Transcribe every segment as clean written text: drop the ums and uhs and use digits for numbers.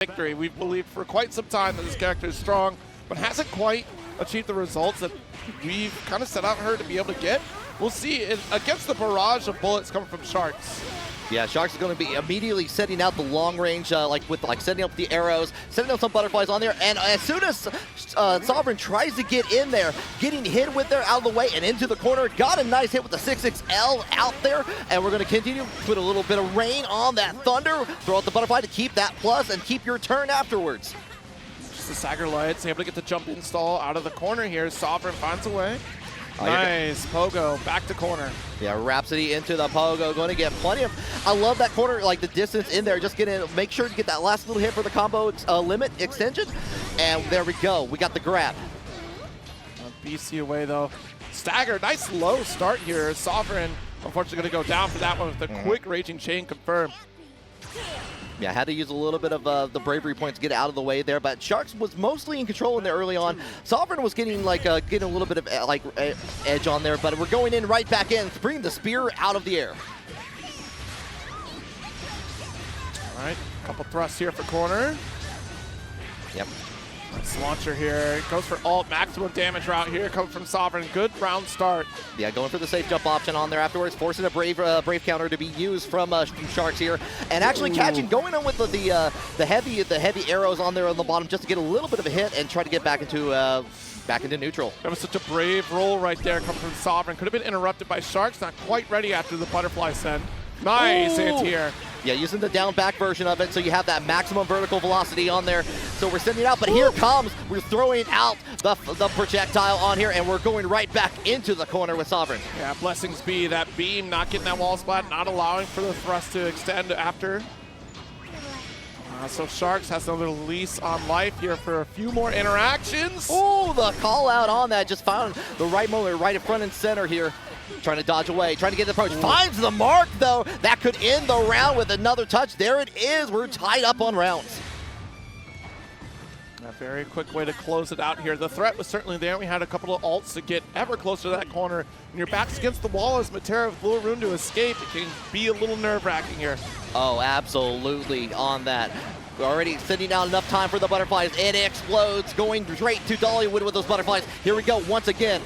victory. We've believed for quite some time that this character is strong, but hasn't quite achieved the results that we've kind of set out her to be able to get. We'll see against the barrage of bullets coming from Sharkz. Yeah, Sharkz is going to be immediately setting out the long range, like setting up the arrows, setting up some butterflies on there, and as soon as Sovereign tries to get in there, getting hit with there out of the way and into the corner, got a nice hit with the 6XL out there, and we're going to continue, put a little bit of rain on that Thunder, throw out the butterfly to keep that plus and keep your turn afterwards. Just the Stagger Lights, able to get the jump install out of the corner here. Sovereign finds a way. Nice, Pogo, back to corner. Yeah, Rhapsody into the Pogo, going to get plenty of, I love that corner, like the distance in there, just make sure to get that last little hit for the combo limit extension, and there we go, we got the grab. BC away though. Stagger, nice low start here. Sovereign, unfortunately going to go down for that one with the quick Raging Chain confirmed. Yeah, had to use a little bit of the bravery points to get out of the way there, but Sharkz was mostly in control in there early on. Sovereign was getting getting a little bit of edge on there, but we're going in right back in, bringing the spear out of the air. All right, couple thrusts here for corner. Yep. Nice launcher here. Goes for ult, maximum damage route here. Comes from Sovereign. Good round start. Yeah, going for the safe jump option on there afterwards, forcing a brave counter to be used from Sharkz here, and actually catching, going on with the heavy arrows on there on the bottom just to get a little bit of a hit and try to get back into neutral. That was such a brave roll right there, coming from Sovereign. Could have been interrupted by Sharkz. Not quite ready after the butterfly send. Nice anti-air. Yeah, using the down back version of it, so you have that maximum vertical velocity on there. So we're sending it out, but here comes, we're throwing out the projectile on here, and we're going right back into the corner with Sovereign. Yeah, blessings be that beam, not getting that wall splat, not allowing for the thrust to extend after. So Sharkz has another lease on life here for a few more interactions. Oh, the call out on that, just found the right moment, right in front and center here. Trying to dodge away, trying to get the approach. Finds the mark, though. That could end the round with another touch. There it is. We're tied up on rounds. A very quick way to close it out here. The threat was certainly there. We had a couple of ults to get ever closer to that corner. And your back's against the wall as Metera with Blue Rune to escape. It can be a little nerve-wracking here. Oh, absolutely on that. We're already sitting down enough time for the butterflies. It explodes, going straight to Dollywood with those butterflies. Here we go once again.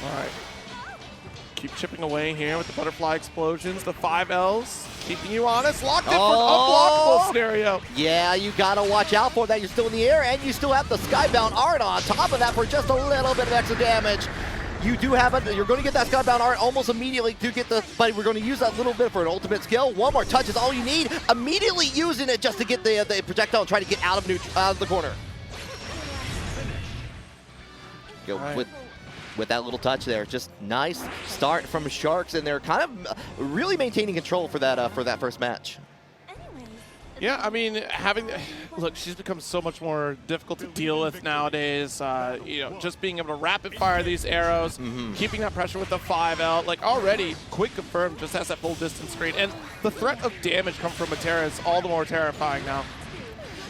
All right. Keep chipping away here with the butterfly explosions, the 5 Ls, keeping you honest, locked in for an unblockable scenario. Yeah, you gotta watch out for that. You're still in the air, and you still have the Skybound Art on top of that for just a little bit of extra damage. You do have it. You're going to get that Skybound Art almost immediately to get the, but we're going to use that little bit for an ultimate skill. One more touch is all you need. Immediately using it just to get the projectile and try to get out of the corner. Go with that little touch there. Just nice start from Sharkz, and they're kind of really maintaining control for that first match. Yeah, I mean, look, she's become so much more difficult to deal with nowadays. You know, just being able to rapid fire these arrows, keeping that pressure with the 5L, like already quick confirmed, just has that full distance screen. And the threat of damage coming from Metera is all the more terrifying now.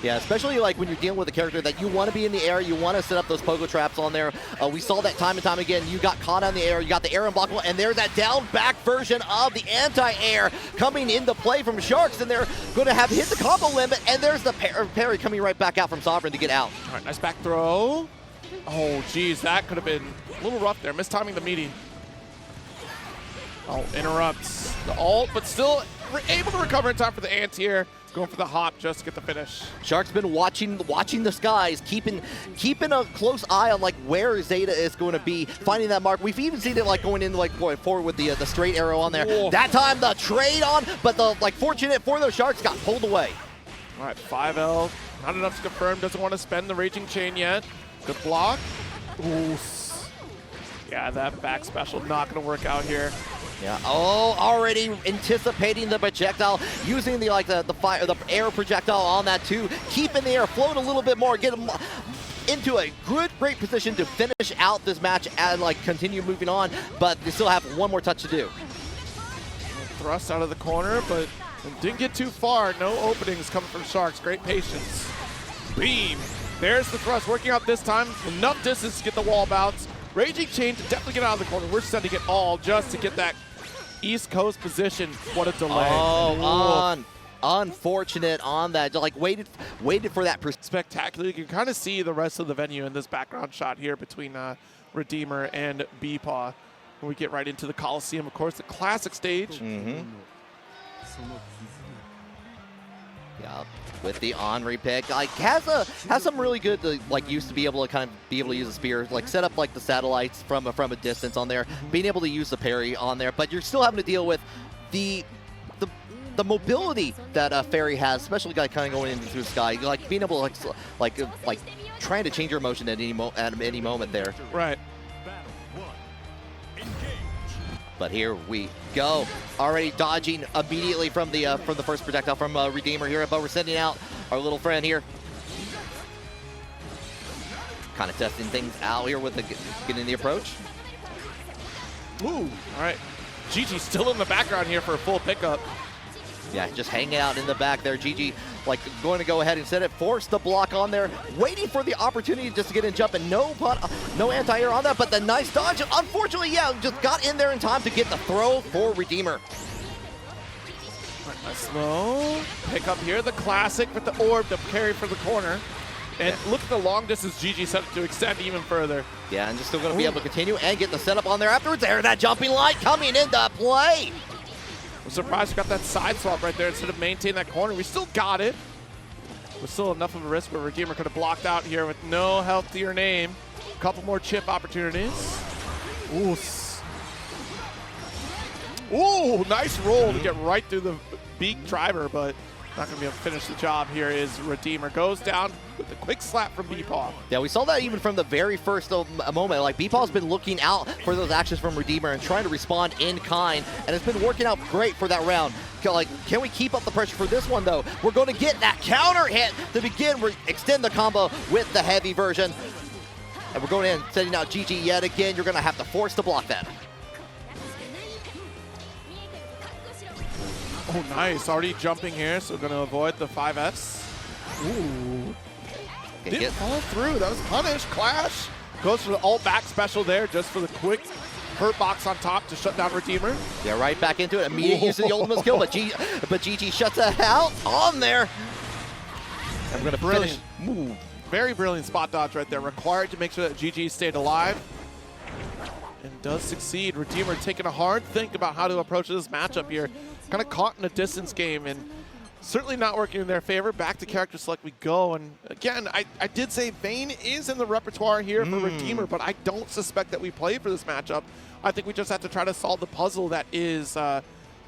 Yeah, especially like when you're dealing with a character that you want to be in the air, you want to set up those pogo traps on there. We saw that time and time again. You got caught on the air, you got the air unblockable, and there's that down back version of the anti-air coming into play from Sharkz, and they're going to have hit the combo limit, and there's the parry coming right back out from Sovereign to get out. All right, nice back throw. Oh, geez, that could have been a little rough there. Mistiming the meaty. Oh, interrupts the ult, but still able to recover in time for the anti-air. Going for the hop just to get the finish. Shark's been watching the skies, keeping a close eye on like where Zeta is going to be, finding that mark. We've even seen it like going forward with the straight arrow on there. Whoa. That time the trade on, but the fortunate for those Sharkz got pulled away. All right, 5L, not enough to confirm. Doesn't want to spend the Raging Chain yet. Good block. Ooh. Yeah, that back special not going to work out here. Yeah. Oh, already anticipating the projectile, using the air projectile on that too. Keep in the air, float a little bit more, get them into a great position to finish out this match and continue moving on. But they still have one more touch to do. Thrust out of the corner, but didn't get too far. No openings coming from Sharkz. Great patience. Beam. There's the thrust working out this time. Enough distance to get the wall bounce. Raging Chain to definitely get out of the corner. We're sending it all just to get that East Coast position. What a delay. Oh, Unfortunate on that. Just like waited for that. Spectacular. You can kind of see the rest of the venue in this background shot here between Redeemer and BEPaw. When we get right into the Coliseum, of course, the classic stage. Yeah, with the Anre pick, like has some really good use to be able to use a spear, like set up like the satellites from a distance on there, being able to use the parry on there, but you're still having to deal with the mobility that Ferry has, especially kind of going into the sky, like being able to like trying to change your motion at any moment there. Right. But here we go. Already dodging immediately from the first projectile from Redeemer here, but we're sending out our little friend here. Kind of testing things out here with getting the approach. Ooh, all right. GG still in the background here for a full pickup. Yeah, just hanging out in the back there. GG like going to go ahead and set it, force the block on there, waiting for the opportunity just to get in jump, and no anti-air on that, but the nice dodge. Unfortunately, yeah, just got in there in time to get the throw for Redeemer. A slow pick up here, the classic with the orb to carry for the corner. And look at the long distance GG set up to extend even further. Yeah, and just still going to be able to continue and get the setup on there afterwards. There, that jumping light coming into play. I'm surprised we got that side swap right there instead of maintaining that corner. We still got it. But still enough of a risk where Redeemer could have blocked out here with no health to your name. A couple more chip opportunities. Ooh. Ooh, nice roll to get right through the beak driver, but not going to be able to finish the job here is Redeemer. Goes down with a quick slap from BEPaw. Yeah, we saw that even from the very first moment. Like, BEPaw's been looking out for those actions from Redeemer and trying to respond in kind, and it's been working out great for that round. Like, can we keep up the pressure for this one, though? We're going to get that counter hit to begin. We extend the combo with the heavy version. And we're going in, sending out GG yet again. You're going to have to force to block that. Oh, nice. Already jumping here, so going to avoid the 5S. Ooh. Didn't fall through. That was punished. Clash. Goes for the ult back special there just for the quick hurt box on top to shut down Redeemer. Yeah, right back into it. Immediate use of the ultimate skill, but GG shuts it out on there. I'm going to finish. Move. Very brilliant spot dodge right there. Required to make sure that GG stayed alive. And does succeed. Redeemer taking a hard think about how to approach this matchup here. Kind of caught in a distance game and certainly not working in their favor. Back to character select we go. And again, I did say Vayne is in the repertoire here for Redeemer, but I don't suspect that we play for this matchup. I think we just have to try to solve the puzzle that is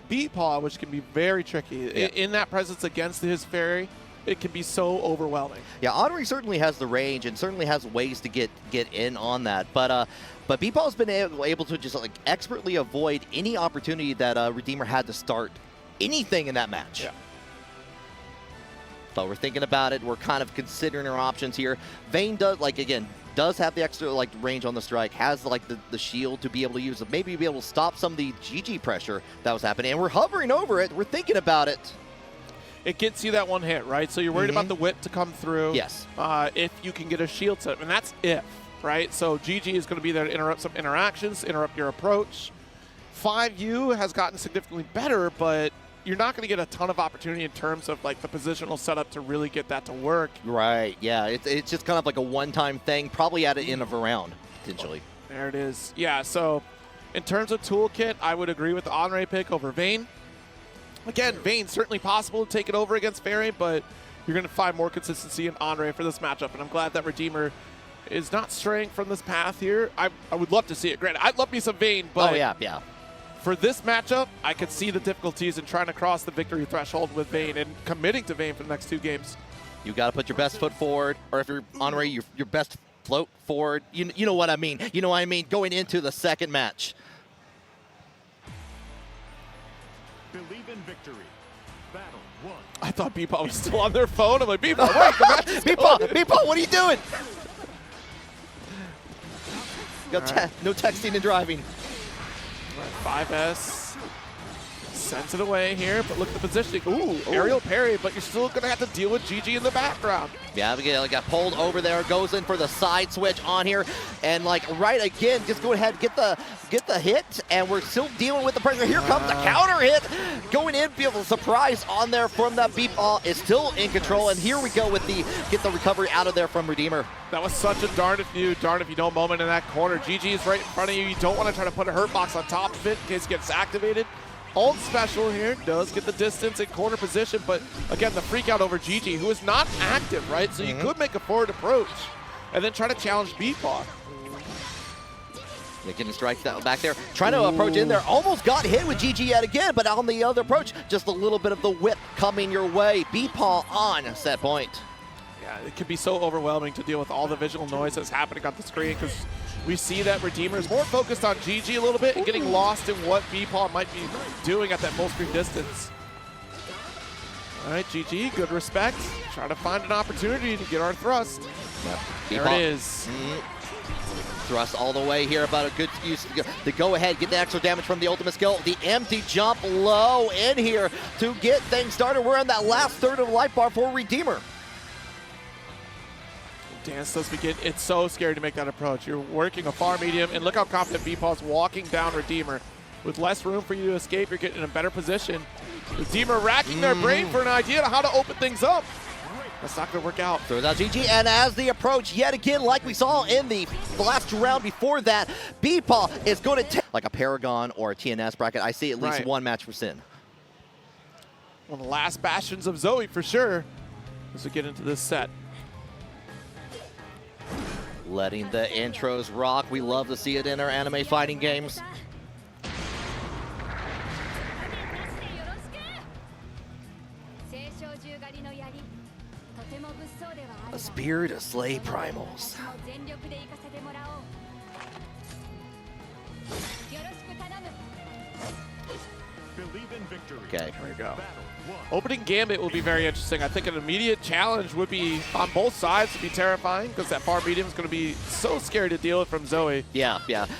BEPaw, which can be very tricky. Yeah. In that presence against his Ferry, it can be so overwhelming. Yeah, Anre certainly has the range and certainly has ways to get in on that. But BEPaw's been able to just like expertly avoid any opportunity that Redeemer had to start anything in that match. Yeah. So we're thinking about it. We're kind of considering our options here. Vayne does, like, again, does have the extra like range on the strike, has like the shield to be able to use it, maybe be able to stop some of the GG pressure that was happening. And we're hovering over it. We're thinking about it. It gets you that one hit, right? So you're worried about the whip to come through. Yes. If you can get a shield set, and that's if, right? So GG is going to be there to interrupt some interactions, interrupt your approach. 5U has gotten significantly better, but you're not going to get a ton of opportunity in terms of like the positional setup to really get that to work. Right, yeah. It's just kind of like a one-time thing, probably at the end of a round, potentially. There it is. Yeah, so in terms of toolkit, I would agree with the Anre pick over Vayne. Again, Vayne certainly possible to take it over against Ferry, but you're going to find more consistency in Anre for this matchup, and I'm glad that Redeemer is not straying from this path here. I would love to see it. Granted, I'd love me some Vayne, but yeah. For this matchup, I could see the difficulties in trying to cross the victory threshold with Vayne and committing to Vayne for the next 2 games. You got to put your best foot forward, or if you're Anre, your best float forward. You know what I mean. You know what I mean. Going into the second match. Believe in victory. Battle 1. I thought BEPaw was still on their phone. I'm like, BEPaw, wait, the match is BEPaw, what are you doing? No texting and driving. 5S. sends it away here, but look at the positioning. Ooh, aerial parry, but you're still going to have to deal with GG in the background. Yeah, Abigail got pulled over there, goes in for the side switch on here, and like right again, just go ahead, get the hit, and we're still dealing with the pressure. Here comes the counter hit, going in, beautiful surprise on there from that BEPaw is still in control, and here we go with get the recovery out of there from Redeemer. That was such a darn if you don't moment in that corner. GG is right in front of you. You don't want to try to put a hurt box on top of it in case it gets activated. Ult special here does get the distance in corner position, but again, the freak out over GG, who is not active, right? So you could make a forward approach and then try to challenge BEPaw. Getting strikes back there, trying to approach in there, almost got hit with GG yet again, but on the other approach, just a little bit of the whip coming your way. BEPaw on set point. Yeah, it could be so overwhelming to deal with all the visual noise that's happening on the screen because we see that Redeemer is more focused on GG a little bit and getting lost in what BEPaw might be doing at that full screen distance. All right, GG, good respect. Try to find an opportunity to get our thrust. Yep. There it is. Thrust all the way here, about a good use to go ahead, get the extra damage from the ultimate skill. The empty jump low in here to get things started. We're on that last third of the life bar for Redeemer. Dance does begin. It's so scary to make that approach. You're working a far medium, and look how confident BEPaw's walking down Redeemer. With less room for you to escape, you're getting in a better position. Redeemer racking their brain for an idea of how to open things up. That's not going to work out. Throws out GG, and as the approach, yet again, like we saw in the last round before that, BEPaw is going to take like a Paragon or a TNS bracket. I see at least one match for Synn. One of the last bastions of Zooey for sure as we get into this set. Letting the intros rock. We love to see it in our anime fighting games. A spear to slay primals. Believe in victory. Okay. There we go. Opening Gambit will be very interesting. I think an immediate challenge would be on both sides to be terrifying because that far medium is going to be so scary to deal with from Zooey. Yeah.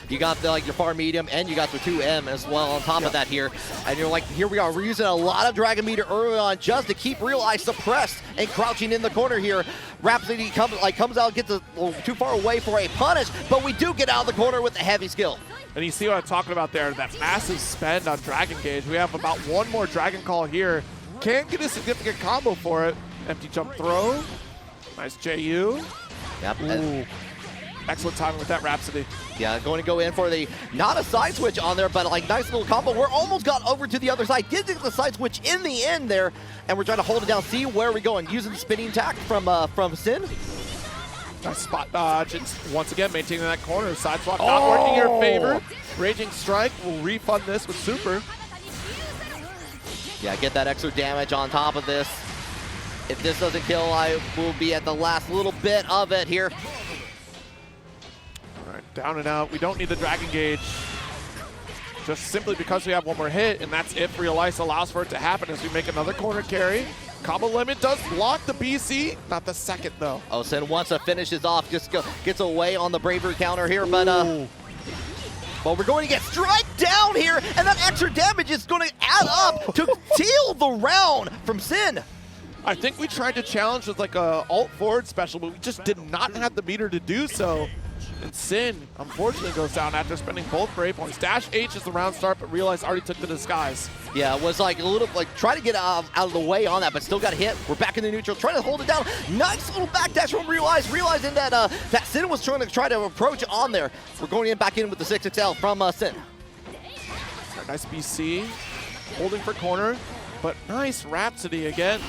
You got your far medium and you got the 2M as well on top of that here. And you're like, here we are. We're using a lot of Dragon Meter early on just to keep Real Eye suppressed and crouching in the corner here. Rhapsody comes out, gets too far away for a punish, but we do get out of the corner with the heavy skill. And you see what I'm talking about there, that massive spend on Dragon Gauge. We have about one more Dragon Call here. Can't get a significant combo for it. Empty jump throw. Nice JU. Yep. Ooh. Excellent timing with that Rhapsody. Yeah, going to go in for the, not a side switch on there, but like nice little combo. We're almost got over to the other side. Did get the side switch in the end there, and we're trying to hold it down, see where we're going. Using the spinning attack from Synn. Nice spot dodge. It's once again maintaining that corner. Side swap not working in your favor. Raging Strike will refund this with Super. Yeah, get that extra damage on top of this. If this doesn't kill, I will be at the last little bit of it here. All right, down and out. We don't need the Dragon Gauge. Just simply because we have one more hit, and that's if Real Ice allows for it to happen as we make another corner carry. Combo limit does block the BC, not the second though. Oh, Synn wants to finish this off, just gets away on the bravery counter here, but we're going to get strike down here, and that extra damage is going to add up to seal the round from Synn. I think we tried to challenge with like a alt forward special, but we just did not have the meter to do so. And Synn, unfortunately, goes down after spending both Brave Points. Dash H is the round start, but Realize already took the disguise. Yeah, it was like a little, trying to get out of the way on that, but still got hit. We're back in the neutral, trying to hold it down. Nice little backdash from Realize, realizing that that Synn was trying to approach on there. We're going back in with the 6XL from Synn. Nice BC, holding for corner, but nice Rhapsody again.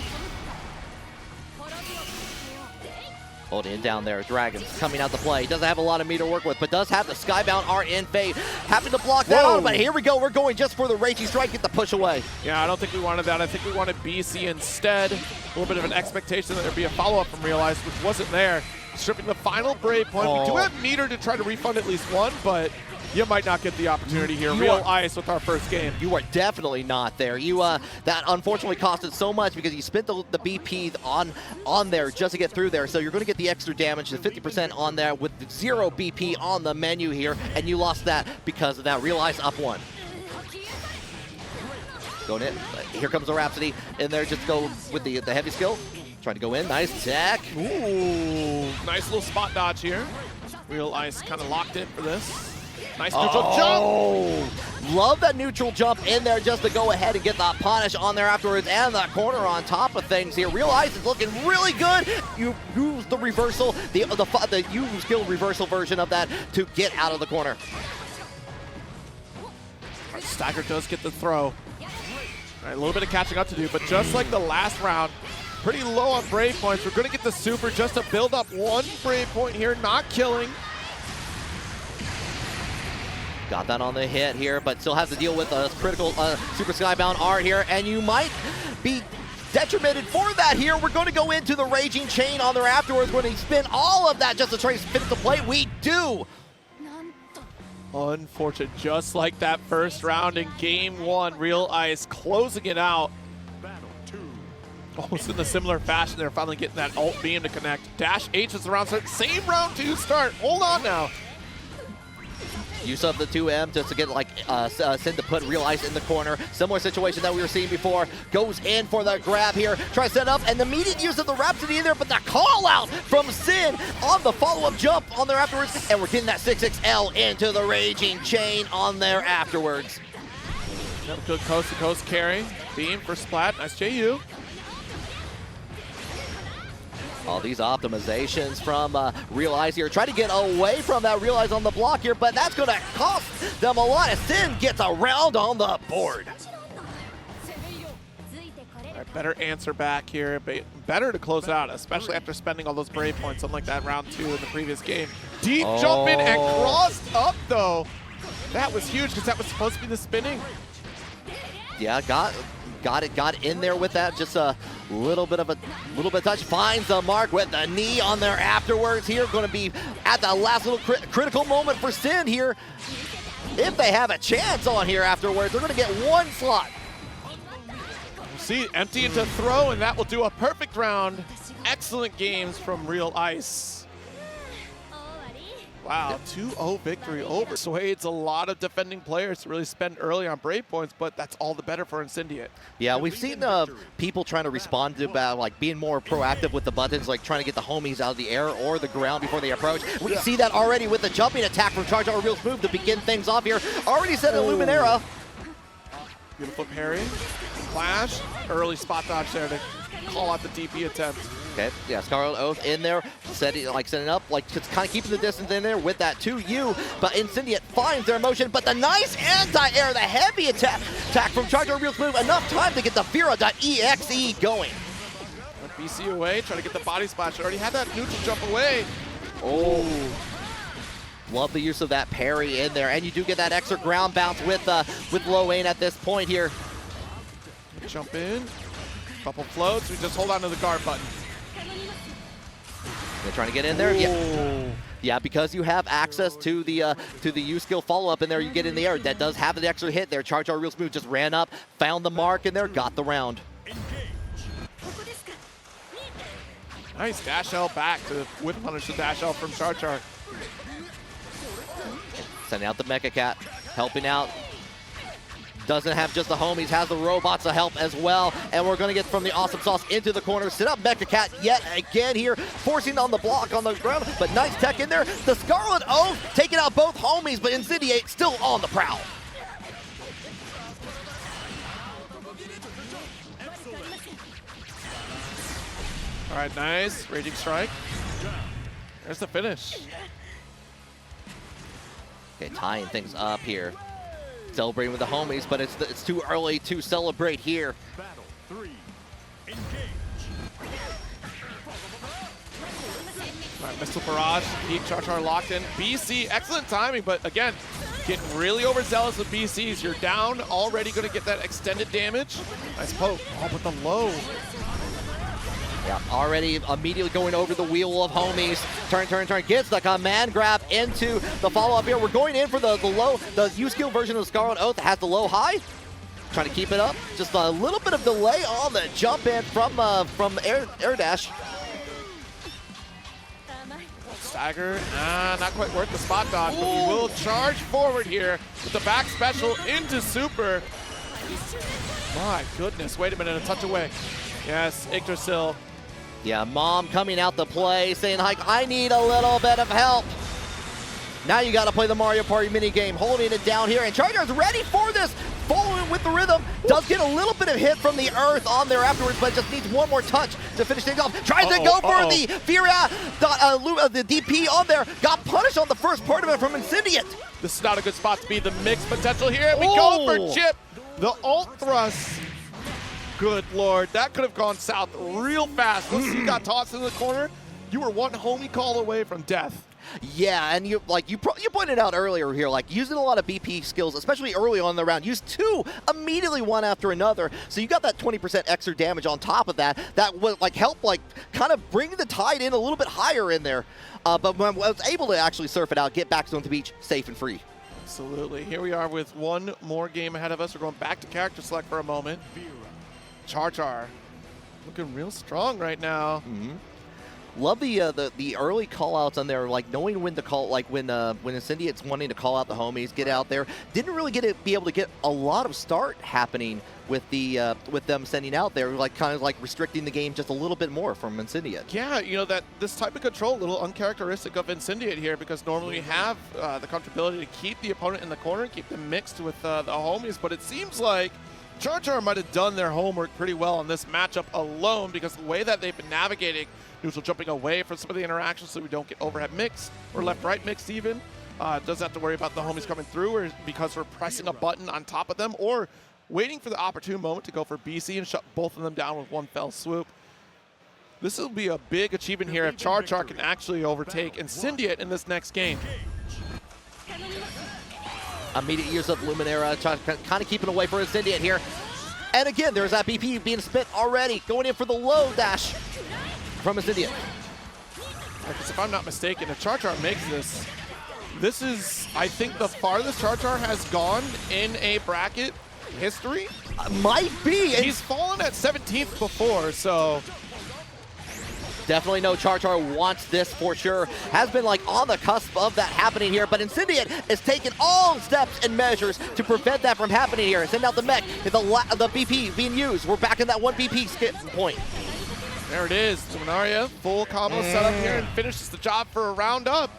Holding it down there, Dragons coming out to play. Doesn't have a lot of meter to work with, but does have the Skybound Art in Fade. Happy to block that on, but here we go. We're going just for the Raging Strike, get the push away. Yeah, I don't think we wanted that. I think we wanted BC instead. A little bit of an expectation that there'd be a follow-up from Realize, which wasn't there. Stripping the final Brave Point. We do have meter to try to refund at least one, but you might not get the opportunity here. Real Ice with our first game. You are definitely not there. You that unfortunately costed so much because you spent the BP on there just to get through there. So you're going to get the extra damage, the 50% on there with 0 BP on the menu here, and you lost that because of that. Real Ice up one. Going in. Here comes the Rhapsody in there. Just go with the heavy skill. Trying to go in. Nice attack. Ooh, nice little spot dodge here. Real Ice kind of locked in for this. Nice neutral jump. Love that neutral jump in there just to go ahead and get the punish on there afterwards, and the corner on top of things here. Real Ice is looking really good. You use the reversal, the use skill reversal version of that to get out of the corner. Stagger does get the throw. All right, a little bit of catching up to do, but just like the last round, pretty low on brave points. We're going to get the super just to build up one brave point here, not killing. Got that on the hit here, but still has to deal with a critical Super Skybound R here, and you might be detrimented for that here. We're going to go into the Raging Chain on there afterwards when he spin all of that just to try to spin it to play. We do. Unfortunate, just like that first round in game one, Real Ice closing it out. Battle 2. Almost in a similar fashion, they're finally getting that ult beam to connect. Dash H is the round start, same round 2 start. Hold on now. Use of the 2M just to get like Synn to put Real Ice in the corner. Similar situation that we were seeing before. Goes in for the grab here. Tries to set up, and the immediate use of the Rhapsody in there, but the call out from Synn on the follow-up jump on there afterwards. And we're getting that 6XL into the Raging Chain on there afterwards. Yep, good coast-to-coast carry. Beam for Splat. Nice JU. All these optimizations from Real Ice here. Try to get away from that Real Ice on the block here, but that's going to cost them a lot as Synn gets a round on the board. All right, better answer back here. Better to close it out, especially after spending all those brave points, unlike that round 2 in the previous game. Deep jump in and crossed up, though. That was huge because that was supposed to be the spinning. Yeah, got it in there with that. Just a little bit of touch. Finds the mark with the knee on there afterwards. Here, going to be at the last little critical moment for Synn here. If they have a chance on here afterwards, they're going to get one slot. See, empty into throw, and that will do a perfect round. Excellent games from Real Ice. Wow, 2-0 victory over. Sway's a lot of defending players to really spend early on brave points, but that's all the better for Incendiate. Yeah, we've seen people trying to respond to like being more proactive with the buttons, like trying to get the homies out of the air or the ground before they approach. We see that already with the jumping attack from CharCharRealSmooth to begin things off here. Already set a Luminera. Beautiful parry. Clash. Early spot dodge there to call out the DP attempt. Okay, yeah, Scarlet Oath in there, setting up, like just kind of keeping the distance in there with that 2U, but Incendiate finds their motion, but the nice anti-air, the heavy attack from CharCharRealSmooth, enough time to get the Vira.exe going. BC away, trying to get the body splash. Already had that neutral jump away. Oh. Love the use of that parry in there, and you do get that extra ground bounce with Lowain at this point here. Jump in, couple floats, we just hold on to the guard button. They're trying to get in there. Yeah, because you have access to the U skill follow-up in there, you get in the air. That does have the extra hit there. CharCharRealSmooth just ran up, found the mark in there, got the round. Nice dash L back to whip punish the dash L from CharChar. Sending out the Mecha Cat, helping out. Doesn't have just the homies, has the robots to help as well. And we're going to get from the Awesome Sauce into the corner. Sit up Mecha Cat yet again here, forcing on the block on the ground. But nice tech in there. The Scarlet Oath taking out both homies, but Incendiate still on the prowl. All right, nice. Raging Strike. There's the finish. Okay, tying things up here. Celebrating with the homies, but it's too early to celebrate here. Battle 3. Engage. All right, Missile Barrage, keep CharChar locked in. BC, excellent timing, but again, getting really overzealous with BCs. You're down, already going to get that extended damage. Nice poke. Oh, but the low. Yeah, already immediately going over the wheel of homies. Turn. Gets the command grab into the follow-up here. We're going in for the low. The U-skill version of the Scarlet Oath has the low-high. Trying to keep it up. Just a little bit of delay on the jump in from air dash. Stagger, not quite worth the spot dodge, but we will charge forward here with the back special into super. My goodness, wait a minute, a touch away. Yes, Yggdrasil. Yeah, Mom coming out to play, saying, like, I need a little bit of help. Now you got to play the Mario Party minigame, holding it down here, and CharChar's ready for this, following with the rhythm. Does get a little bit of hit from the earth on there afterwards, but just needs one more touch to finish things off. Tries to go for the Vira, the DP on there. Got punished on the first part of it from Incendiate. This is not a good spot to be. The mix potential here, and we go for Chip. The ult thrust. Good lord, that could have gone south real fast. Once you got tossed in the corner, you were one homie call away from death. Yeah, and you pointed out earlier here, like using a lot of BP skills, especially early on in the round. Use two immediately, one after another. So you got that 20% extra damage on top of that. That would like help like kind of bring the tide in a little bit higher in there. But when I was able to actually surf it out, get back on the beach safe and free. Absolutely. Here we are with one more game ahead of us. We're going back to character select for a moment. CharChar looking real strong right now. Love the early call outs on there, like knowing when to call, like when Incendiate's wanting to call out the homies, get out there. Didn't really be able to get a lot of start happening with with them sending out there, like kind of like restricting the game just a little bit more from Incendiate. Yeah, you know that this type of control, a little uncharacteristic of Incendiate here, because normally we have the comfortability to keep the opponent in the corner and keep them mixed with the homies, but it seems like CharChar might have done their homework pretty well on this matchup alone, because the way that they've been navigating neutral, jumping away from some of the interactions so we don't get overhead mixed or left-right mixed even. Doesn't have to worry about the homies coming through, or because we're pressing a button on top of them or waiting for the opportune moment to go for BC and shut both of them down with one fell swoop. This will be a big achievement here if CharChar can actually overtake Incendiate in this next game. Immediate use of Luminera, kind of keeping away for Incendiate here. And again, there's that BP being spit already, going in for the low dash from Incendiate. Because if I'm not mistaken, if CharChar makes this, this is, I think, the farthest CharChar has gone in a bracket history. Might be. He's fallen at 17th before, so definitely know CharChar wants this for sure. Has been like on the cusp of that happening here, but Incendiate is taking all steps and measures to prevent that from happening here. Send out the mech, the BP being used. We're back in that one BP skip point. There it is. Luminaria, full combo set up here and finishes the job for a round up.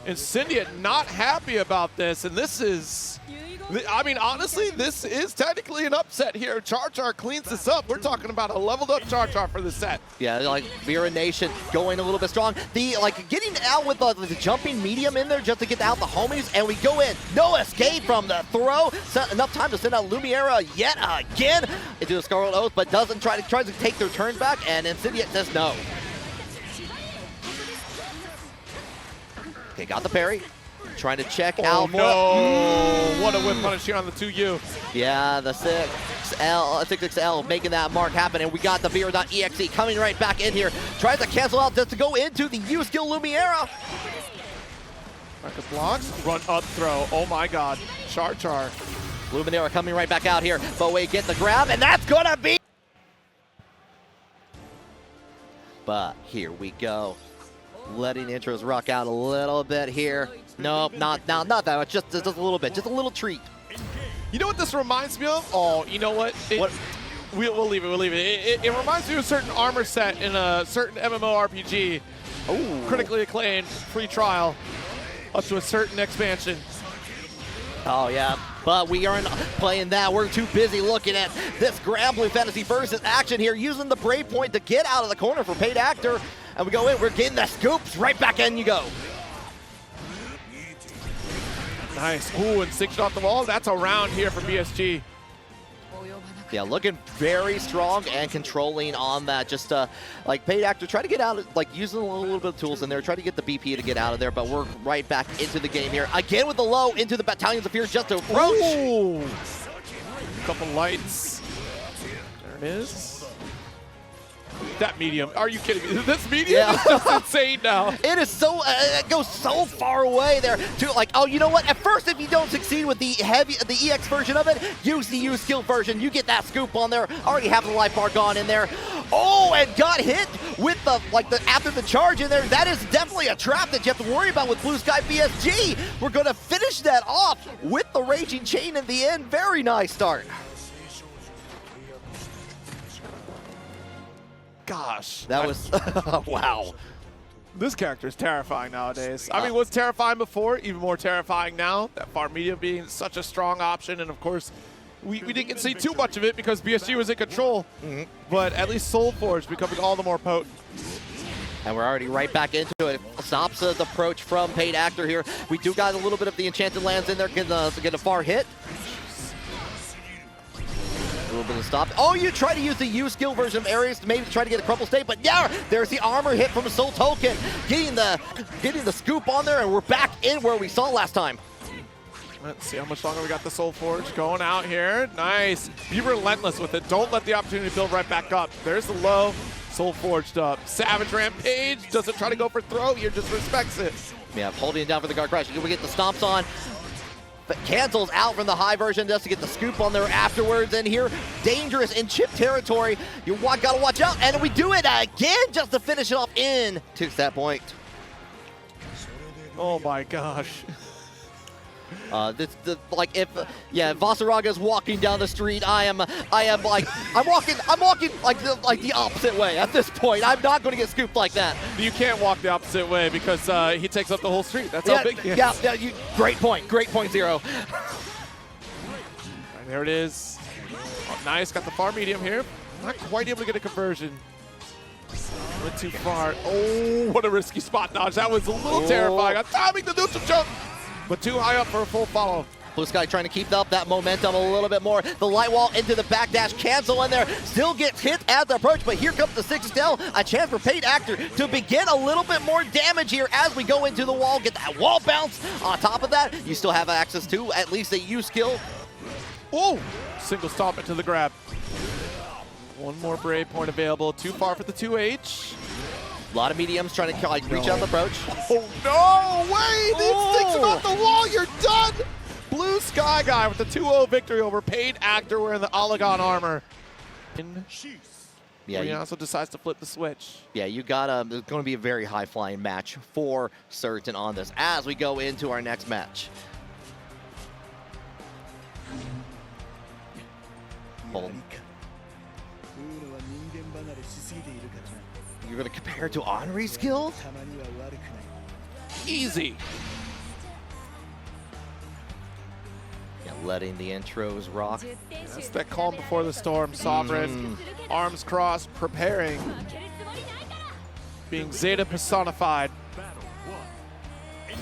Incendiate not happy about this, and this is, I mean, honestly, this is technically an upset here. CharChar cleans this up. We're talking about a leveled up CharChar for this set. Yeah, like Vira Nation going a little bit strong. Like getting out with the jumping medium in there just to get out the homies, and we go in. No escape from the throw. Enough time to send out Lumiera yet again into the Scarlet Oath, but doesn't tries to take their turn back, and Incendiate says no. Okay, got the parry. Trying to check out. No! What a whip punish here on the 2U. Yeah, the 6XL making that mark happen, and we got the Vira.exe coming right back in here. Tries to cancel out just to go into the U skill Lumiera. Marcus blocks, run up throw. Oh my god. CharChar. Luminera coming right back out here. Bowie get the grab, and that's gonna be. But here we go. Letting intros rock out a little bit here. Nope, not that much, just a little bit, just a little treat. You know what this reminds me of? Oh, you know what? We'll leave it. It reminds me of a certain armor set in a certain MMORPG. Ooh. Critically acclaimed, free trial, up to a certain expansion. Oh yeah, but we aren't playing that. We're too busy looking at this Granblue Fantasy versus action here, using the Brave Point to get out of the corner for paid actor. And we go in, we're getting the scoops, right back in you go. Nice, ooh, and 6 off the wall. That's a round here for BSG. Yeah, looking very strong and controlling on that. Just like paid actor, try to get out, like using a little bit of tools in there, try to get the BP to get out of there, but we're right back into the game here. Again with the low into the Battalions of Fear just to approach. Ooh. Couple lights. There it is. That medium, are you kidding me? This medium is just insane now. It is so, it goes so far away there to like, oh, you know what? At first, if you don't succeed with the EX version of it, use the U skill version. You get that scoop on there. Already half the life bar gone in there. Oh, and got hit with after the charge in there. That is definitely a trap that you have to worry about with BlueSkyBSG. We're gonna finish that off with the Raging Chain in the end. Very nice start. gosh. That was, wow. This character is terrifying nowadays. I mean, was terrifying before, even more terrifying now. That far media being such a strong option, and of course, we didn't get to see too much of it because BSG was in control. But at least Soulforge becoming all the more potent. And we're already right back into it. Stops the approach from Paid Actor here. We do got a little bit of the Enchanted Lands in there, get a far hit. A little bit of stop. Oh, you try to use the U skill version of Ares to maybe try to get a crumple state, but yeah, there's the armor hit from a Soul Token, getting the scoop on there, and we're back in where we saw last time. Let's see how much longer we got the Soulforge going out here. Nice. Be relentless with it. Don't let the opportunity build right back up. There's the low. Soulforged up. Savage Rampage doesn't try to go for throw here, just respects it. Yeah, holding it down for the guard crash. We get the stomps on, but cancels out from the high version just to get the scoop on there afterwards. And here, dangerous in chip territory. You gotta watch out, and we do it again just to finish it off in to that point. Oh my gosh. Vasaraga's walking down the street, I'm walking like the opposite way at this point. I'm not going to get scooped like that. You can't walk the opposite way because he takes up the whole street. That's how big he is. Yeah, great point, Zero. Right, there it is. Oh, nice, got the far medium here. Not quite able to get a conversion. Went too far. Oh, what a risky spot dodge. That was a little terrifying. I'm timing the neutral jump, but too high up for a full follow. BlueSky trying to keep up that momentum a little bit more. The light wall into the backdash, cancel in there. Still gets hit at the approach, but here comes the 6-tail. A chance for Paid Actor to begin a little bit more damage here as we go into the wall. Get that wall bounce. On top of that, you still have access to at least a U skill. Oh, single stop into the grab. One more Brave point available. Too far for the 2H. A lot of mediums trying to reach out the approach. Oh, no way! The instincts about the wall, you're done! BlueSkyGuy with the 2-0 victory over Paid Actor wearing the Oligon armor. Yeah, he also decides to flip the switch. Yeah, you got there's going to be a very high-flying match for certain on this as we go into our next match. Hold. You're going to compare to Anre's skill? Easy. Yeah, letting the intros rock. That's that calm before the storm. Sovereign, arms crossed, preparing. Being Zeta personified. Here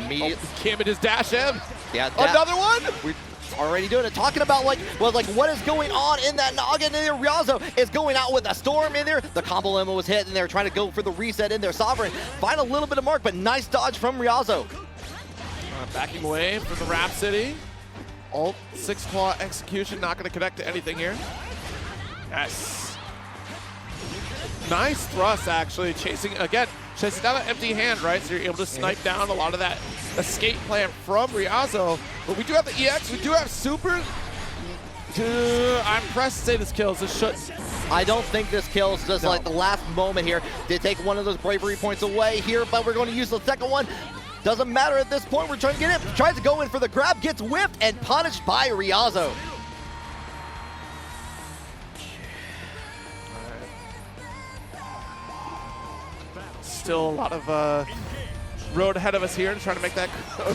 we go. Kim and his dash M. Yeah, another one? We're already doing it. Talking about what is going on in that noggin in there. Ryazo is going out with a storm in there. The combo limit was hit, and they're trying to go for the reset in there. Sovereign find a little bit of mark, but nice dodge from Ryazo. Backing away from the Rhapsody. Alt 6-claw execution, not going to connect to anything here. Yes. Nice thrust, actually. Chasing down an empty hand, right? So you're able to snipe down a lot of that escape plan from Ryazo. But we do have the EX, we do have Super. I'm pressed to say this kills. This should. I don't think this kills. Just like the last moment here. Did take one of those bravery points away here, but we're going to use the second one. Doesn't matter at this point. We're trying to get it. Tries to go in for the grab, gets whipped and punished by Ryazo. Still a lot of road ahead of us here and trying to make that.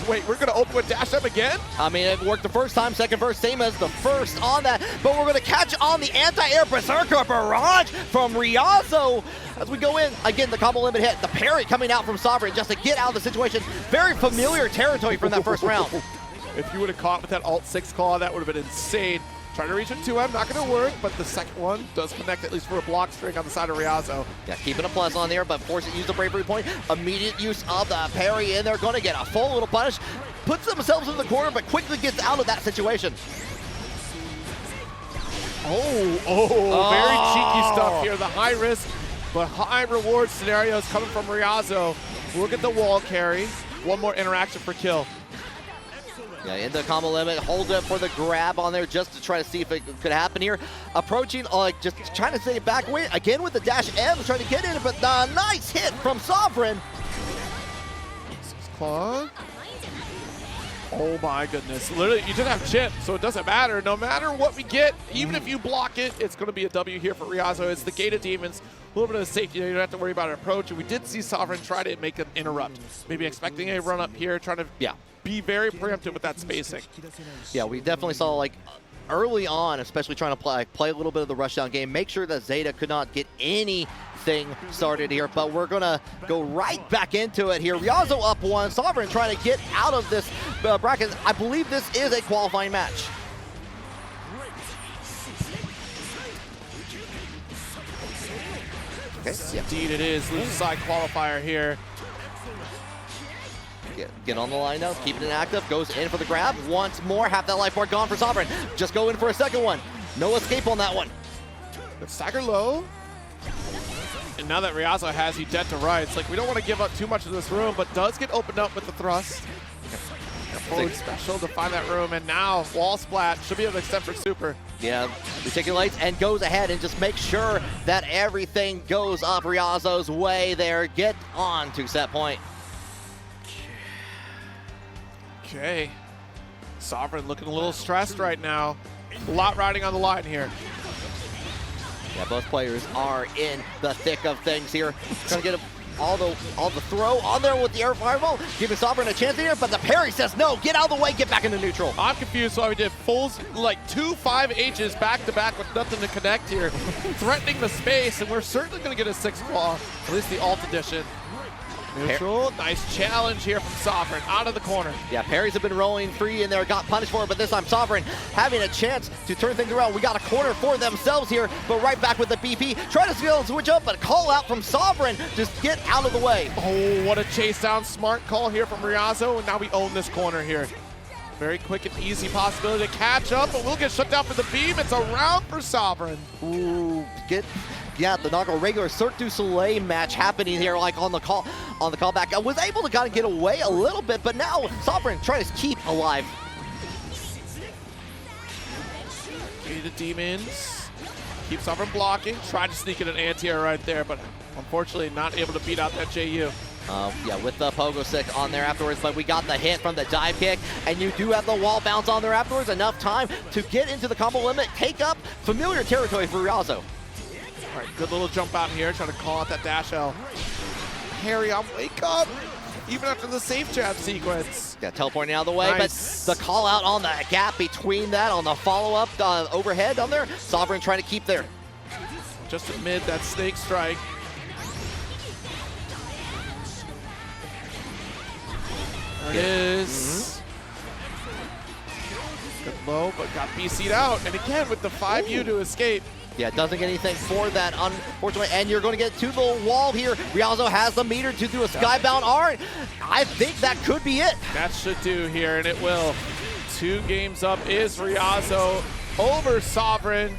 Wait, we're going to open with dash up again? I mean, it worked the first time, second verse, same as the first on that, but we're going to catch on the anti-air berserker barrage from Ryazo as we go in. Again, the combo limit hit, the parry coming out from Sovereign just to get out of the situation. Very familiar territory from that first round. If you would have caught with that alt 6 claw, that would have been insane. Trying to reach him 2M, not going to work, but the second one does connect at least for a block string on the side of Ryazo. Yeah, keeping a plus on there, but forcing to use the bravery point. Immediate use of the parry, and they're going to get a full little punish. Puts themselves in the corner, but quickly gets out of that situation. Very cheeky stuff here. The high risk, but high reward scenarios coming from Ryazo. Look at the wall carry. One more interaction for kill. Yeah, in the combo limit, hold it for the grab on there just to try to see if it could happen here. Approaching, just trying to stay back away. Again with the dash M, trying to get in, but nice hit from Sovereign. Claw. Oh my goodness. Literally, you just have chip, so it doesn't matter. No matter what we get, even if you block it, it's going to be a W here for Ryazo. It's the Gate of Demons. A little bit of safety. You don't have to worry about an approach. And we did see Sovereign try to make an interrupt. Maybe expecting a run up here, trying to be very preemptive with that spacing. Yeah, we definitely saw like early on, especially trying to play a little bit of the rushdown game, make sure that Zeta could not get anything started here, but we're gonna go right back into it here. Ryazo up 1, Sovereign trying to get out of this bracket. I believe this is a qualifying match. Okay, Indeed it is. Lose side qualifier here. Get on the line now, keeping it active, goes in for the grab once more. Half that life bar gone for Sovereign. Just go in for a second one. No escape on that one. But stagger low. And now that Ryazo has you dead to rights, like we don't want to give up too much of this room, but does get opened up with the thrust. Forward special to find that room, and now wall splat. Should be able to extend for super. Yeah, reticulates and goes ahead and just makes sure that everything goes up Ryazo's way there. Get on to set point. Okay. Sovereign looking a little stressed right now. A lot riding on the line here. Yeah, both players are in the thick of things here. Trying to get all the throw on there with the air fireball, giving Sovereign a chance here, but the parry says no, get out of the way, get back into neutral. I'm confused why we did fulls, like 2 5Hs back to back with nothing to connect here. Threatening the space, and we're certainly going to get a 6 claw, at least the alt edition. Neutral, nice challenge here from Sovereign, out of the corner. Yeah, parries have been rolling free in there, got punished for it, but this time Sovereign having a chance to turn things around. We got a corner for themselves here, but right back with the BP. Try to switch up, but call out from Sovereign, just get out of the way. Oh, what a chase down, smart call here from Ryazo, and now we own this corner here. Very quick and easy possibility to catch up, but we'll get shut down for the beam. It's a round for Sovereign. Ooh, yeah, the not a regular Cirque du Soleil match happening here, like on the callback. I was able to kind of get away a little bit, but now Sovereign trying to keep alive. Get the demons. Keep Sovereign blocking. Tried to sneak in an anti-air right there, but unfortunately not able to beat out that JU. Yeah, with the pogo stick on there afterwards, but we got the hit from the dive kick, and you do have the wall bounce on there afterwards. Enough time to get into the combo limit, take up familiar territory for Ryazo. All right, good little jump out here, trying to call out that dash L. Harry, I'll wake up, even after the safe jab sequence. Yeah, teleporting out of the way, nice. But the call out on the gap between that, on the follow-up overhead on there, Sovereign trying to keep there. Just amid that snake strike. There it is. Good low, but got BC'd out. And again, with the 5U to escape. Yeah, doesn't get anything for that, unfortunately. And you're going to get to the wall here. Ryazo has the meter to do a skybound R. I think that could be it. That should do here, and it will. 2 games up is Ryazo over Sovereign.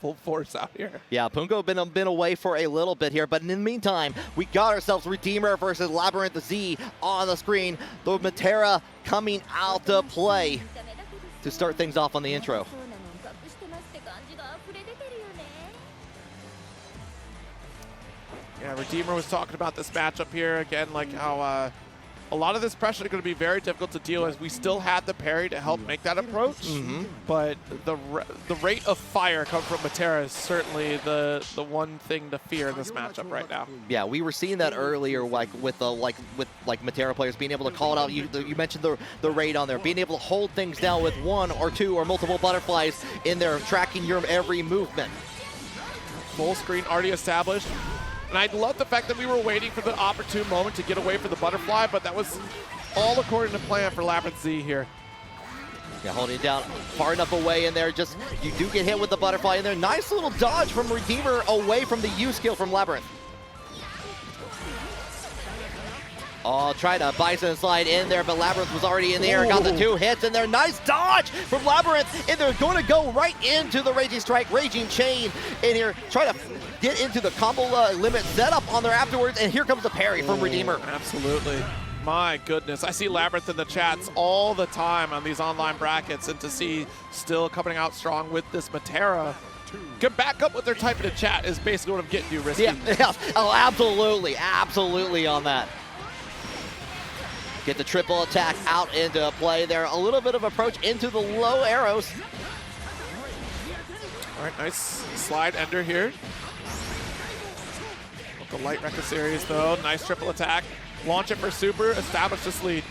Full force out here. Yeah, Punko been away for a little bit here, but in the meantime, we got ourselves Redeemer versus LabyrinthZ on the screen. The Metera coming out to play to start things off on the intro. Yeah, Redeemer was talking about this matchup here again, like how a lot of this pressure is going to be very difficult to deal with. We still had the parry to help make that approach, but the rate of fire coming from Metera is certainly the one thing to fear in this matchup right now. Yeah, we were seeing that earlier, like with Metera players being able to call it out. You mentioned the rate on there, being able to hold things down with 1 or 2 or multiple butterflies in there, tracking your every movement. Full screen already established. And I love the fact that we were waiting for the opportune moment to get away from the butterfly, but that was all according to plan for LabyrinthZ here. Yeah, holding it down far enough away in there. Just, you do get hit with the butterfly in there. Nice little dodge from Redeemer away from the U skill from Labyrinth. Oh, try to bison slide in there, but Labyrinth was already in the air. Got the 2 hits in there. Nice dodge from Labyrinth, and they're going to go right into the Raging Strike, Raging Chain in here. Try to get into the combo limit setup on there afterwards, and here comes the parry from Redeemer. Absolutely. My goodness. I see Labyrinth in the chats all the time on these online brackets, and to see still coming out strong with this Metera. Get back up what they're typing in chat is basically what I'm getting you, Risky. Yeah, oh, absolutely. Absolutely on that. Get the triple attack out into play there. A little bit of approach into the low arrows. All right, nice slide ender here. With the light Rekka series though, nice triple attack. Launch it for super, establish this lead.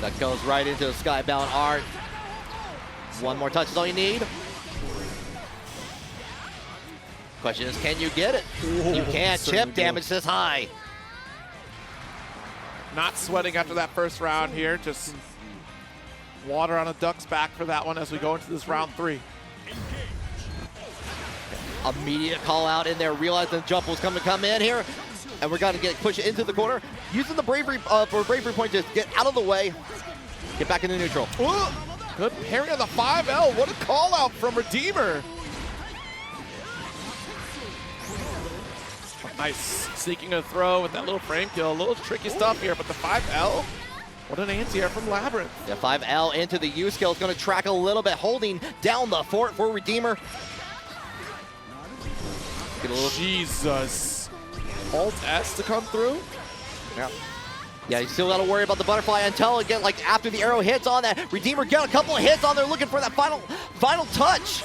That goes right into the skybound art. One more touch is all you need. Question is, can you get it? You can't. Chip damage this high. Not sweating after that first round here, just water on a duck's back for that one as we go into this round 3. Immediate call out in there, realizing the jump was going to come in here. And we're going to push it into the corner. Using the bravery for bravery point to get out of the way. Get back into neutral. Ooh, good parry on the 5L. What a call out from Redeemer. Nice, sneaking a throw with that little frame kill. A little tricky stuff here, but the 5L, what an anti-air from LabyrinthZ. Yeah, 5L into the U skill is going to track a little bit, holding down the fort for Redeemer. Get a little Jesus. Alt S to come through. Yeah. Yeah, you still got to worry about the butterfly until again, like after the arrow hits on that. Redeemer got a couple of hits on there, looking for that final touch.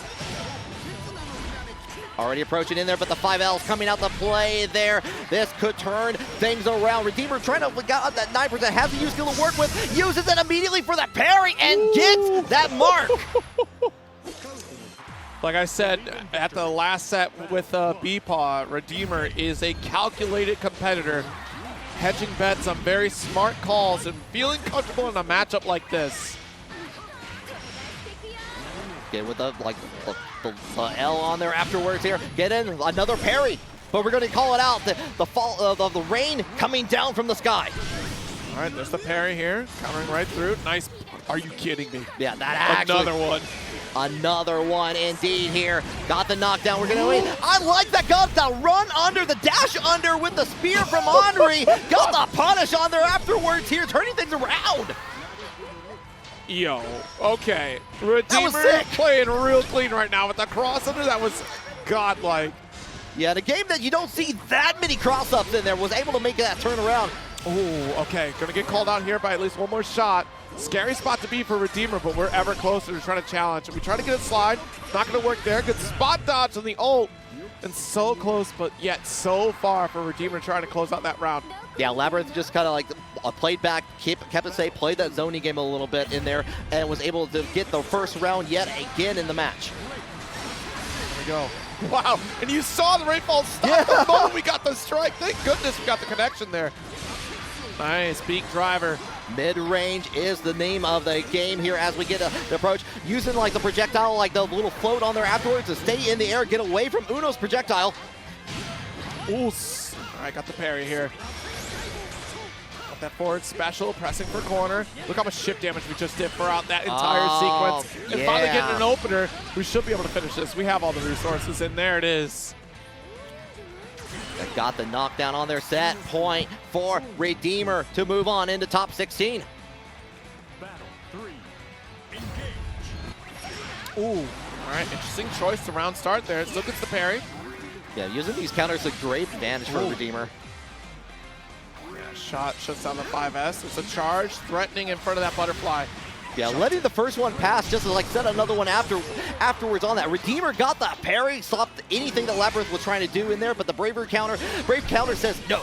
Already approaching in there, but the 5L's coming out to play there. This could turn things around. Redeemer trying to get up that 9%, has the U skill to work with, uses it immediately for the parry and gets that mark. Like I said at the last set with BEPaw, Redeemer is a calculated competitor, hedging bets on very smart calls and feeling comfortable in a matchup like this. Get with the L on there afterwards here. Get in, another parry. But we're going to call it out. The fall of the rain coming down from the sky. All right, there's the parry here, countering right through. Nice. Are you kidding me? Yeah, that actually. Another one. Another one indeed here. Got the knockdown. We're going to win. I like that. Got the run under, the dash under with the spear from Anre. Got the punish on there afterwards here, turning things around. Yo, okay. Redeemer playing real clean right now with the cross under. That was godlike. Yeah, the game that you don't see that many cross-ups in there was able to make that turnaround. Oh, okay. Gonna get called out here by at least one more shot. Scary spot to be for Redeemer, but we're ever closer to trying to challenge. And we try to get a slide. Not gonna work there. Good spot dodge on the ult. And so close, but yet so far for Redeemer trying to close out that round. Yeah, LabyrinthZ just kind of like played back, kept it safe, played that zoning game a little bit in there, and was able to get the first round yet again in the match. There we go. Wow, and you saw the rainfall stop the moment we got the strike. Thank goodness we got the connection there. Nice, beak driver. Mid-range is the name of the game here as we get the approach. Using like the projectile, like the little float on there afterwards to stay in the air, get away from Uno's projectile. Ooh, all right, got the parry here. Got that forward special, pressing for corner. Look how much ship damage we just did throughout that entire sequence. And finally getting an opener, we should be able to finish this. We have all the resources, and there it is. Got the knockdown on their set point for Redeemer to move on into top 16. Battle 3. Engage. Ooh, all right, interesting choice to round start there. Look at the parry. Yeah, using these counters a great advantage for Redeemer. Yeah, shot shuts down the 5S. It's a charge, threatening in front of that butterfly. Yeah, letting the first one pass just to like set another one afterwards on that. Redeemer got the parry, stopped anything that LabyrinthZ was trying to do in there, but the Brave counter says no.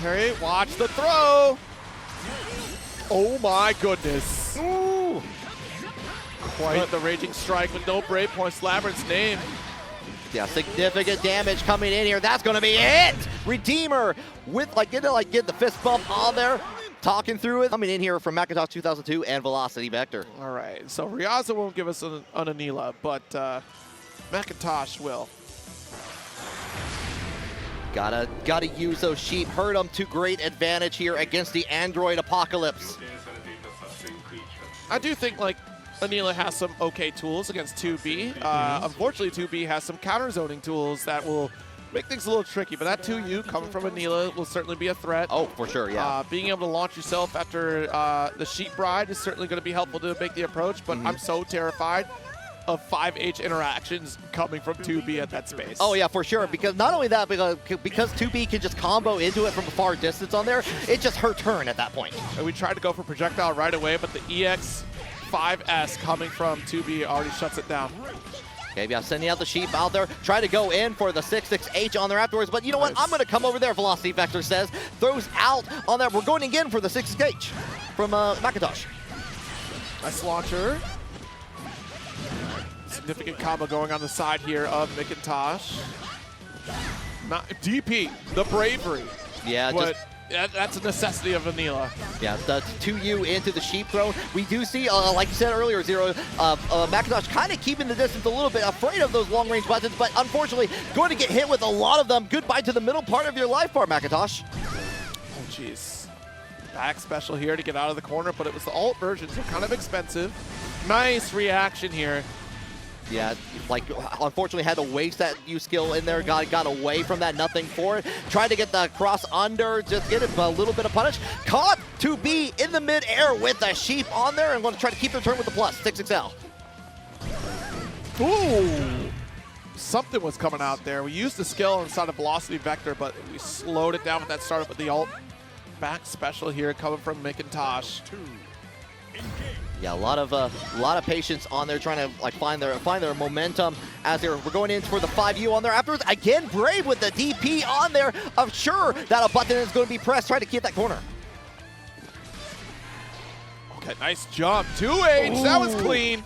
Parry, watch the throw. Oh my goodness. Ooh. Quite the raging strike with no brave points. LabyrinthZ's name. Yeah, significant damage coming in here. That's gonna be it. Redeemer with get the fist bump on there. Talking through it. Coming in here from Macintosh 2002 and Velocity Vector. All right, so Ryazo won't give us an Anila, but Macintosh will. Gotta use those sheep. Hurt them to great advantage here against the Android apocalypse. I do think like Anila has some okay tools against 2B. Unfortunately, 2B has some counter zoning tools that will make things a little tricky, but that 2U coming from Anila will certainly be a threat. Oh, for sure, yeah. Being able to launch yourself after the Sheep Bride is certainly going to be helpful to make the approach, but I'm so terrified of 5H interactions coming from 2B at that space. Oh yeah, for sure, because not only that, because 2B can just combo into it from a far distance on there, it's just her turn at that point. And we tried to go for projectile right away, but the EX 5S coming from 2B already shuts it down. Okay, yeah, sending out the sheep out there, try to go in for the 6-6H on there afterwards, but you know what? I'm going to come over there, Velocity Vector says. Throws out on that. We're going again for the 6-6H from Macintosh. Nice launcher. Significant combo going on the side here of Macintosh. Not DP, the bravery. Yeah, but that's a necessity of Anila. Yeah, the 2U into the sheep throw. We do see, like you said earlier, Zero, Macintosh kind of keeping the distance a little bit, afraid of those long-range buttons, but unfortunately going to get hit with a lot of them. Goodbye to the middle part of your life bar, Macintosh. Oh, jeez. Back special here to get out of the corner, but it was the alt version, so kind of expensive. Nice reaction here. Yeah, like, unfortunately had to waste that U skill in there, got away from that, nothing for it. Tried to get the cross under, just get it a little bit of punish. Caught 2B in the mid-air with the sheep on there, and going to try to keep their turn with the plus, 6XL. Ooh! Something was coming out there. We used the skill inside of Velocity Vector, but we slowed it down with that startup with the alt. Back special here coming from Macintosh. Yeah, a lot of patience on there, trying to like find their momentum as we're going in for the 5U on there afterwards. Again, Brave with the DP on there. I'm sure that a button is going to be pressed, trying to keep that corner. Okay, nice jump. 2H, that was clean.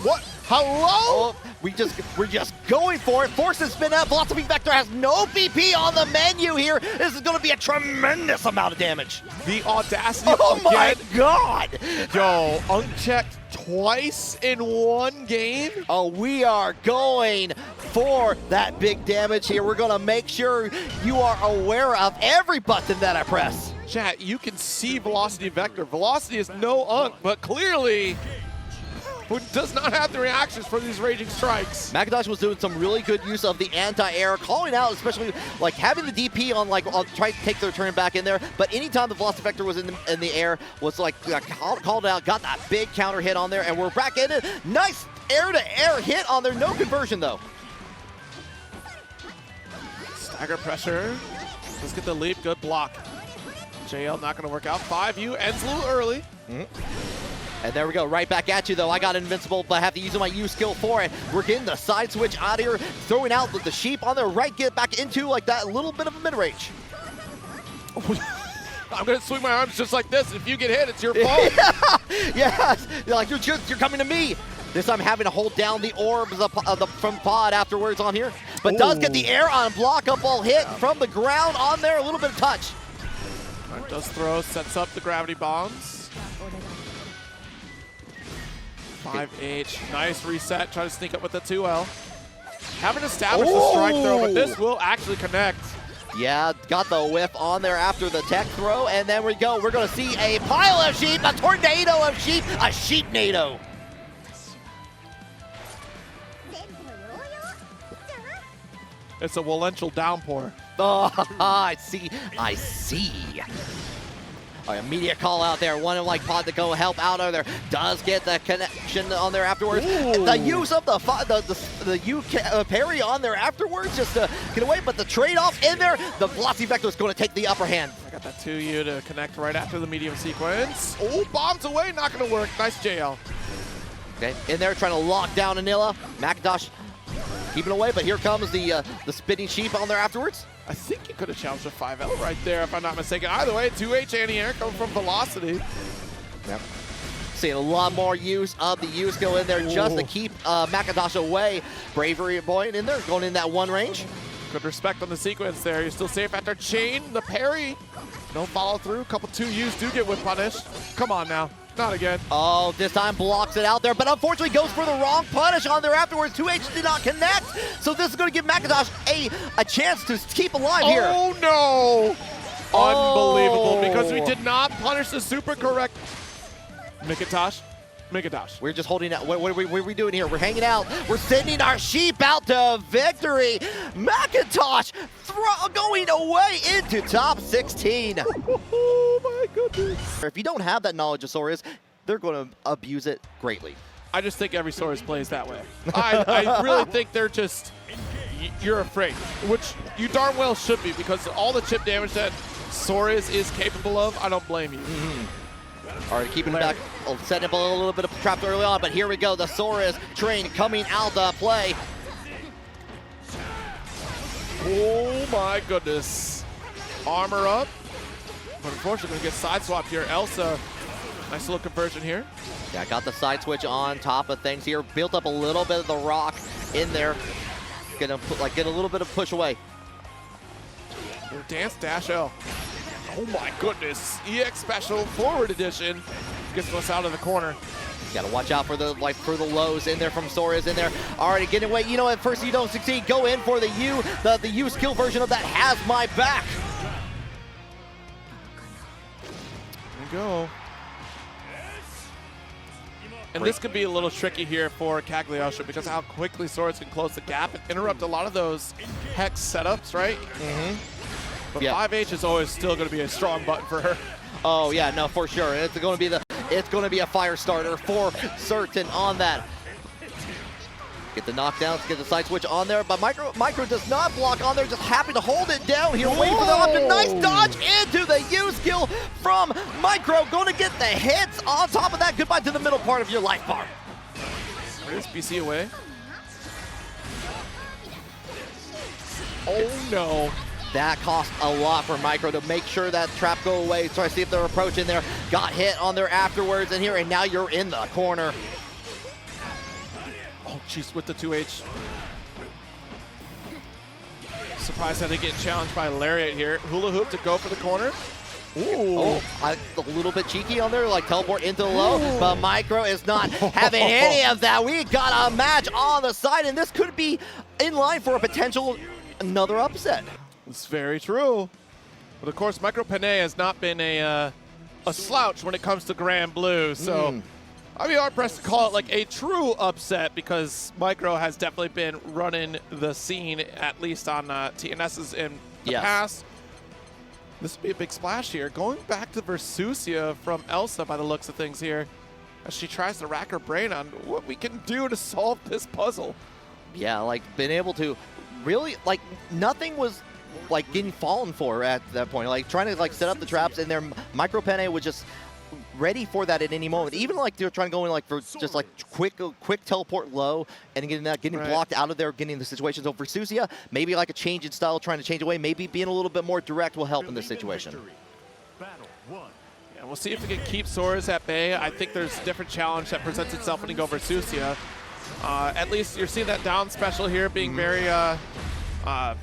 What? Hello? Oh, we're just going for it. Forces spin out. Velocity Vector has no BP on the menu here. This is going to be a tremendous amount of damage. The audacity. Oh my God! Yo, unchecked twice in one game. Oh, we are going for that big damage here. We're going to make sure you are aware of every button that I press. Chat, you can see Velocity Vector. Velocity is no unk, but clearly who does not have the reactions for these raging strikes. Macintosh was doing some really good use of the anti-air, calling out, especially like having the DP on try to take their turn back in there. But anytime the Velocity Vector was in the air, was like called out, got that big counter hit on there, and we're back in it. Nice air-to-air hit on there, no conversion though. Stagger pressure. Let's get the leap, good block. JL not gonna work out. 5U ends a little early. And there we go, right back at you though. I got invincible, but I have to use my U skill for it. We're getting the side switch out of here, throwing out the sheep on there, right, get back into like that little bit of a mid-range. I'm gonna swing my arms just like this. If you get hit, it's your fault. Yes, like you're coming to me. This time having to hold down the orbs from pod afterwards on here. But does get the air on block up all hit from the ground on there, a little bit of touch. Right, does throw, sets up the gravity bombs. 5H, nice reset, try to sneak up with the 2L. Haven't established the strike throw, but this will actually connect. Yeah, got the whiff on there after the tech throw, and then we go. We're gonna see a pile of sheep, a tornado of sheep, a sheep-nado. It's a Walential downpour. Oh, I see. Immediate call out there. One of like pod to go help out over there. Does get the connection on there afterwards. The use of the parry on there afterwards just to get away. But the trade-off in there, the Velocity Vector is going to take the upper hand. I got that 2U to connect right after the medium sequence. Oh, bombs away, not going to work. Nice JL. Okay, in there trying to lock down Anila. Macintosh keeping away, but here comes the spinning sheep on there afterwards. I think you could have challenged a 5L right there, if I'm not mistaken. Either way, 2H anti-air coming from Velocity. Yep. Seeing a lot more use of the U skill in there just to keep Macintosh away. Bravery boy in there, going in that one range. Good respect on the sequence there. You're still safe after chain, the parry. No follow through. A couple 2Us do get whip punished. Come on now. Not again. Oh, this time blocks it out there, but unfortunately goes for the wrong punish on there afterwards. 2H did not connect, so this is going to give Macintosh a chance to keep alive here. Oh, no. Unbelievable, because we did not punish the super correct. Macintosh. We're just holding out. What are we doing here? We're hanging out. We're sending our sheep out to victory. Macintosh going away into top 16. Oh my goodness. If you don't have that knowledge of Soriz, they're going to abuse it greatly. I just think every Soriz plays that way. I really think they're just, you're afraid, which you darn well should be, because all the chip damage that Soriz is capable of, I don't blame you. All right, keeping it back, setting up a little bit of trap early on, but here we go, the Soriz train coming out to play. Oh my goodness. Armor up, but unfortunately gonna get side swapped here. Elsa, nice little conversion here. Yeah, got the side switch on top of things here, built up a little bit of the rock in there. Gonna put, get a little bit of push away. Dance dash L. Oh my goodness. EX special forward edition gets us out of the corner. Gotta watch out for the lows in there from Soriz in there. Already getting away. You know, at first you don't succeed. Go in for the U. The U skill version of that has my back. There we go. And this could be a little tricky here for Cagliostro because how quickly Soriz can close the gap and interrupt a lot of those hex setups, right? But 5H is always still going to be a strong button for her. Oh yeah, no, for sure. It's going to be a fire starter for certain on that. Get the knockdowns, get the side switch on there, but Micro does not block on there, just happy to hold it down here, waiting for the option. Nice dodge into the U skill from Micro, going to get the hits. On top of that, goodbye to the middle part of your life bar. Where's BC away? Oh no. That cost a lot for Micro to make sure that trap go away. Try to see if they're approaching there. Got hit on there afterwards and here, and now you're in the corner. Oh, jeez, with the 2H. Surprised that they get challenged by Lariat here. Hula hoop to go for the corner. Ooh. Oh, a little bit cheeky on there, like teleport into the low, but Micro is not having any of that. We got a match on the side, and this could be in line for a potential another upset. It's very true. But of course, Micropene has not been a slouch when it comes to Granblue, so I'd be hard-pressed to call it like a true upset because Micro has definitely been running the scene, at least on TNS's in the past. This would be a big splash here. Going back to Versusia from Elsa by the looks of things here, as she tries to rack her brain on what we can do to solve this puzzle. Yeah, like been able to really, like nothing was like getting fallen for at that point. Like trying to like set up the traps and their Micropene was just ready for that at any moment. Even like they're trying to go in like for just like quick teleport low and getting blocked out of there, getting the situation. So for Versusia, maybe like a change in style, trying to change away, maybe being a little bit more direct will help in this situation. Yeah, we'll see if we can keep Soriz at bay. I think there's a different challenge that presents itself when you go Versusia. At least you're seeing that down special here being very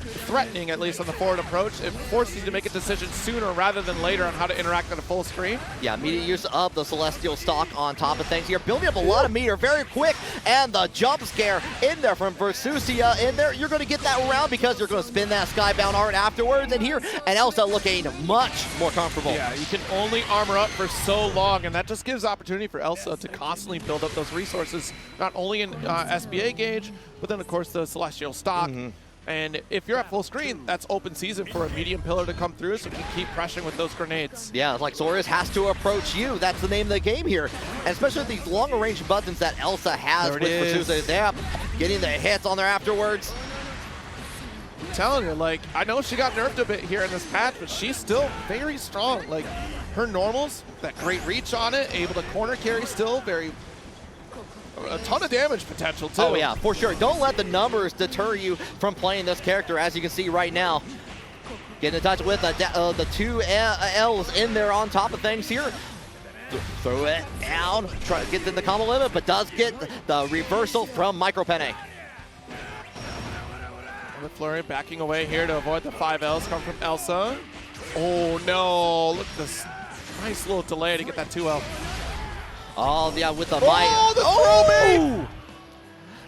threatening, at least on the forward approach. It forces you to make a decision sooner rather than later on how to interact on a full screen. Yeah, immediate use of the Celestial Stock on top of things here. Building up a lot of meter very quick, and the jump scare in there from Versusia in there. You're going to get that round because you're going to spin that Skybound art afterwards, and here, and Elsa looking much more comfortable. Yeah, you can only armor up for so long, and that just gives opportunity for Elsa to constantly build up those resources, not only in SBA gauge, but then of course the Celestial Stock. And if you're at full screen, that's open season for a medium pillar to come through, so you can keep pressuring with those grenades. Yeah, like Soriz has to approach you. That's the name of the game here. And especially these longer range buttons that Elsa has with Versusia. Yeah, getting the hits on there afterwards. I'm telling you, like, I know she got nerfed a bit here in this patch, but she's still very strong. Like, her normals, that great reach on it, able to corner carry still, a ton of damage potential, too. Oh, yeah, for sure. Don't let the numbers deter you from playing this character, as you can see right now. Getting in touch with the two L's in there on top of things here. Throw it down, try to get in the combo limit, but does get the reversal from Micropene. The flurry backing away here to avoid the 5Ls come from Elsa. Oh, no. Look at this nice little delay to get that 2L. Oh, yeah, with the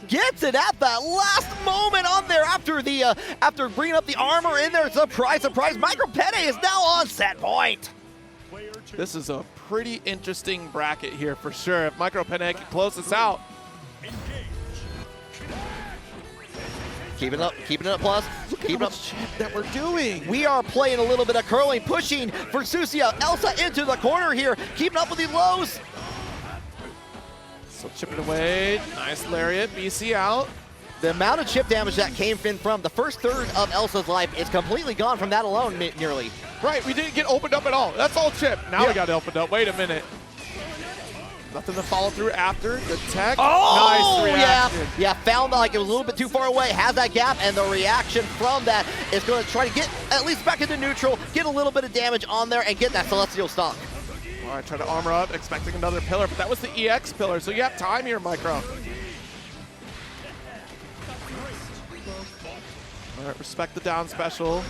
gets it at that last moment on there after bringing up the armor in there. Surprise, surprise. Micropene is now on set point. This is a pretty interesting bracket here for sure. If Micropene can close this out. Keeping it up, plus. Keep up that we're doing. We are playing a little bit of curling, pushing Versusia, Elsa into the corner here, keeping up with the lows. So chip it away. Nice lariat. BC out. The amount of chip damage that came in from the first third of Elsa's life is completely gone from that alone, nearly. Right, we didn't get opened up at all. That's all chip. Now we got opened up. Wait a minute. Nothing to follow through after. Good tech. Oh, nice reaction. Yeah, found like it was a little bit too far away, has that gap, and the reaction from that is going to try to get at least back into neutral, get a little bit of damage on there, and get that Celestial stock. All right, try to armor up, expecting another pillar, but that was the EX pillar, so you have time here, Micro. All right, respect the down special.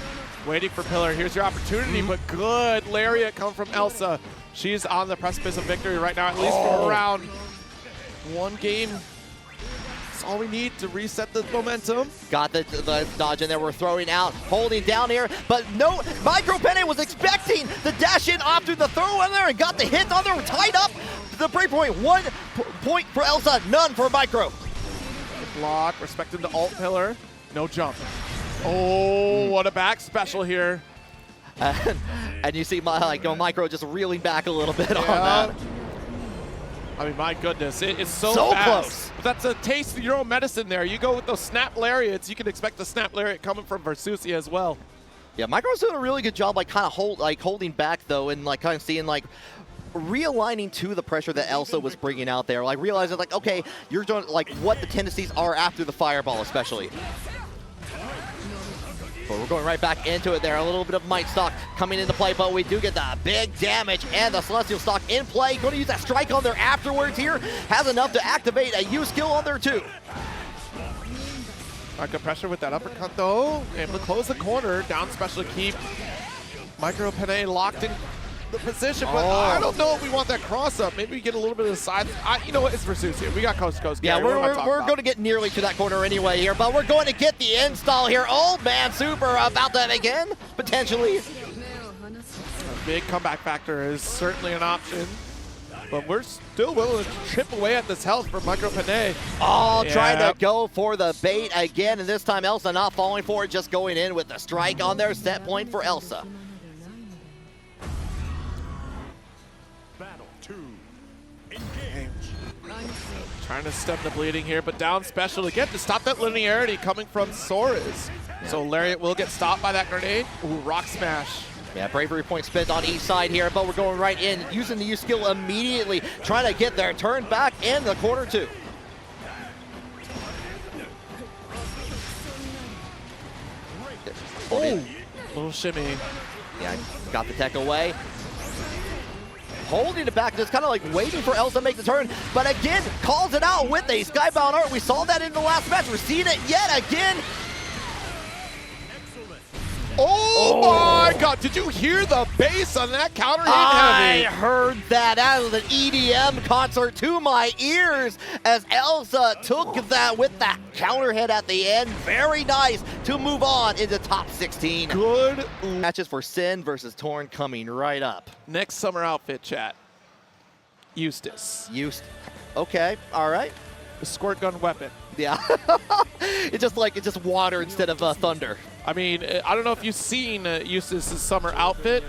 Waiting for pillar. Here's your opportunity, but good lariat come from Elsa. She's on the precipice of victory right now, at least for around one game. That's all we need to reset the momentum. Got the dodge in there. We're throwing out, holding down here, but no, Micropene was expecting the dash in off through the throw in there and got the hit on there, tied up the break point. 1 point for Elsa, none for Micro. Good block, respecting the alt pillar. No jump. Oh, what a back special here. And you see Micro just reeling back a little bit on that. I mean, my goodness, it's so fast. Close. But that's a taste of your own medicine there. You go with those snap lariats, you can expect the snap lariat coming from Versusia as well. Yeah, Micro's doing a really good job, kind of holding back though, and kind of seeing realigning to the pressure that Elsa was bringing out there. Realizing okay, you're doing what the tendencies are after the fireball, especially. But we're going right back into it there. A little bit of might stock coming into play, but we do get the big damage and the Celestial stock in play. Going to use that strike on there afterwards here. Has enough to activate a U skill on there too. All right, good pressure with that uppercut though. Able to close the corner. Down special to keep Micropene locked in the position, but I don't know if we want that cross up. Maybe we get a little bit of the side. You know what? It's Versusia. We got coast to coast. Yeah, we're going to get nearly to that corner anyway here, but we're going to get the install here. Old man super about to begin, potentially. A big comeback factor is certainly an option, but we're still willing to chip away at this health for Micropene. Trying to go for the bait again, and this time Elsa not falling for it, just going in with the strike on their set point for Elsa. Trying to stem the bleeding here, but down special again to stop that linearity coming from Soriz. So Lariat will get stopped by that grenade. Ooh, rock smash. Yeah, bravery point spent on each side here, but we're going right in, using the U skill immediately, trying to get their turn back in the corner too. Oh, little shimmy. Yeah, got the tech away. Holding it back, just kind of waiting for Elsa to make the turn, but again, calls it out with a Skybound Art. We saw that in the last match. We're seeing it yet again. Oh my God, did you hear the bass on that counter hit I heavy? heard that. That was an EDM concert to my ears as Elsa took that with that counter hit at the end. Very nice to move on into top 16. Good. Matches for Synn versus Torn coming right up. Next summer outfit, chat. Eustace. Okay, all right. The squirt gun weapon. Yeah. It's just water instead of thunder. I mean, I don't know if you've seen Eustace's summer outfit.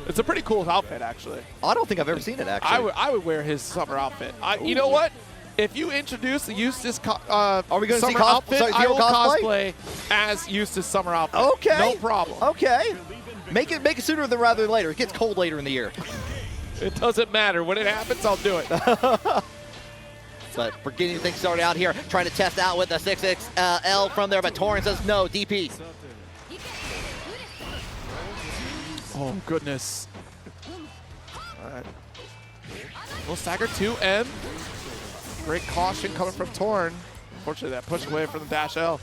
It's a pretty cool outfit, actually. I don't think I've ever seen it, actually. I would wear his summer outfit. You know what? If you introduce the Eustace Are we going to see summer outfit, I will cosplay as Eustace summer outfit. Okay. No problem. Okay. Make it sooner than rather than later. It gets cold later in the year. It doesn't matter. When it happens, I'll do it. But we're getting things started out here, trying to test out with the 6XL from there, but Torn says no, DP. Oh, goodness. All right. We'll stagger 2M. Great caution coming from Torn. Unfortunately, that push away from the dash L.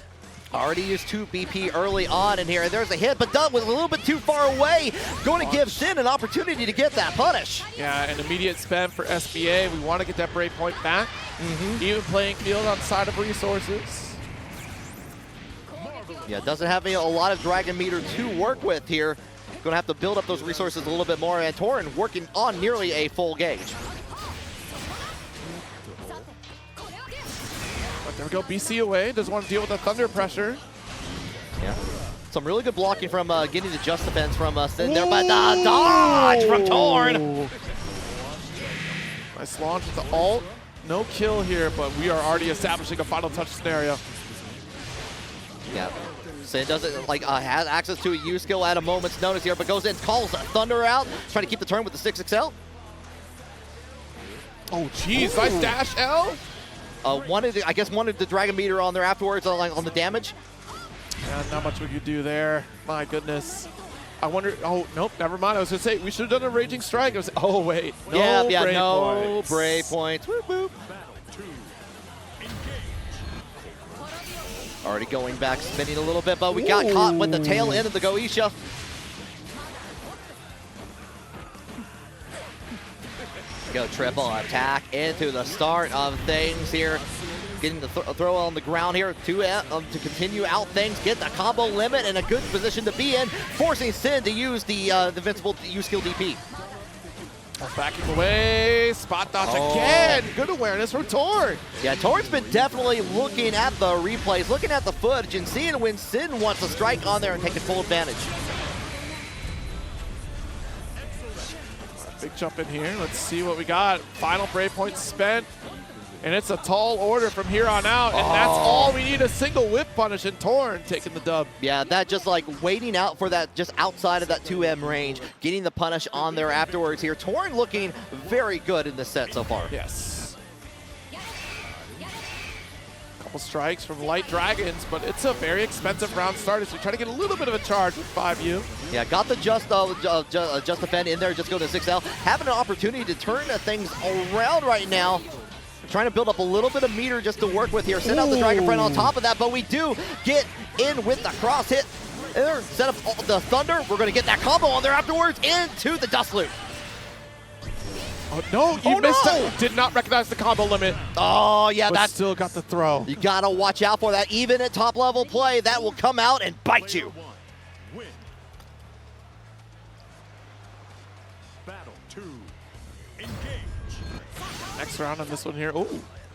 Already used 2 BP early on in here, and there's a hit, but Dunn was a little bit too far away. Going to give Synn an opportunity to get that punish. Yeah, an immediate spam for SBA. We want to get that break point back. Even playing field on side of resources. Yeah, doesn't have a lot of Dragon Meter to work with here. Going to have to build up those resources a little bit more, and Torn working on nearly a full gauge. But there we go, BC away. Doesn't want to deal with the thunder pressure. Yeah. Some really good blocking from getting the just defense from Synn there, but dodge from Torn. Nice launch with the ult. no kill here, but we are already establishing a final touch scenario. Yeah. Synn doesn't has access to a U skill at a moment's notice here, but goes in, calls Thunder out, trying to keep the turn with the 6XL. Oh, jeez, nice dash L. Wanted the Dragon Meter on there afterwards on the damage. Yeah, not much we could do there. My goodness. I wonder. Oh, nope, never mind. I was gonna say we should have done a Raging Strike. I was. Oh wait. No yeah, brave no points. brave points. Whoop, whoop. Already going back, spinning a little bit, but we got caught with the tail end of the Goetia. Go triple attack into the start of things here. Getting the throw on the ground here to continue out things, get the combo limit and a good position to be in, forcing Synn to use the invincible U-skill DP. Backing away, spot dodge again. Good awareness from Torn. Yeah, Torn's been definitely looking at the replays, looking at the footage, and seeing when Synn wants to strike on there and take full advantage. Big jump in here. Let's see what we got. Final brave points spent. And it's a tall order from here on out. And that's all we need, a single whip punish, and Torn taking the dub. Yeah, that just like waiting out for that just outside of that 2M range, getting the punish on there afterwards here. Torn looking very good in this set so far. Yes. Couple strikes from Light Dragons, but it's a very expensive round start as we try to get a little bit of a charge with 5U. Yeah, got the just defend in there, just go to 6L. Having an opportunity to turn things around right now. Trying to build up a little bit of meter just to work with here. Send out the Dragon Friend on top of that, but we do get in with the cross hit. There, set up the Thunder. We're going to get that combo on there afterwards into the Dust Loop. Oh, no, you missed it. Did not recognize the combo limit. Oh, yeah, but that's still got the throw. You got to watch out for that. Even at top level play, that will come out and bite you. Battle 2. Next round on this one here. Oh,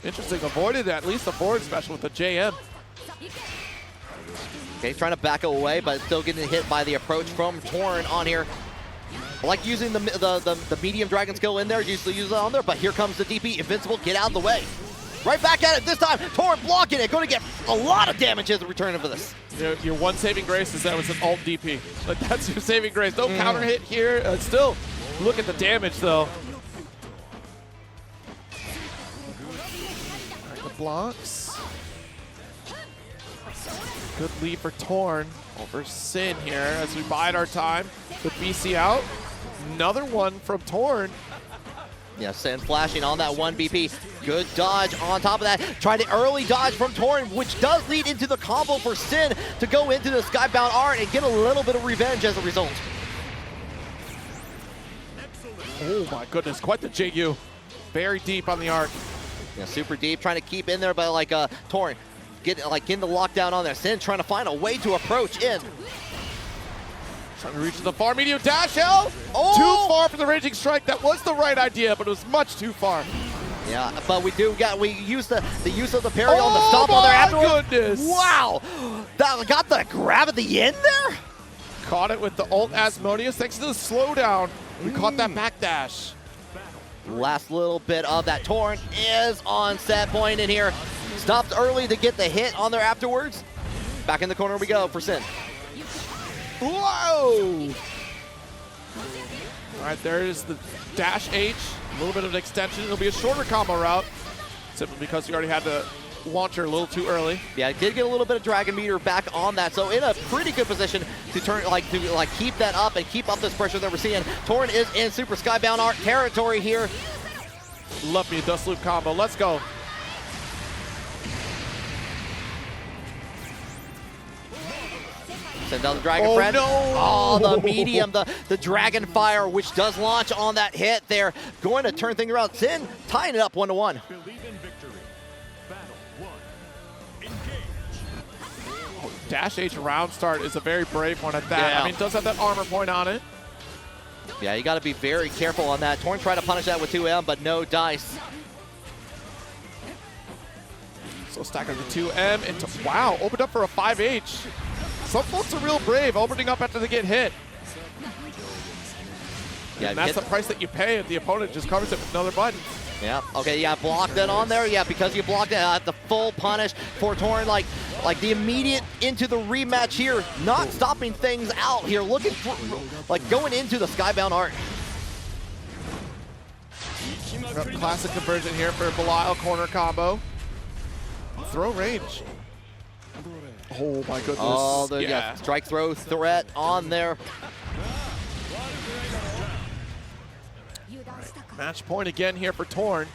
interesting. Avoided at least the forward special with the JM. Okay, trying to back away, but still getting hit by the approach from Torn on here. I like using the medium dragon skill in there. Usually use it on there, but here comes the DP. Invincible, get out of the way. Right back at it this time. Torn blocking it. Going to get a lot of damage as a return for this. Your one saving grace is that it was an alt DP. Like, that's your saving grace. No counter hit here. Still, look at the damage though. Blocks. Good lead for Torn over Synn here as we bide our time with BC out. Another one from Torn. Yeah, Synn flashing on that one BP. Good dodge on top of that. Tried the early dodge from Torn, which does lead into the combo for Synn to go into the Skybound art and get a little bit of revenge as a result. Oh my goodness, quite the JU. Very deep on the arc. Yeah, super deep, trying to keep in there, but like Torn, getting the lockdown on there. Synn trying to find a way to approach in. Trying to reach the far medium dash L. Oh! Too far for the Raging Strike. That was the right idea, but it was much too far. Yeah, but we use the use of the parry on the stomp on there afterwards. Goodness. Wow, that got the grab at the end there. Caught it with the ult Asmodeus thanks to the slowdown. We caught that backdash. Last little bit of that. Torn is on set point in here. Stopped early to get the hit on there afterwards. Back in the corner we go for Synn. Whoa! All right, there's the dash H. A little bit of an extension. It'll be a shorter combo route, simply because you already had the launcher a little too early. Yeah, did get a little bit of Dragon Meter back on that, so in a pretty good position to turn, to keep that up and keep up this pressure that we're seeing. Torn is in Super Skybound Art territory here. Love me a Dust Loop combo. Let's go. Send down the Dragon Friend. No. Oh, the medium, the Dragon Fire, which does launch on that hit there. Going to turn things around. Synn tying it up 1-1. Believe in victory. Battle 1. Engage. Dash H round start is a very brave one at that. Yeah. I mean, it does have that armor point on it. Yeah, you got to be very careful on that. Torn tried to punish that with 2M, but no dice. So stacking the 2M into, wow, opened up for a 5H. Some folks are real brave, opening up after they get hit. Yeah, and that's the price that you pay if the opponent just covers it with another button. Yeah, okay, yeah, blocked that on there. Yeah, because you blocked it, the full punish for Torn, like the immediate into the rematch here, not stopping things out here, looking for, like going into the Skybound art. Classic conversion here for Belial, corner combo. Throw range. Oh my goodness. Oh, yeah, strike throw threat on there. Match point again here for Torn.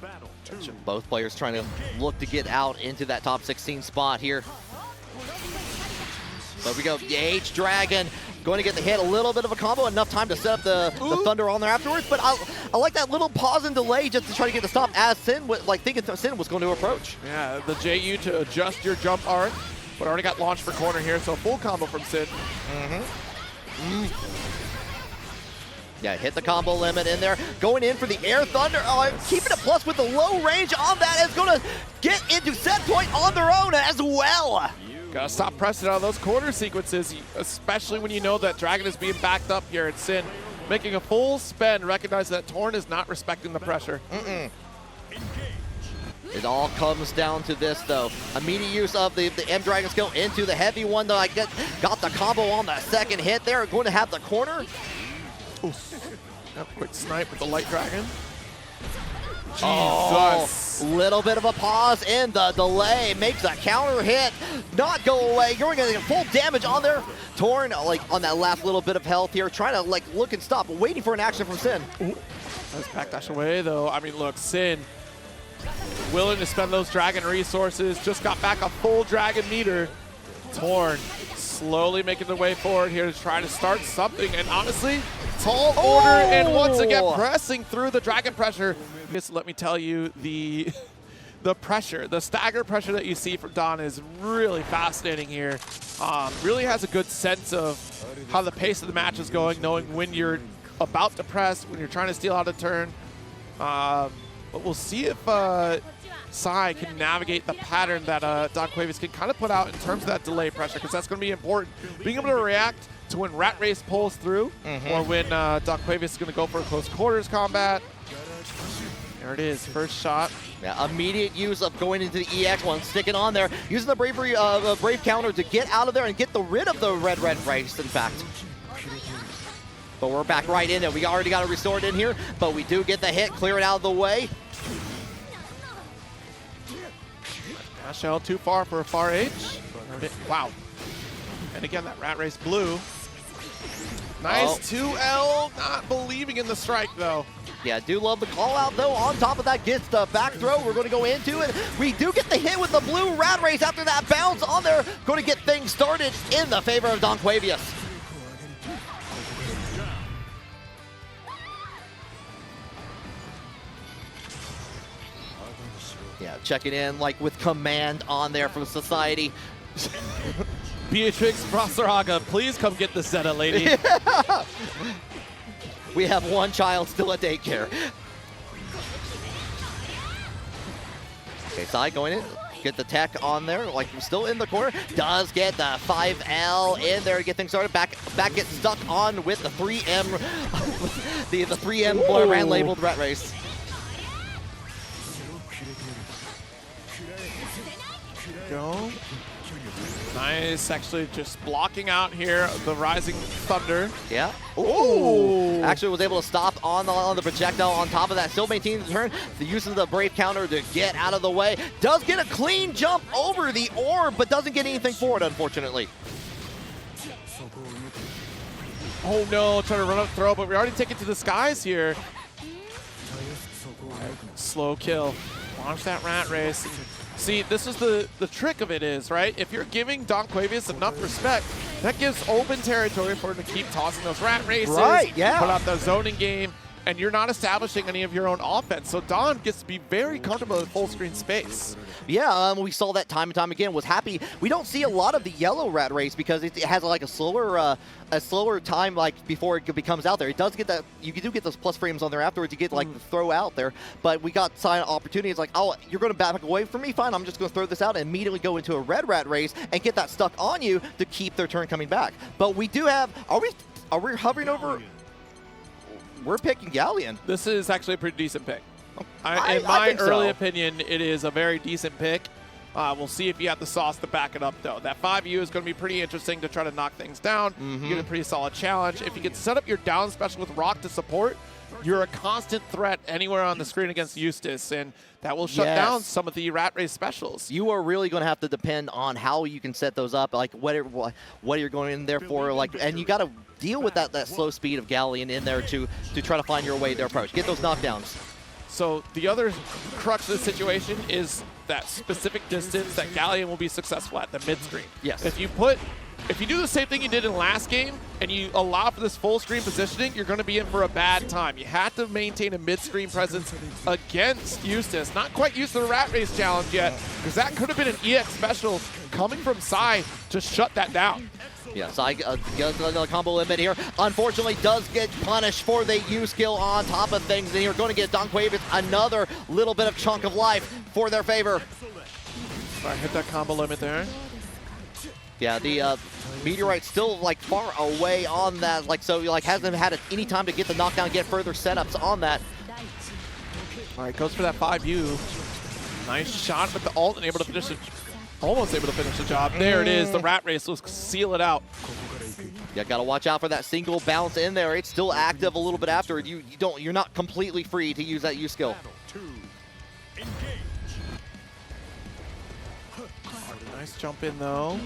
Battle 2. Both players trying to look to get out into that top 16 spot here. So we go, the H-Dragon going to get the hit, a little bit of a combo, enough time to set up the Thunder on there afterwards, but I like that little pause and delay just to try to get the stop as Synn, like thinking Synn was going to approach. Yeah, the JU to adjust your jump arc, but already got launched for corner here, so full combo from Synn. Yeah, hit the combo limit in there, going in for the Air Thunder, keeping it plus with the low range on that is going to get into set point on their own as well. Gotta stop pressing on those corner sequences, especially when you know that Dragon is being backed up here at Synn. Making a full spend, recognizing that Torn is not respecting the pressure. It all comes down to this, though. Immediate use of the M-Dragon skill into the heavy one, though. I got the combo on that second hit there. Going to have the corner. Quick snipe with the Light Dragon. Jesus. Oh, little bit of a pause in the delay. Makes a counter hit. Not go away. You're going to get full damage on there. Torn, like, on that last little bit of health here. Trying to, like, look and stop. Waiting for an action from Synn. Let's backdash away, though. I mean, look, Synn willing to spend those dragon resources. Just got back a full dragon meter. Torn slowly making the way forward here to try to start something. And honestly, tall order and once again pressing through the dragon pressure. Just let me tell you, the pressure, the stagger pressure that you see from Don is really fascinating here. Really has a good sense of how the pace of the match is going, knowing when you're about to press, when you're trying to steal out a turn. But we'll see if Sai can navigate the pattern that Donquavious can kind of put out in terms of that delay pressure, because that's going to be important. Being able to react to when Rat Race pulls through, or when Donquavious is going to go for a close quarters combat. There it is, first shot. Yeah, immediate use of going into the EX one, sticking on there, using the bravery brave counter to get out of there and get rid of the red race, in fact. But we're back right in it. We already got it restored in here, but we do get the hit, clear it out of the way. Dash L too far for a far H. Wow. And again, that Rat Race blue. Nice 2L, not believing in the strike though. Yeah, I do love the call out though. On top of that, gets the back throw. We're going to go into it. We do get the hit with the blue Rat Race after that bounce on there. Going to get things started in the favor of Donquavious. Yeah, checking in like with command on there from Society. Beatrix Vaseraga, please come get the Zeta, lady. Yeah. We have one child still at daycare. Okay, Sai going in. Get the tech on there, like still in the corner. Does get the 5L in there to get things started. Back gets stuck on with the 3M, the 3M brand labeled Rat Race. Go. Nice, actually just blocking out here the Rising Thunder. Yeah. Ooh. Actually was able to stop on the projectile. On top of that, still maintaining the turn. The use of the brave counter to get out of the way. Does get a clean jump over the orb, but doesn't get anything for it, unfortunately. Oh no, trying to run up throw, but we already take it to the skies here. Slow kill. Launch that Rat Race. See, this is the trick of it is, right? If you're giving Donquavious enough respect, that gives open territory for him to keep tossing those Rat Races, right, yeah. Put out the zoning game, and you're not establishing any of your own offense. So Don gets to be very comfortable in full screen space. Yeah, we saw that time and time again. Was happy. We don't see a lot of the yellow Rat Race because it has like a slower time like before it becomes out there. It does get that. You do get those plus frames on there afterwards. You get like the throw out there. But we got silent opportunities like, oh, you're going to back away from me? Fine, I'm just going to throw this out and immediately go into a red Rat Race and get that stuck on you to keep their turn coming back. But we do have. Are we hovering over? We're picking Galleon. This is actually a pretty decent pick. I In my think early so. opinion, it is a very decent pick. We'll see if you have the sauce to back it up, though. That 5U is going to be pretty interesting to try to knock things down. You get a pretty solid challenge. If you can set up your down special with Rock to support, you're a constant threat anywhere on the screen against Eustace, and that will shut down some of the Rat Race specials. You are really going to have to depend on how you can set those up, like what you're going in there for, like, and you got to deal with that slow speed of Galleon in there to try to find your way to approach. Get those knockdowns. So the other crux of the situation is that specific distance that Galleon will be successful at, the mid-screen. Yes. If you do the same thing you did in last game and you allow for this full screen positioning, you're going to be in for a bad time. You have to maintain a mid-screen presence against Eustace. Not quite used to the Rat Race challenge yet, because that could have been an EX special coming from Psy to shut that down. Yeah, Psy gets the combo limit here. Unfortunately, does get punished for the U skill on top of things, and you're going to get Donquavious another little bit of chunk of life for their favor. All right, hit that combo limit there. Yeah, the Meteorite still like far away on that, like so like hasn't had any time to get the knockdown, get further setups on that. All right, goes for that 5U. Nice shot with the ult and able to finish it. Almost able to finish the job. There it is. The Rat Race will seal it out. Yeah, gotta watch out for that single bounce in there. It's still active a little bit after. You're not completely free to use that U skill. Nice jump in though.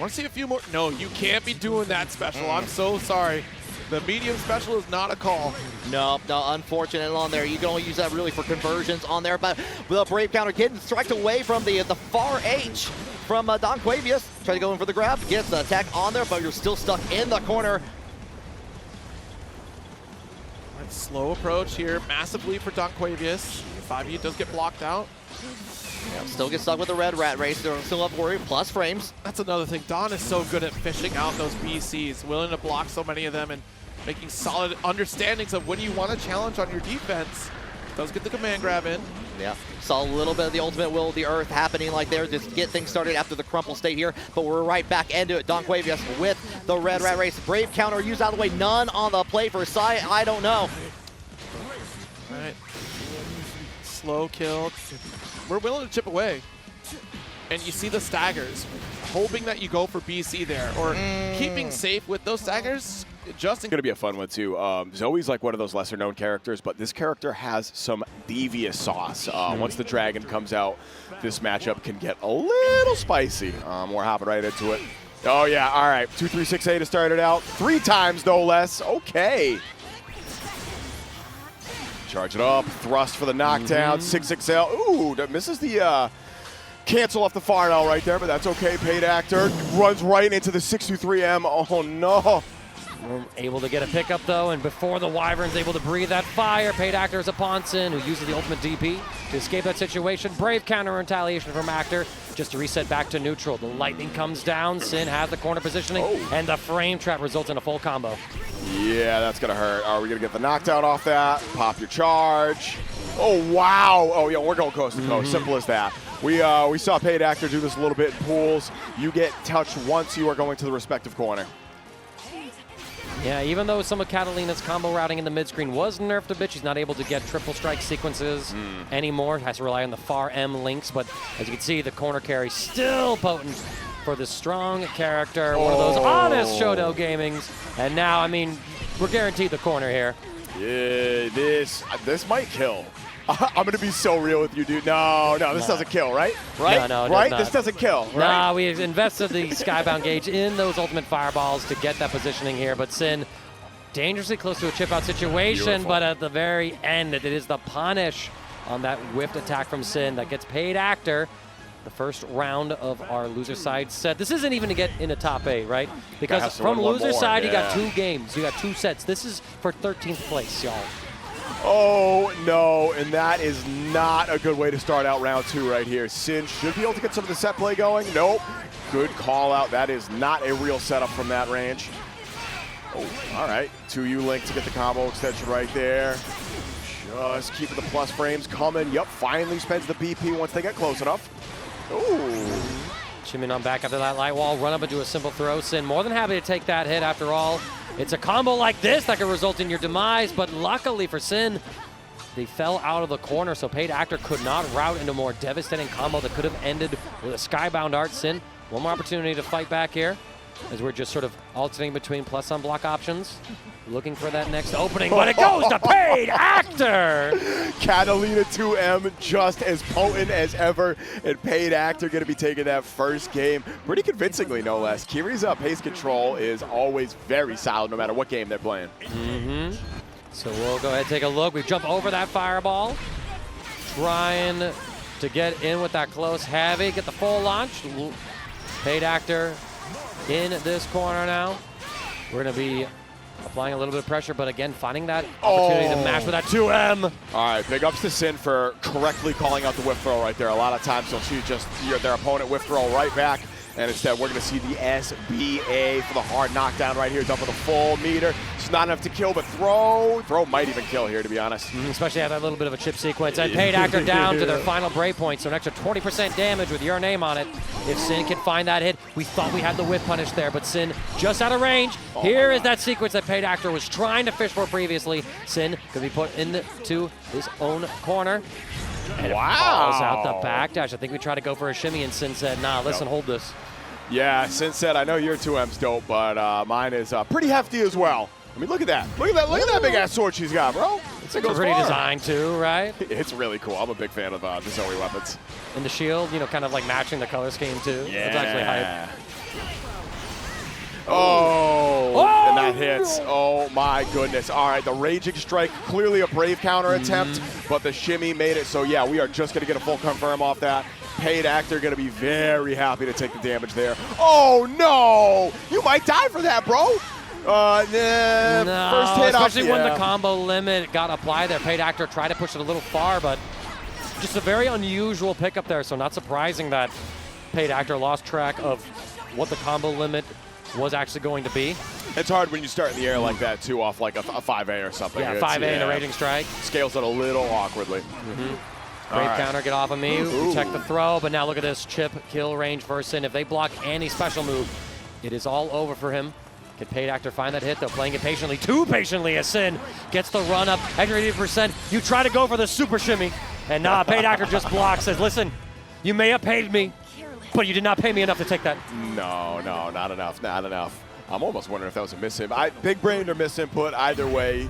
Want to see a few more? No, you can't be doing that special. I'm so sorry. The medium special is not a call. No, unfortunate on there. You can only use that really for conversions on there, but with a Brave counter getting striked away from the far H from Donquavious. Try to go in for the grab, gets the attack on there, but you're still stuck in the corner. Right, slow approach here, massive lead for Donquavious. 5U does get blocked out. Yeah, still get stuck with the red Rat Race. They're still up worry, plus frames. That's another thing. Don is so good at fishing out those BCs, willing to block so many of them and making solid understandings of when you want to challenge on your defense. Does get the command grab in. Yeah, saw a little bit of the ultimate will of the earth happening like there. Just get things started after the crumple state here, but we're right back into it. Donquavious with the red Rat Race. Brave counter used out of the way. None on the play for Psy. I don't know. All right. Slow kill. We're willing to chip away. And you see the staggers. Hoping that you go for BC there, or keeping safe with those staggers. Just It's going to be a fun one, too. Zooey's like one of those lesser-known characters, but this character has some devious sauce. Once the dragon comes out, this matchup can get a little spicy. We're hopping right into it. Oh, yeah, all right. 2-3-6-8 to start it out. 3 times, no less. Okay. Charge it up. Thrust for the knockdown. 6-6-L. Ooh, that misses the cancel off the fire L right there, but that's okay. Paid actor runs right into the 6-3-M. Oh, no. We're able to get a pickup, though, and before the Wyvern's able to breathe that fire, Paid Actor is upon Synn, who uses the ultimate DP to escape that situation. Brave counter retaliation from Actor, just to reset back to neutral. The lightning comes down, Synn has the corner positioning, and the frame trap results in a full combo. Yeah, that's going to hurt. Are we going to get the knockdown off that? Pop your charge. Oh, wow. Oh, yeah, we're going coast to coast. Simple as that. We saw Paid Actor do this a little bit in pools. You get touched once you are going to the respective corner. Yeah, even though some of Catalina's combo routing in the mid-screen was nerfed a bit, she's not able to get triple strike sequences anymore. Has to rely on the far M links, but as you can see, the corner carry still potent for the strong character. One of those honest Shodo gamings. And now, I mean, we're guaranteed the corner here. Yeah, this might kill. I'm going to be so real with you, dude. No, this doesn't kill, right? Right? No, right? Not. This doesn't kill, right? Nah, we invested the Skybound gauge in those ultimate fireballs to get that positioning here, but Synn dangerously close to a chip-out situation, Beautiful. but at the very end, it is the punish on that whiffed attack from Synn that gets Paid Actor. The first round of our loser side set. This isn't even to get in a top 8, right? Because from loser side, you got 2 games. You got 2 sets. This is for 13th place, y'all. Oh, no, and that is not a good way to start out round 2 right here. Synn should be able to get some of the set play going. Nope. Good call out. That is not a real setup from that range. Oh, all right. 2U link to get the combo extension right there. Just keeping the plus frames coming. Yep, finally spends the BP once they get close enough. Ooh. Shimming on back after that light wall, run up into a simple throw. Synn more than happy to take that hit after all. It's a combo like this that could result in your demise, but luckily for Synn, they fell out of the corner, so Paid Actor could not route into a more devastating combo that could have ended with a Skybound Art. Synn, one more opportunity to fight back here, as we're just sort of alternating between plus unblock options. Looking for that next opening, but it goes to Paid Actor! Katalina 2M just as potent as ever, and Paid Actor going to be taking that first game pretty convincingly, no less. Kiri's pace control is always very solid no matter what game they're playing. So we'll go ahead and take a look. We jump over that fireball, trying to get in with that close heavy, get the full launch. Paid Actor in this corner now. We're going to be applying a little bit of pressure, but again, finding that opportunity to match with that 2M. All right, big ups to Synn for correctly calling out the whiff throw right there. A lot of times you'll see just their opponent whiff throw right back, and instead we're going to see the SBA for the hard knockdown right here. Dump with a full meter. It's not enough to kill, but throw might even kill here, to be honest. Especially after that little bit of a chip sequence. And Paid Actor down to their final breakpoint, so an extra 20% damage with your name on it. If Synn can find that hit, we thought we had the whip punish there, but Synn just out of range. Here is that sequence that Paid Actor was trying to fish for previously. Synn could be put into his own corner. And it falls out the back dash. I think we tried to go for a shimmy, and Synn said, nah, listen, hold this. Yeah, Synn said, I know your 2M's dope, but mine is pretty hefty as well. I mean, look at that. Look at that big ass sword she's got, bro. It's a pretty design too, right? It's really cool. I'm a big fan of the Zooey weapons. And the shield, you know, kind of like matching the color scheme too. Yeah. That's actually hype. And that hits. Oh my goodness. All right, the Raging Strike, clearly a brave counter attempt, but the shimmy made it. So yeah, we are just gonna get a full confirm off that. Paid Actor gonna be very happy to take the damage there. Oh no! You might die for that, bro. First hit especially when the combo limit got applied there. Paid Actor tried to push it a little far, but just a very unusual pickup there. So not surprising that Paid Actor lost track of what the combo limit was actually going to be. It's hard when you start in the air like that too, off like a 5A or something. Yeah, 5A and a Raging Strike. Scales it a little awkwardly. Great counter, get off of me. Check the throw, but now look at this chip kill range for Synn. If they block any special move, it is all over for him. Can Paid Actor find that hit, though? Playing it patiently, too patiently, as Synn gets the run up. Extra 80%. You try to go for the super shimmy, and nah, Paid Actor just blocks. Says, listen, you may have paid me, but you did not pay me enough to take that. No, not enough, not enough. I'm almost wondering if that was a miss. Big brain or miss input. Either way,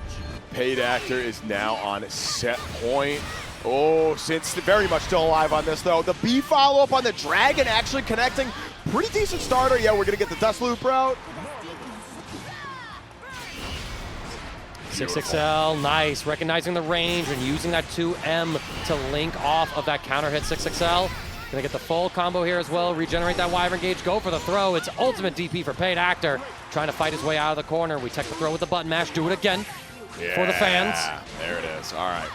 Paid Actor is now on set point. Oh, Synn's very much still alive on this, though. The B follow-up on the Dragon actually connecting. Pretty decent starter. Yeah, we're going to get the Dust Loop route. 6XL, nice. Recognizing the range and using that 2M to link off of that counter hit 6XL. Gonna get the full combo here as well. Regenerate that Wyvern Gauge, go for the throw. It's ultimate DP for Paid Actor. Trying to fight his way out of the corner. We tech the throw with the button mash. Do it again for the fans. There it is. All right.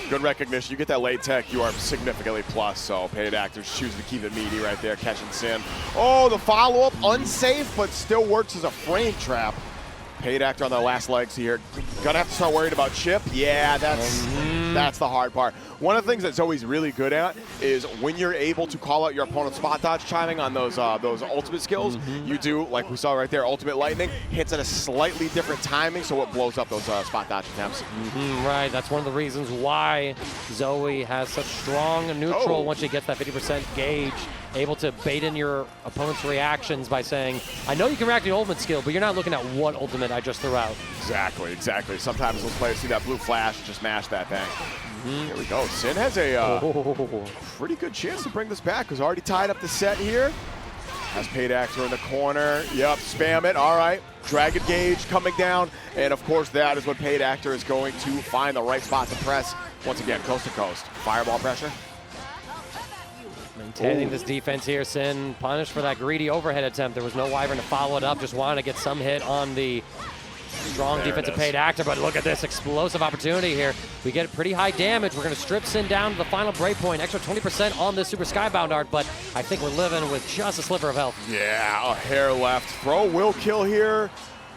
Good recognition. You get that late tech, you are significantly plus. So Paid Actors choose to keep it meaty right there, catching Synn. Oh, the follow-up, unsafe, but still works as a frame trap. Paid Actor on the last legs here. Gonna have to start worrying about chip. Yeah, that's the hard part. One of the things that Zooey's really good at is when you're able to call out your opponent's spot dodge timing on those ultimate skills, you do, like we saw right there, Ultimate Lightning, hits at a slightly different timing, so it blows up those spot dodge attempts. Right, that's one of the reasons why Zooey has such strong neutral once she gets that 50% gauge. Able to bait in your opponent's reactions by saying, I know you can react to the ultimate skill, but you're not looking at what ultimate I just threw out. Exactly. Sometimes those players see that blue flash and just mash that thing. Here we go. Synn has a pretty good chance to bring this back. Who's already tied up the set here. Has Paid Actor in the corner. Yep, spam it. All right. Dragon Gauge coming down. And of course, that is when Paid Actor is going to find the right spot to press. Once again, coast to coast. Fireball pressure. Maintaining this defense here, Synn punished for that greedy overhead attempt. There was no Wyvern to follow it up, just wanted to get some hit on the strong defensive Paid Actor, but look at this explosive opportunity here. We get pretty high damage. We're going to strip Synn down to the final breakpoint, extra 20% on this Super Skybound art, but I think we're living with just a sliver of health. Yeah, a hair left. Throw will kill here,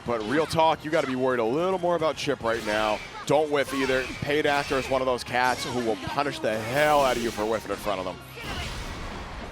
but real talk, you got to be worried a little more about chip right now. Don't whiff either. Paid Actor is one of those cats who will punish the hell out of you for whiffing in front of them.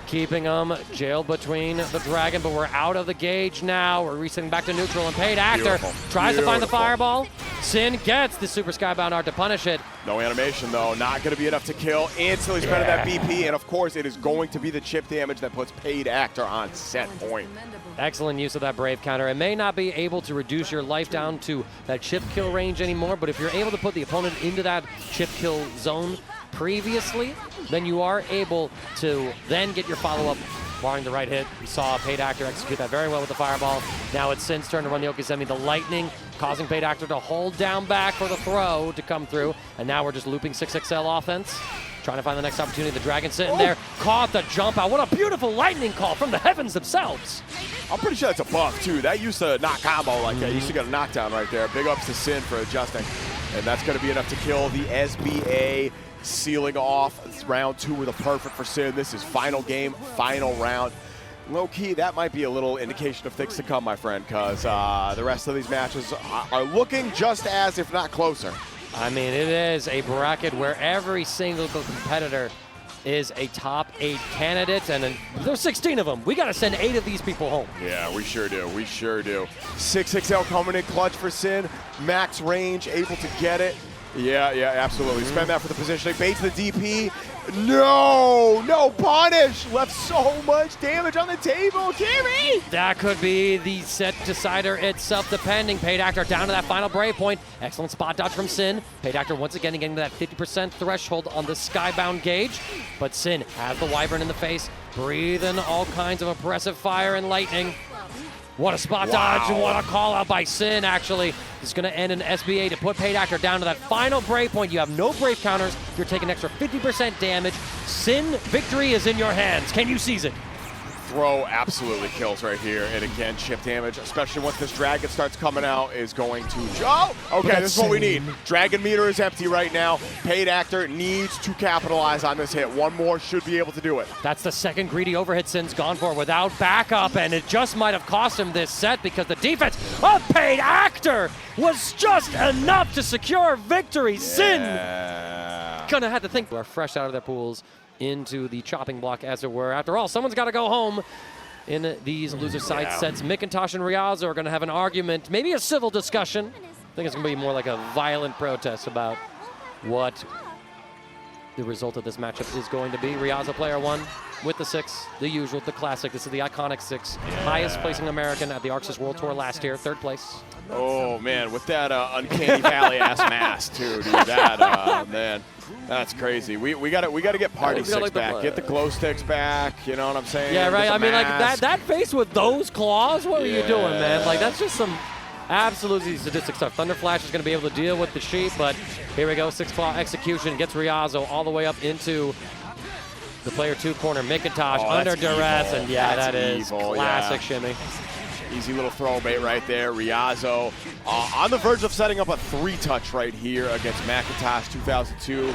keeping them jailed between the dragon, but we're out of the gauge now. We're resetting back to neutral, and Paid Actor tries to find the fireball. Synn gets the Super Skybound Art to punish it. No animation, though. Not going to be enough to kill. Instantly spending that BP, and of course, it is going to be the chip damage that puts Paid Actor on set point. Excellent use of that Brave counter. It may not be able to reduce your life down to that chip kill range anymore, but if you're able to put the opponent into that chip kill zone previously, then you are able to then get your follow-up barring the right hit. We saw Paid Actor execute that very well with the fireball. Now it's Synn's turn to run the Okizeme. The lightning causing Paid Actor to hold down back for the throw to come through. And now we're just looping 6XL offense, trying to find the next opportunity. The dragon sitting there, caught the jump out. What a beautiful lightning call from the heavens themselves. I'm pretty sure that's a buff, too. That used to not combo like that. Used to get a knockdown right there. Big ups to Synn for adjusting. And that's going to be enough to kill the SBA. Sealing off round 2 with a perfect for Synn. This is final game, final round. Low-key, that might be a little indication of things to come, my friend, because the rest of these matches are looking just as, if not closer. I mean, it is a bracket where every single competitor is a top 8 candidate, and there's 16 of them. We got to send 8 of these people home. Yeah, we sure do. We sure do. 6XL coming in clutch for Synn. Max range, able to get it. Yeah, absolutely. Spend that for the positioning. Baits the DP. No punish. Left so much damage on the table. Kimmy! That could be the set decider itself, depending. Paid Actor down to that final Brave point. Excellent spot dodge from Synn. Paid Actor once again getting to that 50% threshold on the Skybound gauge. But Synn has the Wyvern in the face, breathing all kinds of oppressive fire and lightning. What a spot dodge, and what a call out by Synn, actually. It's going to end in SBA to put Paid Actor down to that final Brave point. You have no Brave counters. You're taking extra 50% damage. Synn, victory is in your hands. Can you seize it? Throw absolutely kills right here. And again, chip damage, especially once this dragon starts coming out, is going to... Oh! Okay, this is what we need. Dragon meter is empty right now. Paid Actor needs to capitalize on this hit. One more should be able to do it. That's the second greedy overhit Synn's gone for without backup, and it just might have cost him this set because the defense of Paid Actor was just enough to secure victory. Synn gonna have to think we're fresh out of their pools into the chopping block, as it were. After all, someone's got to go home in these loser side sets. Micintosh and Ryazo are going to have an argument, maybe a civil discussion. I think it's going to be more like a violent protest about what the result of this matchup is going to be. Ryazo player 1 with the 6, the usual, the classic. This is the iconic 6, highest placing American at the ArcSys World Tour last year, 3rd place. Oh, man, with that Uncanny Valley-ass mask, too, dude. That, man. That's crazy. We gotta get party sticks back. Get the glow sticks back. You know what I'm saying? Yeah, right. I mean, like that face with those claws. What are you doing, man? Like that's just some absolutely sadistic stuff. Thunder Flash is going to be able to deal with the sheep, but here we go. 6-claw execution gets Ryazo all the way up into the player 2 corner. Micintosh under duress, and that is classic shimmy. Easy little throw bait right there. Ryazo on the verge of setting up a 3-touch right here against Micintosh 2002.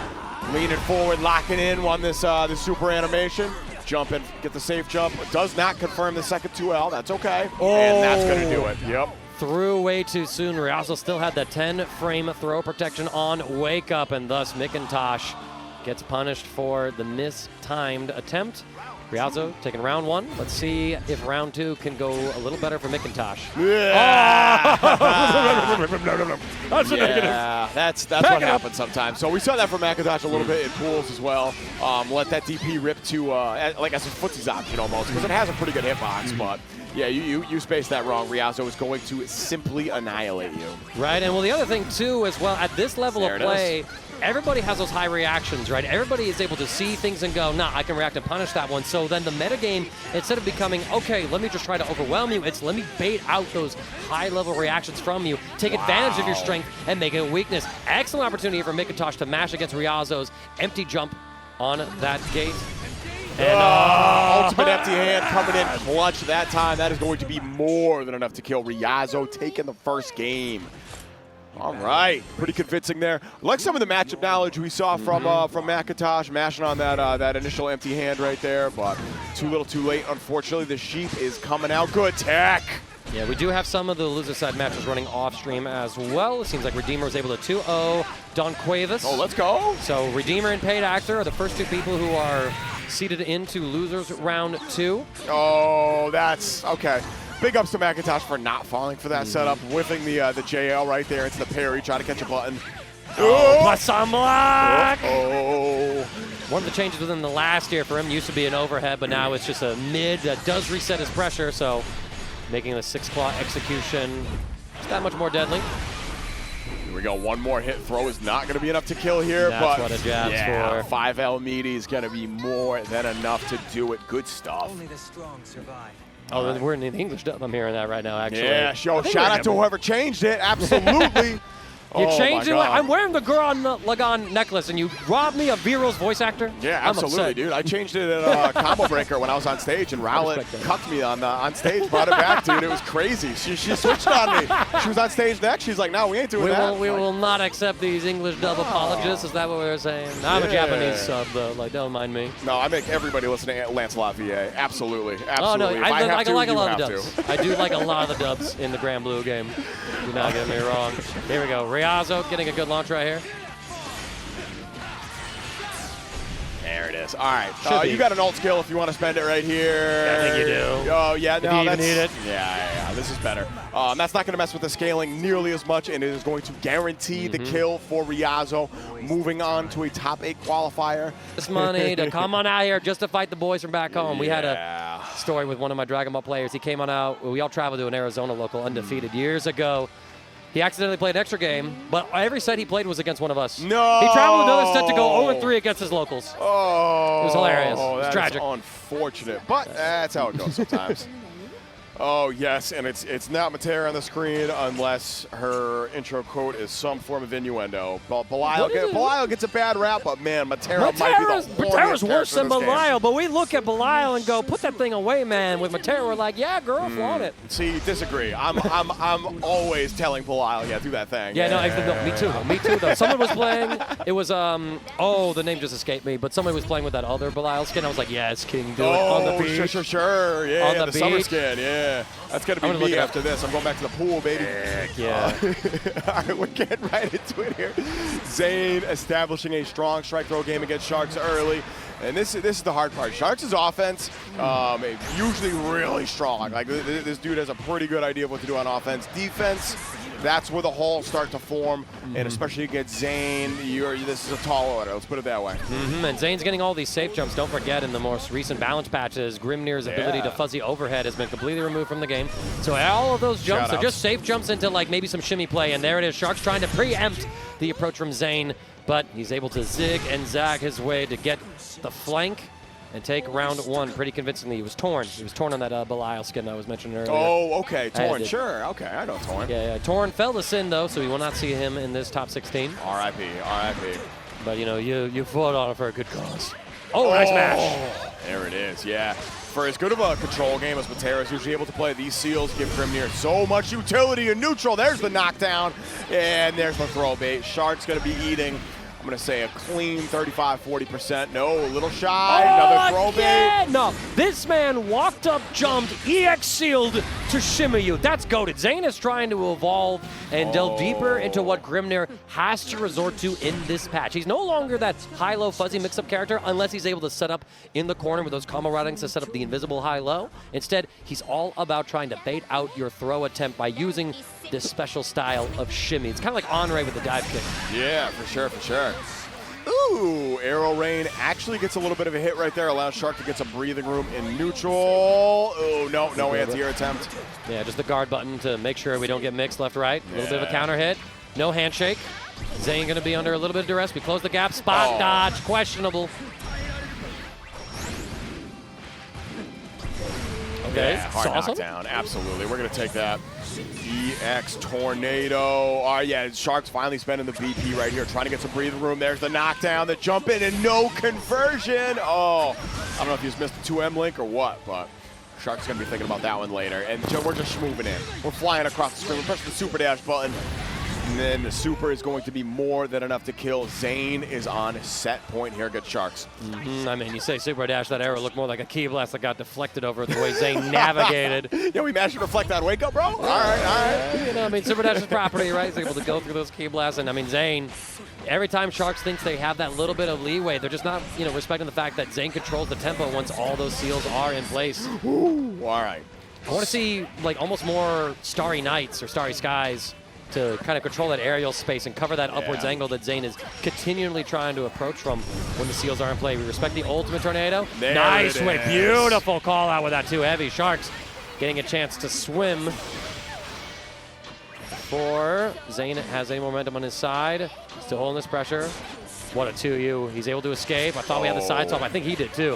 Leaning forward, locking in on this super animation. Jump in, get the safe jump. Does not confirm the second 2L. That's okay. And that's going to do it. Yep. Threw way too soon. Ryazo still had the 10-frame throw protection on Wake Up, and thus Micintosh gets punished for the mistimed attempt. Ryazo taking round 1. Let's see if round 2 can go a little better for Micintosh. Yeah. That's a negative. That's what happens sometimes. So we saw that from Micintosh a little bit in pools as well. Let that DP rip to like as a footsie's option almost, because it has a pretty good hitbox, but yeah, you spaced that wrong. Ryazo is going to simply annihilate you. Right, and well, the other thing too as well, at this level of play, everybody has those high reactions, right? Everybody is able to see things and go, nah, I can react and punish that one. So then the metagame, instead of becoming, okay, let me just try to overwhelm you, it's let me bait out those high-level reactions from you, take advantage of your strength, and make it a weakness. Excellent opportunity for Micintosh to mash against Ryazo's empty jump on that gate. And, ultimate empty hand coming in clutch that time. That is going to be more than enough to kill Ryazo, taking the first game. All right, pretty convincing there. Like some of the matchup knowledge we saw from Micintosh, mashing on that initial empty hand right there, but too little too late. Unfortunately, the sheep is coming out. Good tech. Yeah, we do have some of the loser side matches running off stream as well. It seems like Redeemer was able to 2-0 Donquavious. Oh, let's go. So Redeemer and Paid Actor are the first 2 people who are seeded into losers round 2. Oh, that's okay. Big ups to McIntosh for not falling for that setup, whiffing the JL right there into the parry, trying to catch a button. Plus some block! Oh. One of the changes within the last year for him used to be an overhead, but now it's just a mid that does reset his pressure, so making the 6-claw execution just that much more deadly. Here we go. One more hit throw is not going to be enough to kill here, That's but what a jab's for. 5L meaty is going to be more than enough to do it. Good stuff. Only the strong survive. Oh, we're in the English dub. I'm hearing that right now, actually. Yeah, shout out to whoever changed it. Absolutely. You Oh changed my it. God. I'm wearing the Gurren Lagann necklace, and you robbed me of Vira's voice actor? Yeah, I'm absolutely, upset. dude. I changed it at Combo Breaker when I was on stage, and Rowlett respect that. cucked me on stage, brought it back, dude. It was crazy. She switched on me. She was on stage next. She's like, no, we ain't doing that. We will not accept these English dub apologists. Is that what we're saying? I'm a Japanese sub, though. Like, don't mind me. No, I make everybody listen to Lancelot VA. Absolutely. Oh, no, Absolutely. If I have to, like a you lot of the have dubs. to. I do like a lot of the dubs in the Granblue game. Do not get me wrong. Here we go. Ryazo getting a good launch right here. There it is. All right. Should be. You got an ult skill if you want to spend it right here. Yeah, I think you do. Oh, yeah. If No, you even that's, need it. Yeah. This is better. That's not going to mess with the scaling nearly as much, and it is going to guarantee the kill for Ryazo. Moving on to a top 8 qualifier. This money to come on out here just to fight the boys from back home. We had a story with one of my Dragon Ball players. He came on out. We all traveled to an Arizona local undefeated years ago. He accidentally played an extra game, but every set he played was against one of us. No! He traveled another set to go 0-3 against his locals. Oh, It was hilarious. It was that tragic. is unfortunate, but that's how it goes sometimes. Oh, yes, and it's not Metera on the screen unless her intro quote is some form of innuendo. Belial gets a bad rap, but man, Metera might be the Matera's horniest worse character than in this game. Belial, but we look at Belial and go, put that thing away, man. With Metera, we're like, yeah, girl, flaunt it. See, disagree. I'm always telling Belial, yeah, do that thing. Yeah, no, me too. Me too, though. Someone was playing, it was, the name just escaped me, but someone was playing with that other Belial skin. I was like, yes, King, do it on the beach. Sure. Yeah, On the summer beach. skin, yeah. That's going to I'm be gonna look me it up. after this. I'm going back to the pool, baby. Yeah. All right, we're getting right into it here. Zane establishing a strong strike throw game against Sharkz early. And this is the hard part. Shark's offense, usually really strong. Like this dude has a pretty good idea of what to do on offense. Defense, that's where the holes start to form, and especially against Zane, this is a tall order. Let's put it that way. And Zane's getting all these safe jumps. Don't forget, in the most recent balance patches, Grimnir's ability to fuzzy overhead has been completely removed from the game. So all of those jumps are just safe jumps into like maybe some shimmy play, and there it is. Sharkz trying to preempt the approach from Zane, but he's able to zig and zag his way to get the flank and take round 1 pretty convincingly. He was torn. He was torn on that Belial skin I was mentioning earlier. Oh, okay. Torn, did. sure. Okay, I know Torn. Yeah. Torn fell to Synn, though, so we will not see him in this top 16. R.I.P. But, you fought on it for a good cause. Oh, nice match. There it is, yeah. For as good of a control game as Metera is usually able to play, these seals give Grimnir so much utility in neutral. There's the knockdown, and there's the throw bait. Shark's going to be eating, I'm going to say, a clean 35-40%. No, a little shy, another throw bait. No, this man walked up, jumped, EX sealed to shimmy you. That's goated. Zane is trying to evolve and delve deeper into what Grimnir has to resort to in this patch. He's no longer that high-low fuzzy mix-up character unless he's able to set up in the corner with those combo routings to set up the invisible high-low. Instead, he's all about trying to bait out your throw attempt by using this special style of shimmy. It's kind of like Anre with the dive kick. Yeah, for sure. Ooh, Arrow Rain actually gets a little bit of a hit right there, allows Shark to get some breathing room in neutral. Oh, no anti-air attempt. Yeah, just the guard button to make sure we don't get mixed left-right. A little bit of a counter hit. No handshake. Zane going to be under a little bit of duress. We close the gap. Spot dodge. Questionable. Okay, Yeah, hard awesome. knockdown, absolutely. We're going to take that. EX Tornado. Sharkz finally spending the BP right here, trying to get some breathing room. There's the knockdown, the jump in, and no conversion. Oh, I don't know if you just missed the 2M link or what, but Shark's going to be thinking about that one later. And we're just moving in. We're flying across the screen. We're pressing the super dash button. And then the super is going to be more than enough to kill. Zane is on set point here against Sharkz. I mean, you say super dash, that arrow looked more like a key blast that got deflected over the way Zane navigated. Yeah, we managed to deflect that wake up, bro. All right. You know, I mean, super dash's property, right? He's able to go through those key blasts. And I mean, Zane, every time Sharkz thinks they have that little bit of leeway, they're just not, you know, respecting the fact that Zane controls the tempo once all those seals are in place. Ooh, all right. I want to see like almost more Starry Nights or Starry Skies to kind of control that aerial space and cover that upwards angle that Zane is continually trying to approach from when the seals are in play. We respect the ultimate tornado. There nice it whip. is. Beautiful call out with that too heavy. Sharkz getting a chance to swim. Zane has a momentum on his side. Still holding this pressure. What a 2U. He's able to escape. I thought we had the side top. I think he did too.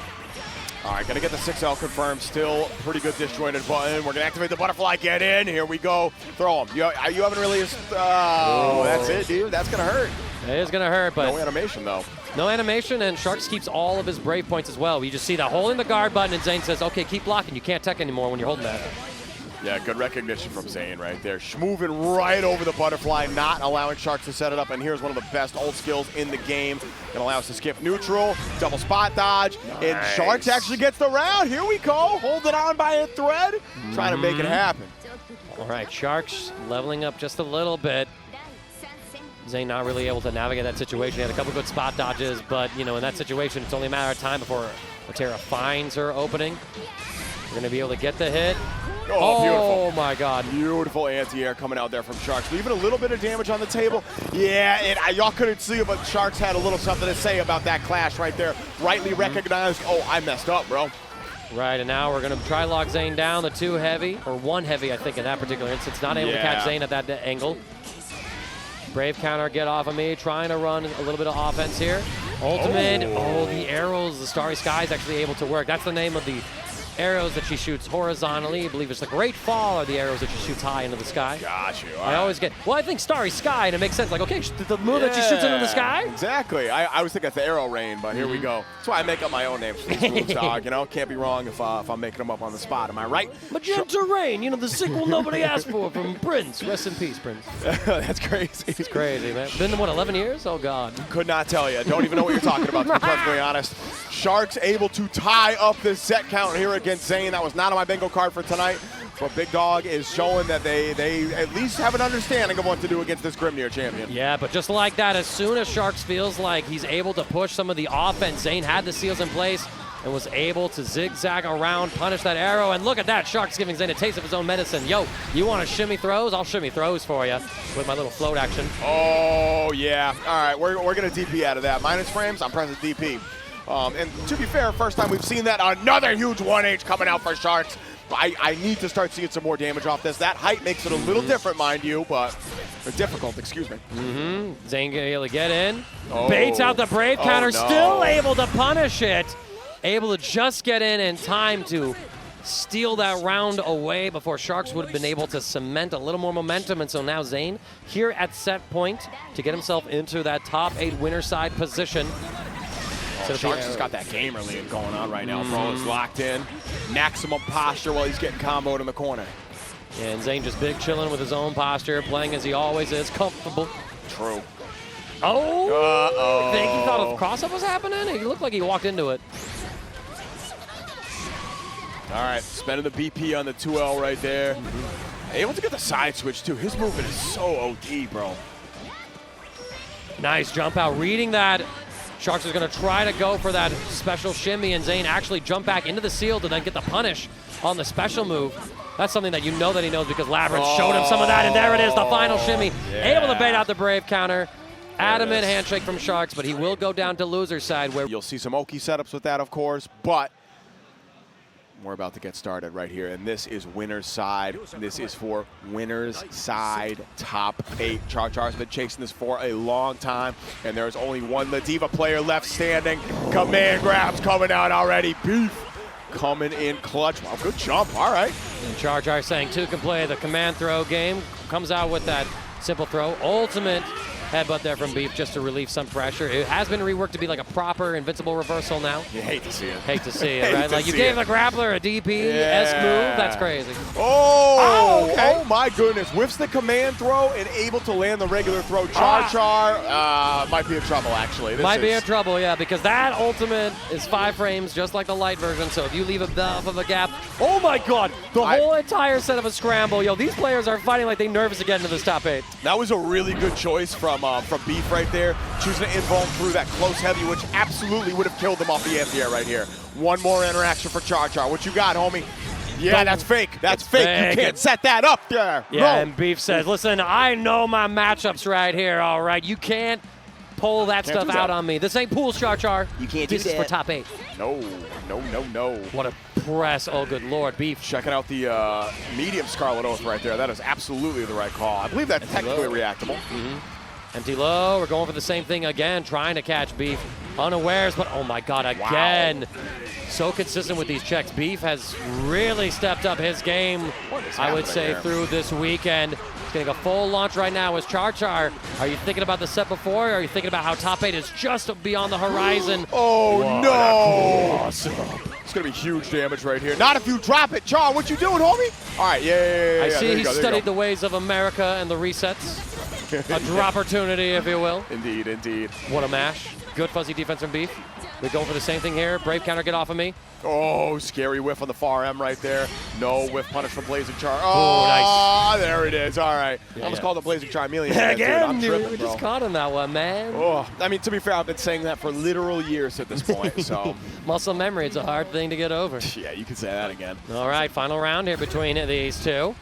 All right, gonna get the 6L confirmed. Still pretty good disjointed button. We're gonna activate the butterfly. Get in. Here we go. Throw him. You haven't really. Oh, that's it, dude. That's gonna hurt. It is gonna hurt, but No animation though. no animation, and Sharkz keeps all of his brave points as well. You just see that holding the guard button, and Zane says, "Okay, keep blocking. You can't tech anymore when you're holding that." Yeah, good recognition from Zane right there. Moving right over the butterfly, not allowing Sharkz to set it up. And here's one of the best ult skills in the game. Gonna allow us to skip neutral, double spot dodge, and Sharkz actually gets the round. Here we go, holding on by a thread, trying to make it happen. All right, Sharkz leveling up just a little bit. Zane not really able to navigate that situation. He had a couple good spot dodges, but you know, in that situation, it's only a matter of time before Metera finds her opening. We're gonna be able to get the hit. Oh, beautiful. Oh my God. Beautiful anti-air coming out there from Sharkz. Leaving a little bit of damage on the table. Yeah, and y'all couldn't see it, but Sharkz had a little something to say about that clash right there. Rightly recognized. Oh, I messed up, bro. Right, and now we're going to try lock Zane down. The 2 heavy, or 1 heavy, I think, in that particular instance. Not able to catch Zane at that angle. Brave counter, get off of me. Trying to run a little bit of offense here. Ultimate. Oh, the arrows, the Starry Sky is actually able to work. That's the name of the arrows that she shoots horizontally. I believe it's the Great Fall are the arrows that she shoots high into the sky. Got you. I always get, well, I think Starry Sky, and it makes sense. Like, okay, the move that she shoots into the sky? Exactly. I was thinking it's the arrow rain, but here we go. That's why I make up my own names. Dog, you know, can't be wrong if I'm making them up on the spot. Am I right? Magenta Rain, you know, the sequel nobody asked for from Prince. Rest in peace, Prince. That's crazy. It's crazy, man. Been, what, 11 years? Oh, God. Could not tell you. Don't even know what you're talking about, to be perfectly honest. Sharkz able to tie up this set count here against Zane. That was not on my bingo card for tonight. But Big Dog is showing that they at least have an understanding of what to do against this Grimnir champion. Yeah, but just like that, as soon as Sharkz feels like he's able to push some of the offense, Zane had the seals in place and was able to zigzag around, punish that arrow. And look at that, Sharkz giving Zane a taste of his own medicine. Yo, you want to shimmy throws? I'll shimmy throws for you with my little float action. Oh, yeah. All right, we're going to DP out of that. Minus frames, I'm pressing DP. And to be fair, first time we've seen that. Another huge 1H coming out for Sharkz. I need to start seeing some more damage off this. That height makes it a little different, mind you, but difficult, excuse me. Zane able to get in. Baits out the Brave counter, still able to punish it. Able to just get in time to steal that round away before Sharkz would have been able to cement a little more momentum. And so now Zane here at set point to get himself into that top 8 winner side position. So Sharkz has got that gamer lead going on right now, bro. It's locked in. Maximum posture while he's getting comboed in the corner. And Zane just big chilling with his own posture, playing as he always is, comfortable. True. Oh! I think he thought a cross-up was happening. He looked like he walked into it. All right, spending the BP on the 2L right there. Able to get the side switch, too. His movement is so OD, bro. Nice jump out, reading that. Sharkz is going to try to go for that special shimmy, and Zane actually jump back into the seal to then get the punish on the special move. That's something that you know that he knows because LabyrinthZ showed him some of that, and there it is, the final shimmy. Yeah. Able to bait out the Brave counter. Adamant handshake from Sharkz, but he will go down to loser side. Where you'll see some Oki setups with that, of course, but we're about to get started right here, and this is winner's side. This is for winner's side top 8. CharChar's been chasing this for a long time, and there's only one Ladiva player left standing. Command grabs coming out already. Beef coming in clutch. Wow, good jump. All right. And CharChar saying 2 can play the command throw game. Comes out with that simple throw. Ultimate headbutt there from Beef just to relieve some pressure. It has been reworked to be like a proper invincible reversal now. You hate to see it. Hate to see it, right? Like you gave the grappler a DP-esque move. That's crazy. Oh, okay. Oh my goodness. Whiffs the command throw and able to land the regular throw. Char might be in trouble, actually. Might be in trouble, yeah, because that ultimate is 5 frames, just like the light version. So if you leave enough of a gap, oh my God, the whole entire set of a scramble. Yo, these players are fighting like they're nervous to get into this top 8. That was a really good choice from Beef right there, choosing to invuln through that close heavy, which absolutely would have killed them off the anti-air right here. One more interaction for Char. What you got, homie? Yeah, that's fake. That's fake. You can't set that up there. Yeah, no. And Beef says, listen, I know my matchups right here, all right? You can't pull that stuff out on me. This ain't pools, Char. You can't do This that. is for top 8. No. What a press. Oh, good Lord, Beef. Checking out the medium Scarlet Oath right there. That is absolutely the right call. I believe that's technically reactable. Empty low. We're going for the same thing again, trying to catch Beef. Unawares, but oh my God, again. Wow. So consistent with these checks. Beef has really stepped up his game, I would say, through this weekend. He's getting a full launch right now as Char. Are you thinking about the set before, or are you thinking about how top 8 is just beyond the horizon? Oh, no. Awesome. It's going to be huge damage right here. Not if you drop it. Char, what you doing, homie? All right, yeah. I see he studied the ways of America and the resets. A dropportunity, if you will. Indeed. What a mash. Good fuzzy defense from Beef. We go for the same thing here. Brave counter, get off of me. Oh, scary whiff on the far M right there. No whiff punish from Blazing Char. Oh, nice. There it is. All right. I almost called it Blazing Char million. Again, dude, we just caught him that one, man. Oh, I mean, to be fair, I've been saying that for literal years at this point, so. Muscle memory, it's a hard thing to get over. Yeah, you can say that again. All right, final round here between these two.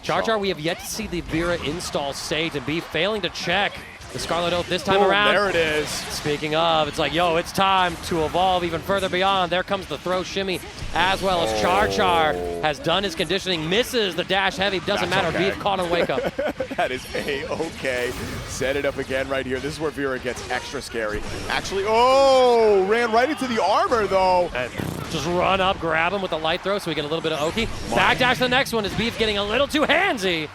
Char, we have yet to see the Vira install state, and Beef failing to check the Scarlet Oath this time around. There it is. Speaking of, it's like, yo, it's time to evolve even further beyond. There comes the throw shimmy, as well as Char has done his conditioning, misses the dash heavy. Doesn't matter. Okay. Beef caught on wake up. That is A-okay. Set it up again right here. This is where Vira gets extra scary. Actually, ran right into the armor, though. And just run up, grab him with the light throw so we get a little bit of Oki. Backdash the next one is Beef getting a little too handsy.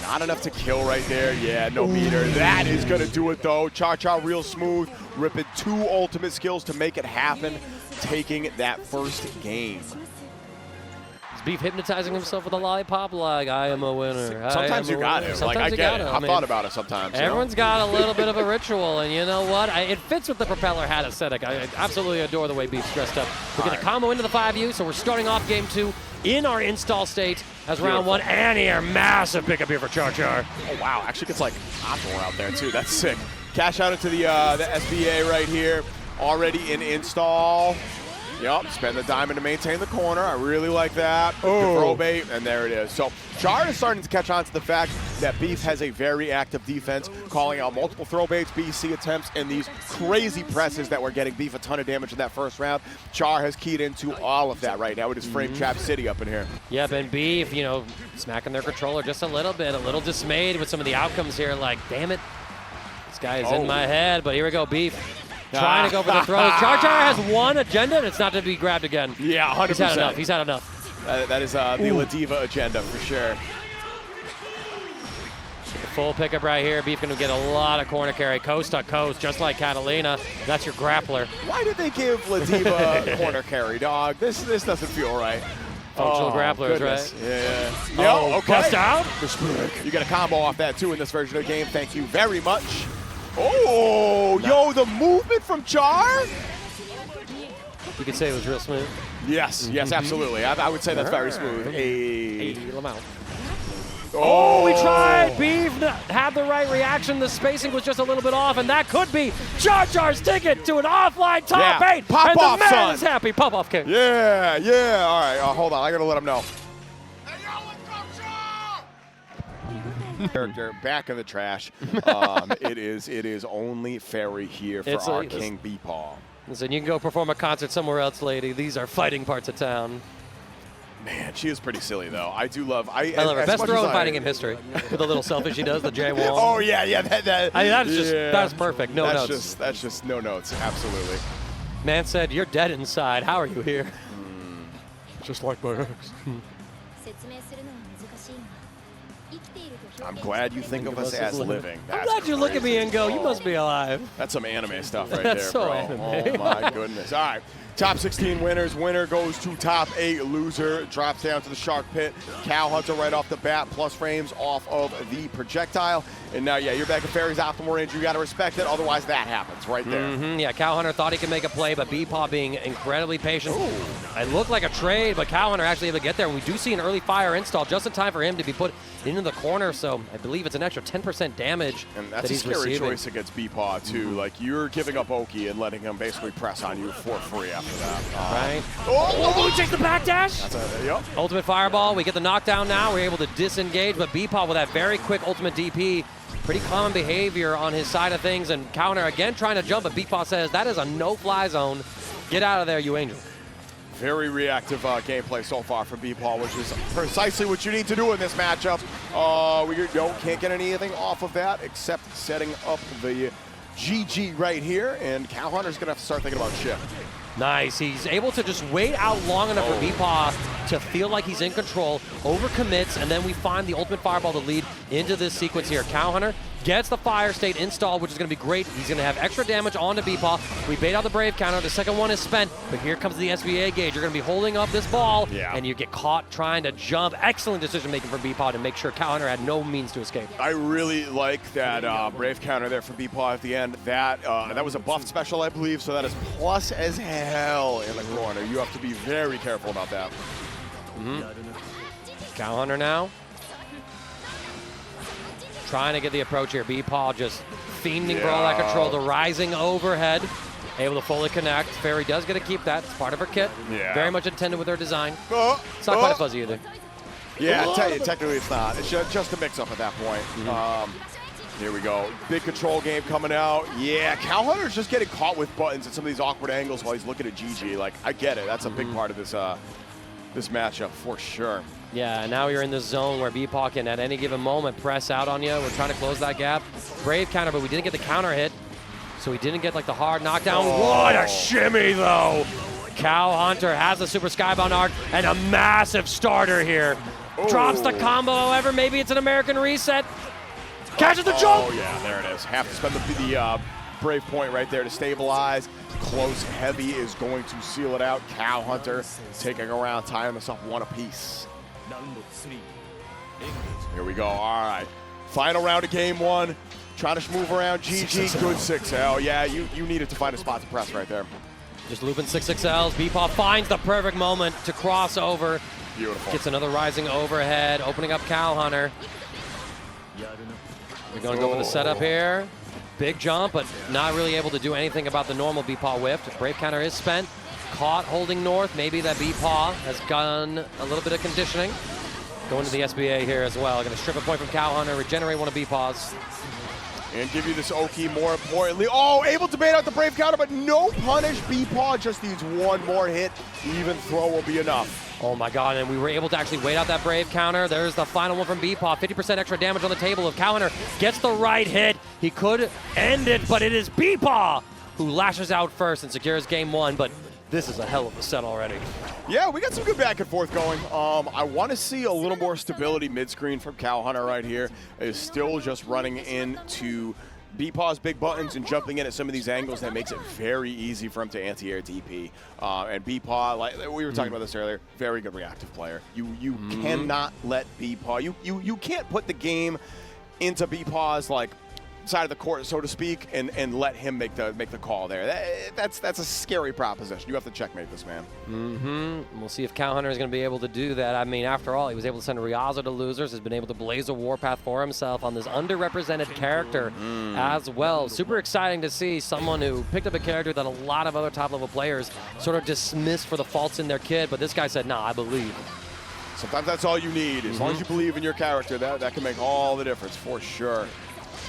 Not enough to kill right there. Yeah, no meter. That is going to do it, though. CharCharRealSmooth ripping 2 ultimate skills to make it happen, taking that first game. Is Beef hypnotizing himself with a lollipop like, I am a winner? Sometimes you got it. Like, I get it. I've thought about it sometimes. Everyone's got a little bit of a ritual, and you know what? It fits with the propeller hat aesthetic. I absolutely adore the way Beef's dressed up. We're going to combo into the 5U, so we're starting off game 2 in our install state as round 1. Anre, massive pickup here for Char. Oh, wow. Actually gets like optimal out there, too. That's sick. Cash out into the SBA right here. Already in install. Yep, spend the diamond to maintain the corner. I really like that. Throw bait, and there it is. So Char is starting to catch on to the fact that Beef has a very active defense, calling out multiple throw baits, BC attempts, and these crazy presses that were getting Beef a ton of damage in that first round. Char has keyed into all of that right now with his frame trap city up in here. Yep, and Beef, smacking their controller just a little bit, a little dismayed with some of the outcomes here. Like, damn it, this guy is in my head. But here we go, Beef. Trying to go for the throws. Char has one agenda, and it's not to be grabbed again. Yeah, 100%. He's had enough. That is the Ladiva agenda for sure. The full pickup right here. Beef going to get a lot of corner carry, coast to coast, just like Katalina. That's your grappler. Why did they give Ladiva corner carry, dog? This doesn't feel right. Functional grapplers, goodness. Right? Yeah. Okay. Bust out. You get a combo off that, too, in this version of the game. Thank you very much. Oh, yo, the movement from Char? You could say it was real smooth. Yes, absolutely. I would say that's very smooth. Oh, we tried. Beef had the right reaction. The spacing was just a little bit off, and that could be Char's ticket to an offline top 8. Pop and off, the man son. is happy. Pop off, King. Yeah. All right, hold on. I got to let him know. Character back in the trash. It is only Ferry here for our King BEPaw. Listen, you can go perform a concert somewhere else, lady. These are fighting parts of town. Man, she is pretty silly though. I do love. I love her. Best throw in fighting game history. With the little selfie she does, the J wall. Oh yeah. That's perfect. No notes. That's just no notes. Absolutely. Man said, "You're dead inside. How are you here?" Just like my ex. I'm glad you think of us as living. I'm glad you look at me and go, you must be alive. That's some anime stuff right That's there, so bro. anime. Oh my goodness. All right. Top 16 winners. Winner goes to top 8. Loser drops down to the Shark Pit. Cowhunter right off the bat, plus frames off of the projectile. And now, yeah, you're back at Ferry's optimal range. You got to respect it. Otherwise, that happens right there. Yeah, Cowhunter thought he could make a play, but BEPaw being incredibly patient. Ooh. It looked like a trade, but Cowhunter actually able to get there. We do see an early fire install just in time for him to be put into the corner. So I believe it's an extra 10% damage. And that's that he's a scary receiving. choice against BEPaw, too. Like, you're giving up Oki and letting him basically press on you for free after that. Right. Oh, he takes the backdash. Yep. Ultimate fireball. We get the knockdown now. We're able to disengage, but BEPaw with that very quick ultimate DP. Pretty common behavior on his side of things, and Cowhunter again trying to jump, but BEPaw says that is a no-fly zone. Get out of there, you angel. Very reactive gameplay so far from BEPaw, which is precisely what you need to do in this matchup. We can't get anything off of that except setting up the GG right here, and Cowhunter's going to have to start thinking about chip. Nice. He's able to just wait out long enough for BEPaw to feel like he's in control, overcommits, and then we find the ultimate fireball to lead into this sequence here. Cowhunter gets the fire state installed, which is going to be great. He's going to have extra damage onto BEPaw. We bait out the Brave counter. The second one is spent, but here comes the SBA gauge. You're going to be holding up this ball, and you get caught trying to jump. Excellent decision-making from BEPaw to make sure Cowhunter had no means to escape. I really like that Brave counter there from BEPaw at the end. That was a buffed special, I believe, so that is plus as hell in the corner. You have to be very careful about that. Cowhunter now. Trying to get the approach here. BEPaw just fiending brawl out control. The rising overhead. Able to fully connect. Ferry does get to keep that. It's part of her kit. Very much intended with her design. It's not quite a fuzzy either. Yeah, technically it's not. It's just a mix-up at that point. Here we go. Big control game coming out. Yeah, Cowhunter's just getting caught with buttons at some of these awkward angles while he's looking at GG. Like, I get it. That's a big part of this this matchup for sure. Yeah, now you're in this zone where BEPaw can at any given moment press out on you. We're trying to close that gap. Brave counter, but we didn't get the counter hit. So we didn't get like the hard knockdown. What a shimmy though! Cowhunter has the super skybound arc and a massive starter here. Drops the combo, however, maybe it's an American reset. Catches the jump! Oh yeah, there it is. Have to spend the Brave point right there to stabilize. Close heavy is going to seal it out. Cowhunter taking around, tying this up one apiece. Here we go. All right. Final round of game one. Trying to move around. GG. Good 6L. Yeah, you needed to find a spot to press right there. Just looping 6XLs. BEPaw finds the perfect moment to cross over. Beautiful. Gets another rising overhead, opening up Cowhunter. We're going to go for the setup here. Big jump, but not really able to do anything about the normal BEPaw whiff. Brave counter is spent. Caught holding north. Maybe that BEPaw has done a little bit of conditioning. Going to the SBA here as well. Going to strip a point from Cowhunter, regenerate one of BEPaw's. And give you this Oki more importantly. Oh, able to bait out the Brave counter, but no punish. BEPaw just needs one more hit. Even throw will be enough. Oh my god, and we were able to actually wait out that Brave counter. There's the final one from BEPaw. 50% extra damage on the table. If Cowhunter gets the right hit, he could end it, but it is BEPaw who lashes out first and secures game one. But this is a hell of a set already. Yeah, we got some good back and forth going. I want to see a little more stability mid-screen from Cowhunter right here. Is still just running into BEPaw's big buttons and jumping in at some of these angles that makes it very easy for him to anti-air DP. And BEPaw, like we were talking about this earlier, very good reactive player. You cannot let BEPaw, you can't put the game into BEPaw's like side of the court, so to speak, and let him make the call there. That's a scary proposition. You have to checkmate this man. We'll see if Cowhunter is going to be able to do that. I mean, after all, he was able to send Ryazo to losers, has been able to blaze a warpath for himself on this underrepresented character as well. Super exciting to see someone who picked up a character that a lot of other top-level players sort of dismissed for the faults in their kid, but this guy said, nah, I believe. Sometimes that's all you need. As long as you believe in your character, that can make all the difference for sure.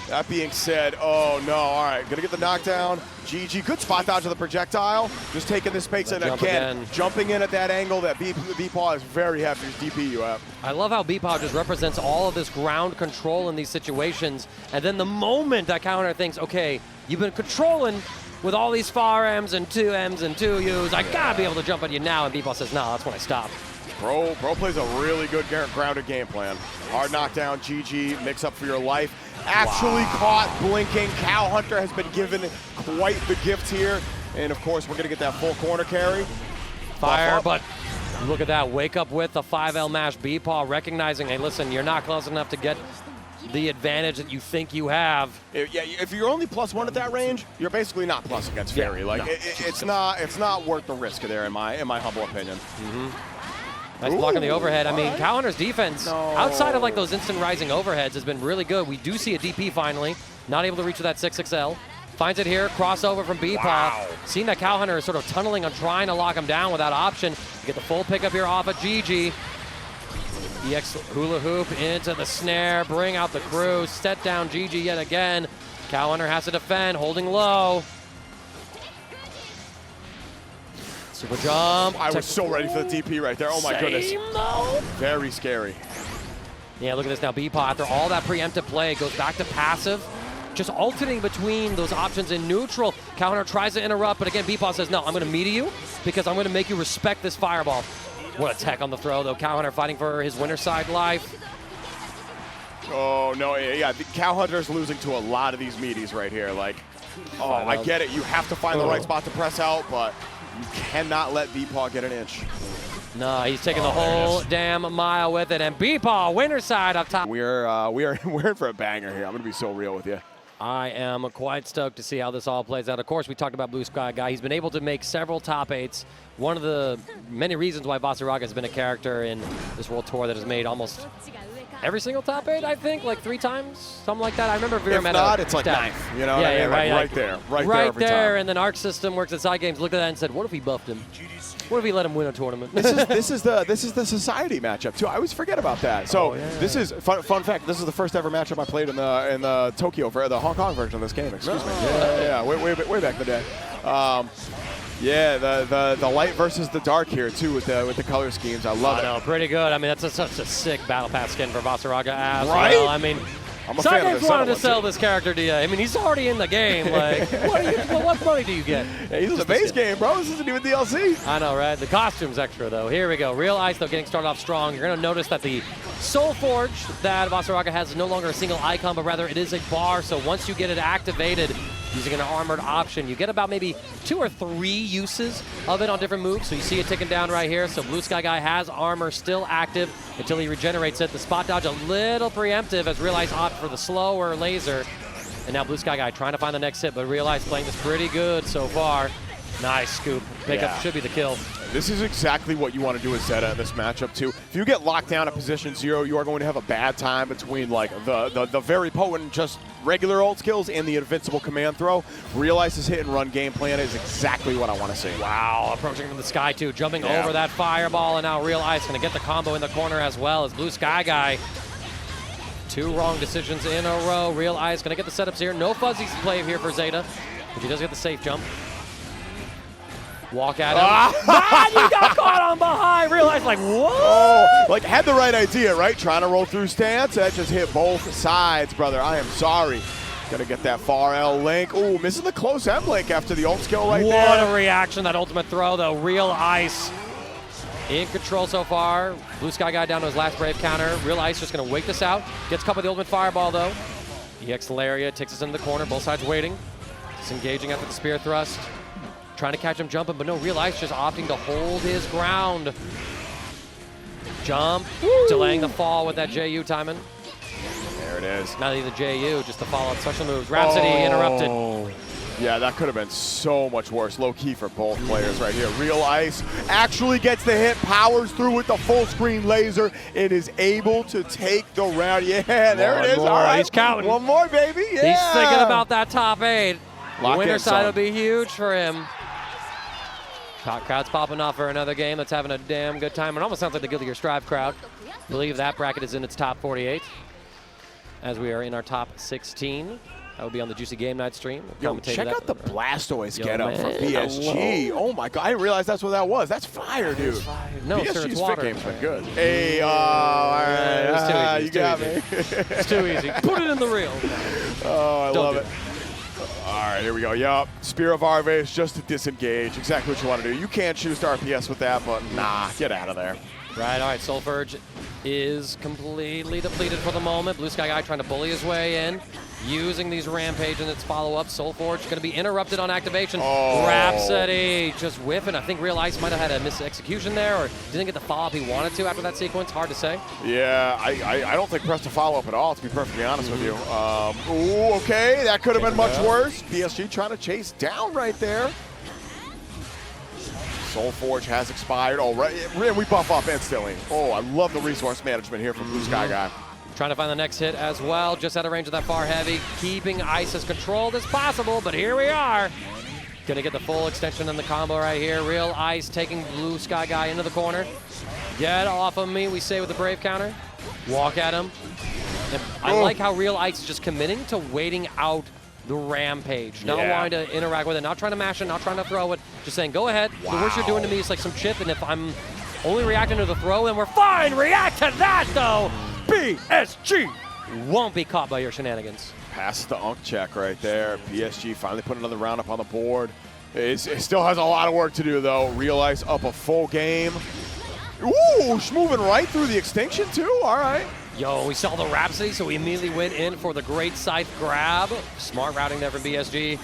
That being said, oh no, all right, gonna get the knockdown. GG, good spot dodge to the projectile. Just taking this space and again, jumping in at that angle that BEPaw is very happy to DP you at. I love how BEPaw just represents all of this ground control in these situations, and then the moment that Cowhunter thinks, okay, you've been controlling with all these far M's and 2 M's and 2 U's, I gotta be able to jump on you now, and BEPaw says, no, that's when I stop. Bro plays a really good grounded game plan. Hard knockdown, GG, mix up for your life. Actually caught blinking. Cowhunter has been given quite the gift here. And of course, we're gonna get that full corner carry. Fire, but look at that. Wake up with the 5L mash. BEPaw recognizing, hey, listen, you're not close enough to get the advantage that you think you have. If you're only +1 at that range, you're basically not plus against Ferry. Like it's not worth the risk there in my humble opinion. Nice block on the overhead. I mean, Cowhunter's defense, outside of like those instant rising overheads, has been really good. We do see a DP finally. Not able to reach with that 6XL. Finds it here, crossover from BEPaw. Seeing that Cowhunter is sort of tunneling on trying to lock him down without option. You get the full pickup here off of GG. EX hula hoop into the snare, bring out the crew, set down GG yet again. Cowhunter has to defend, holding low. Super jump. I was so ready for the DP right there. Oh my goodness. Though. Very scary. Yeah, look at this now. BEPaw, after all that preemptive play, goes back to passive. Just alternating between those options in neutral. Cowhunter tries to interrupt, but again, BEPaw says, no, I'm going to meter you because I'm going to make you respect this fireball. What a tech on the throw, though. Cowhunter fighting for his winner side life. Oh, no, yeah, the Cowhunter's losing to a lot of these meaties right here. Like, oh, I get it. You have to find the right spot to press out, but you cannot let BEPaw get an inch. No, he's taking the whole damn mile with it, and BEPaw, winner side up top. We're in for a banger here. I'm going to be so real with you. I am quite stoked to see how this all plays out. Of course, we talked about BlueSkyGuy. He's been able to make several top 8s. One of the many reasons why Vaseraga has been a character in this World Tour that has made almost every single top 8, I think, like 3 times, something like that. I remember Vira If not, it's like 9th. You know what I mean? right, right there. Right there every there, time. and then Arc System works at side games, looked at that and said, what if we buffed him? What if we let him win a tournament? This is the society matchup too. I always forget about that. So this is fun fact. This is the first ever matchup I played in the Tokyo for the Hong Kong version of this game. Excuse me. Yeah, way back in the day. Yeah, the light versus the dark here too with the color schemes. I love it. I know, pretty good. I mean, that's such a sick battle pass skin for Vaseraga as right? well. I mean, I'm a Side fan of Games this wanted to one sell too. this character to you. I mean, he's already in the game. Like, what money do you get? Yeah, he's in the base game, bro. This isn't even DLC. I know, right? The costume's extra, though. Here we go. Real Ice, though, getting started off strong. You're going to notice that the Soul Forge that Vaseraga has is no longer a single icon, but rather it is a bar. So once you get it activated, using an armored option, you get about maybe 2 or 3 uses of it on different moves. So you see it ticking down right here. So BlueSkyGuy has armor still active until he regenerates it. The spot dodge a little preemptive as Real Ice opts for the slower laser. And now BlueSkyGuy trying to find the next hit, but Real Ice playing this pretty good so far. Nice scoop. Pickup should be the kill. This is exactly what you want to do with Zeta in this matchup too. If you get locked down at position 0, you are going to have a bad time between like the very potent just regular ult skills and the invincible command throw. Real Ice's hit and run game plan is exactly what I want to see. Wow, approaching from the sky too, jumping over that fireball, and now Real Ice going to get the combo in the corner as well as BlueSkyGuy. 2 wrong decisions in a row. Real Ice going to get the setups here. No fuzzies play here for Zeta, but he does get the safe jump. Walk at him. You got caught on behind. Real Ice like, what? Oh, like had the right idea, right? Trying to roll through stance. That just hit both sides, brother. I am sorry. Gonna get that far L link. Ooh, missing the close M link after the ult skill right there. What a reaction, that ultimate throw, though. Real Ice in control so far. BlueSkyGuy down to his last Brave counter. Real Ice just gonna wait this out. Gets caught with the ultimate fireball, though. EX Lariat takes us into the corner, both sides waiting. Disengaging after the spear thrust. Trying to catch him jumping, but no, Real Ice just opting to hold his ground. Jump, delaying the fall with that JU timing. There it is. Not even the JU, just the follow-up special moves. Rhapsody interrupted. Yeah, that could have been so much worse. Low key for both players right here. Real Ice actually gets the hit, powers through with the full screen laser, and is able to take the round. Yeah, there it is. All right, he's counting. One more, baby. Yeah. He's thinking about that top 8. Lock Winner in, side son. will be huge for him. Crowd's popping off for another game that's having a damn good time. It almost sounds like the Guilty Gear Strive crowd. I believe that bracket is in its top 48 as we are in our top 16. That will be on the Juicy Game Night stream. Yo, check out the Blastoise Yo, getup from man, BSG. Oh my god, I didn't realize that's what that was. That's fire, dude. No, BSG's sir, it's fit water. game's been good. Hey, all right. It was too easy. You got me. It's too easy. Put it in the reel. Oh, I Don't love do it. All right, here we go. Yup, Spear of Arves just to disengage. Exactly what you want to do. You can choose to RPS with that, but nah, get out of there. Right, all right, Soulforge is completely depleted for the moment. BlueSkyGuy trying to bully his way in, using these Rampage in its follow-up. Soulforge going to be interrupted on activation. Rhapsody just whiffing. I think Real Ice might have had a mis-execution there, or didn't get the follow-up he wanted to after that sequence. Hard to say. Yeah, I don't think pressed a follow-up at all, to be perfectly honest with you. Ooh, okay, that could have been much worse. PSG trying to chase down right there. Soulforge has expired. Oh, right, we buff up instantly. Oh, I love the resource management here from BlueSkyGuy. Trying to find the next hit as well, just out of range of that far heavy, keeping Ice as controlled as possible, but here we are. Gonna get the full extension in the combo right here. Real Ice taking BlueSkyGuy into the corner. Get off of me, we say with the Brave counter. Walk at him. And I like how Real Ice is just committing to waiting out the Rampage, not wanting to interact with it, not trying to mash it, not trying to throw it, just saying, go ahead. The worst you're doing to me is like some chip, and if I'm only reacting to the throw, then we're fine. React to that, though. BSG won't be caught by your shenanigans. Passes the Unk check right there. PSG finally put another round up on the board. It still has a lot of work to do, though. Real Ice up a full game. Ooh, moving right through the extinction, too. All right. Yo, we saw the Rhapsody, so we immediately went in for the Great Scythe grab. Smart routing there from BSG.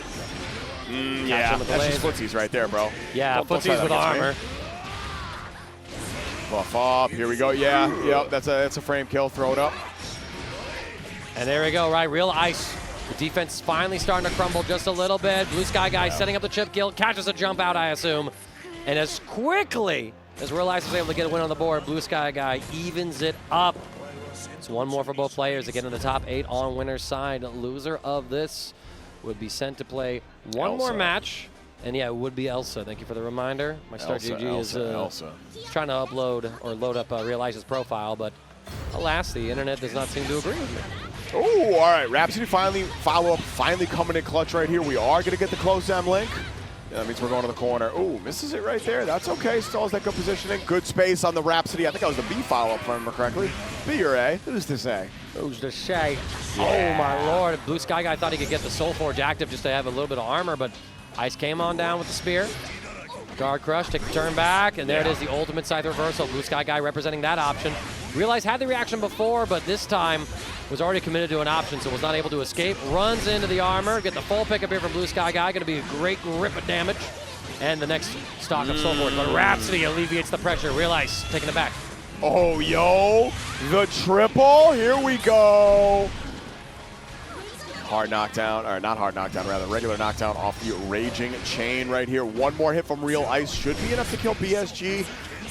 Yeah, that's just footsies right there, bro. Yeah, Don't footsies with armor. Buff up, here we go. Yeah, yep, that's a frame kill. Throw it up. And there we go, right? Real Ice. The defense is finally starting to crumble just a little bit. BlueSkyGuy setting up the chip kill, catches a jump out, I assume. And as quickly as Real Ice was able to get a win on the board, BlueSkyGuy evens it up. It's one more for both players to get in the top 8 on winner's side. Loser of this would be sent to play one more match. And yeah, it would be Elsa. Thank you for the reminder. My Star GG is trying to upload or load up Real Ice's profile, but alas, the internet does not seem to agree with me. Oh, all right. Rhapsody finally coming in clutch right here. We are going to get the close M link. That means we're going to the corner. Oh, misses it right there. That's okay. Still has that good positioning. Good space on the Rhapsody. I think that was the B follow-up, if I remember correctly. B or A? Who's to say? Who's to say? Yeah. Oh, my lord. BlueSkyGuy thought he could get the Soulforge active just to have a little bit of armor, but Ice came on down with the spear. Guard crush, take the turn back, and there it is, the ultimate scythe reversal. BlueSkyGuy representing that option. Realized had the reaction before, but this time was already committed to an option, so was not able to escape. Runs into the armor, get the full pickup here from BlueSkyGuy. Going to be a great grip of damage. And the next stock of Soulforge. But Rhapsody alleviates the pressure. Real Ice taking it back. Oh, yo, the triple. Here we go. Hard knockdown, or not hard knockdown, rather regular knockdown off the Raging Chain right here. One more hit from Real Ice should be enough to kill PSG,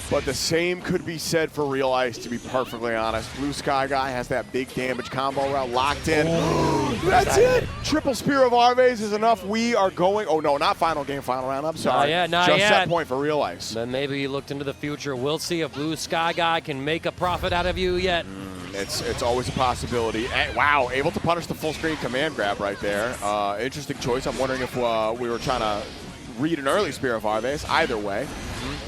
but the same could be said for Real Ice, to be perfectly honest. BlueSkyGuy has that big damage combo route locked in. That's it. Triple Spear of Arves is enough. We are going, oh no, not final game, final round, I'm sorry. Not Just yet. set point for Real Ice. Then maybe he looked into the future. We'll see if BlueSkyGuy can make a profit out of you yet. It's always a possibility. And, wow, able to punish the full screen command grab right there. Interesting choice. I'm wondering if we were trying to read an early Spear of Arves. Either way,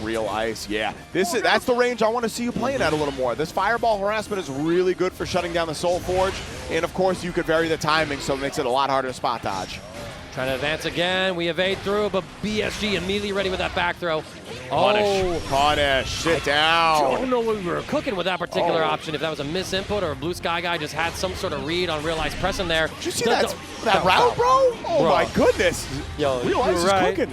Real Ice, yeah. That's the range I want to see you playing at a little more. This Fireball harassment is really good for shutting down the Soulforge. And of course, you could vary the timing, so it makes it a lot harder to spot dodge. Trying to advance again. We evade through, but BSG immediately ready with that back throw. Punish. Sit down. I don't know what we were cooking with that particular option. If that was a misinput or BlueSkyGuy just had some sort of read on Real Ice pressing there. Did you see that route, bro? Oh my goodness. Yo, Real Ice is cooking.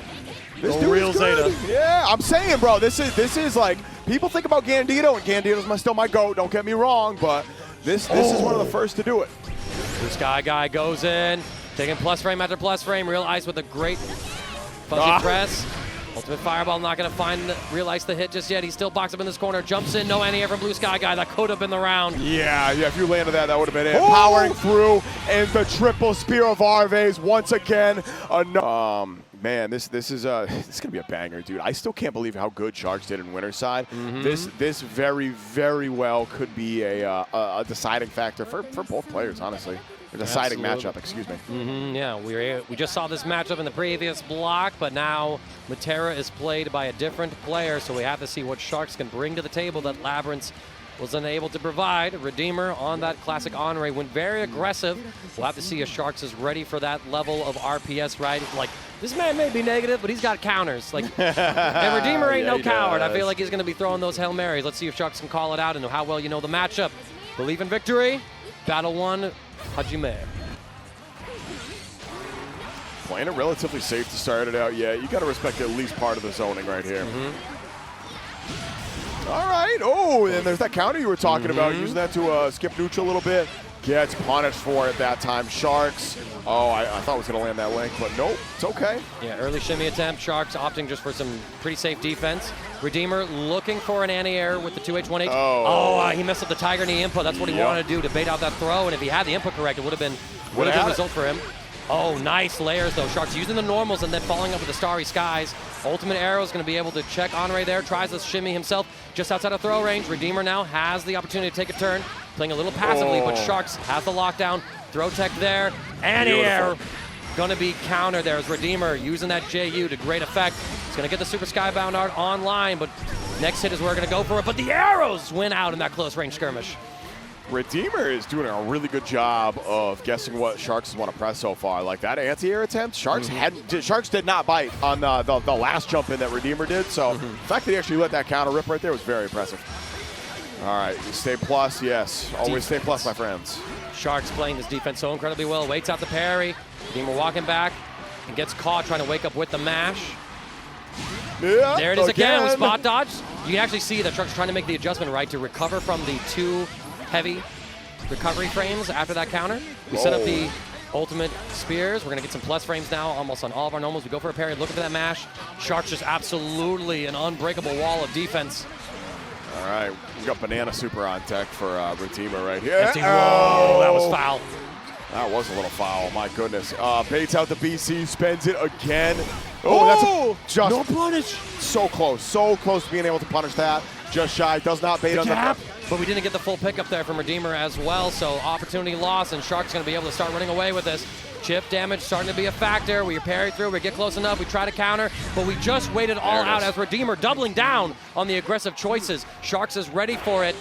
This dude real is good. Zeta. Yeah, I'm saying, bro, this is like, people think about Gandito, and Gandito's still my GOAT, don't get me wrong, but this is one of the first to do it. BlueSkyGuy goes in, taking plus frame after plus frame. Real Ice with a great fuzzy press. Ultimate Fireball not going to find Real Ice the hit just yet. He's still boxed up in this corner. Jumps in, no anti-air from BlueSkyGuy. That could have been the round. Yeah, if you landed that would have been it. Powering through, and the triple Spear of Arves once again. Man, this is gonna be a banger, dude. I still can't believe how good Sharkz did in winner's side. This very, very well could be a deciding factor for both players, honestly. A deciding matchup, excuse me. Yeah, we just saw this matchup in the previous block, but now Metera is played by a different player, so we have to see what Sharkz can bring to the table that LabyrinthZ was unable to provide. Redeemer on that classic Anre went very aggressive. We'll have to see if Sharkz is ready for that level of RPS, right? Like, this man may be negative, but he's got counters. Like, and Redeemer ain't no coward. I feel like he's going to be throwing those Hail Marys. Let's see if Sharkz can call it out and how well you know the matchup. Believe in victory. Battle 1, Hajime. Playing it relatively safe to start it out. Yeah, you got to respect at least part of the zoning right here. All right. Oh, and there's that counter you were talking about. Using that to skip neutral a little bit. Gets punished for it that time. Sharkz. Oh, I thought it was going to land that link, but nope. It's okay. Yeah, early shimmy attempt. Sharkz opting just for some pretty safe defense. Redeemer looking for an anti-air with the 2H, 1H. He messed up the Tiger Knee input. That's what he wanted to do, to bait out that throw. And if he had the input correct, it would have been a really good result for him. Oh, nice layers, though. Sharkz using the normals and then following up with the Starry Skies. Ultimate Arrow is going to be able to check Anre there. Tries to shimmy himself just outside of throw range. Redeemer now has the opportunity to take a turn. Playing a little passively, but Sharkz has the lockdown. Throw tech there. Anti-air. Going to be counter there as Redeemer using that JU to great effect. He's going to get the Super Skybound art online, but next hit is where we're going to go for it. But the arrows win out in that close range skirmish. Redeemer is doing a really good job of guessing what Sharkz want to press so far. Like that anti-air attempt, Sharkz did not bite on the last jump in that Redeemer did. So the fact that he actually let that counter rip right there was very impressive. All right, stay plus, yes. Always stay plus, my friends. Sharkz playing his defense so incredibly well. Waits out the parry. Redeemer walking back and gets caught trying to wake up with the mash. Yeah, there it is again. We spot dodge. You can actually see that Sharkz trying to make the adjustment right to recover from the 2 heavy recovery frames after that counter. We set up the ultimate spears. We're going to get some plus frames now almost on all of our normals. We go for a parry, looking for that mash. Sharkz just absolutely an unbreakable wall of defense. All right, we got Banana Super on deck for Redeemer right here. Whoa, that was foul. That was a little foul, my goodness. Baits out the BC, spends it again. Oh, that's just no punish. So close to being able to punish that. Just shy, does not bait on the but we didn't get the full pickup there from Redeemer as well, so opportunity lost, and Shark's going to be able to start running away with this. Chip damage starting to be a factor. We parry through, we get close enough, we try to counter, but we just waited all out as Redeemer doubling down on the aggressive choices. Sharkz is ready for it.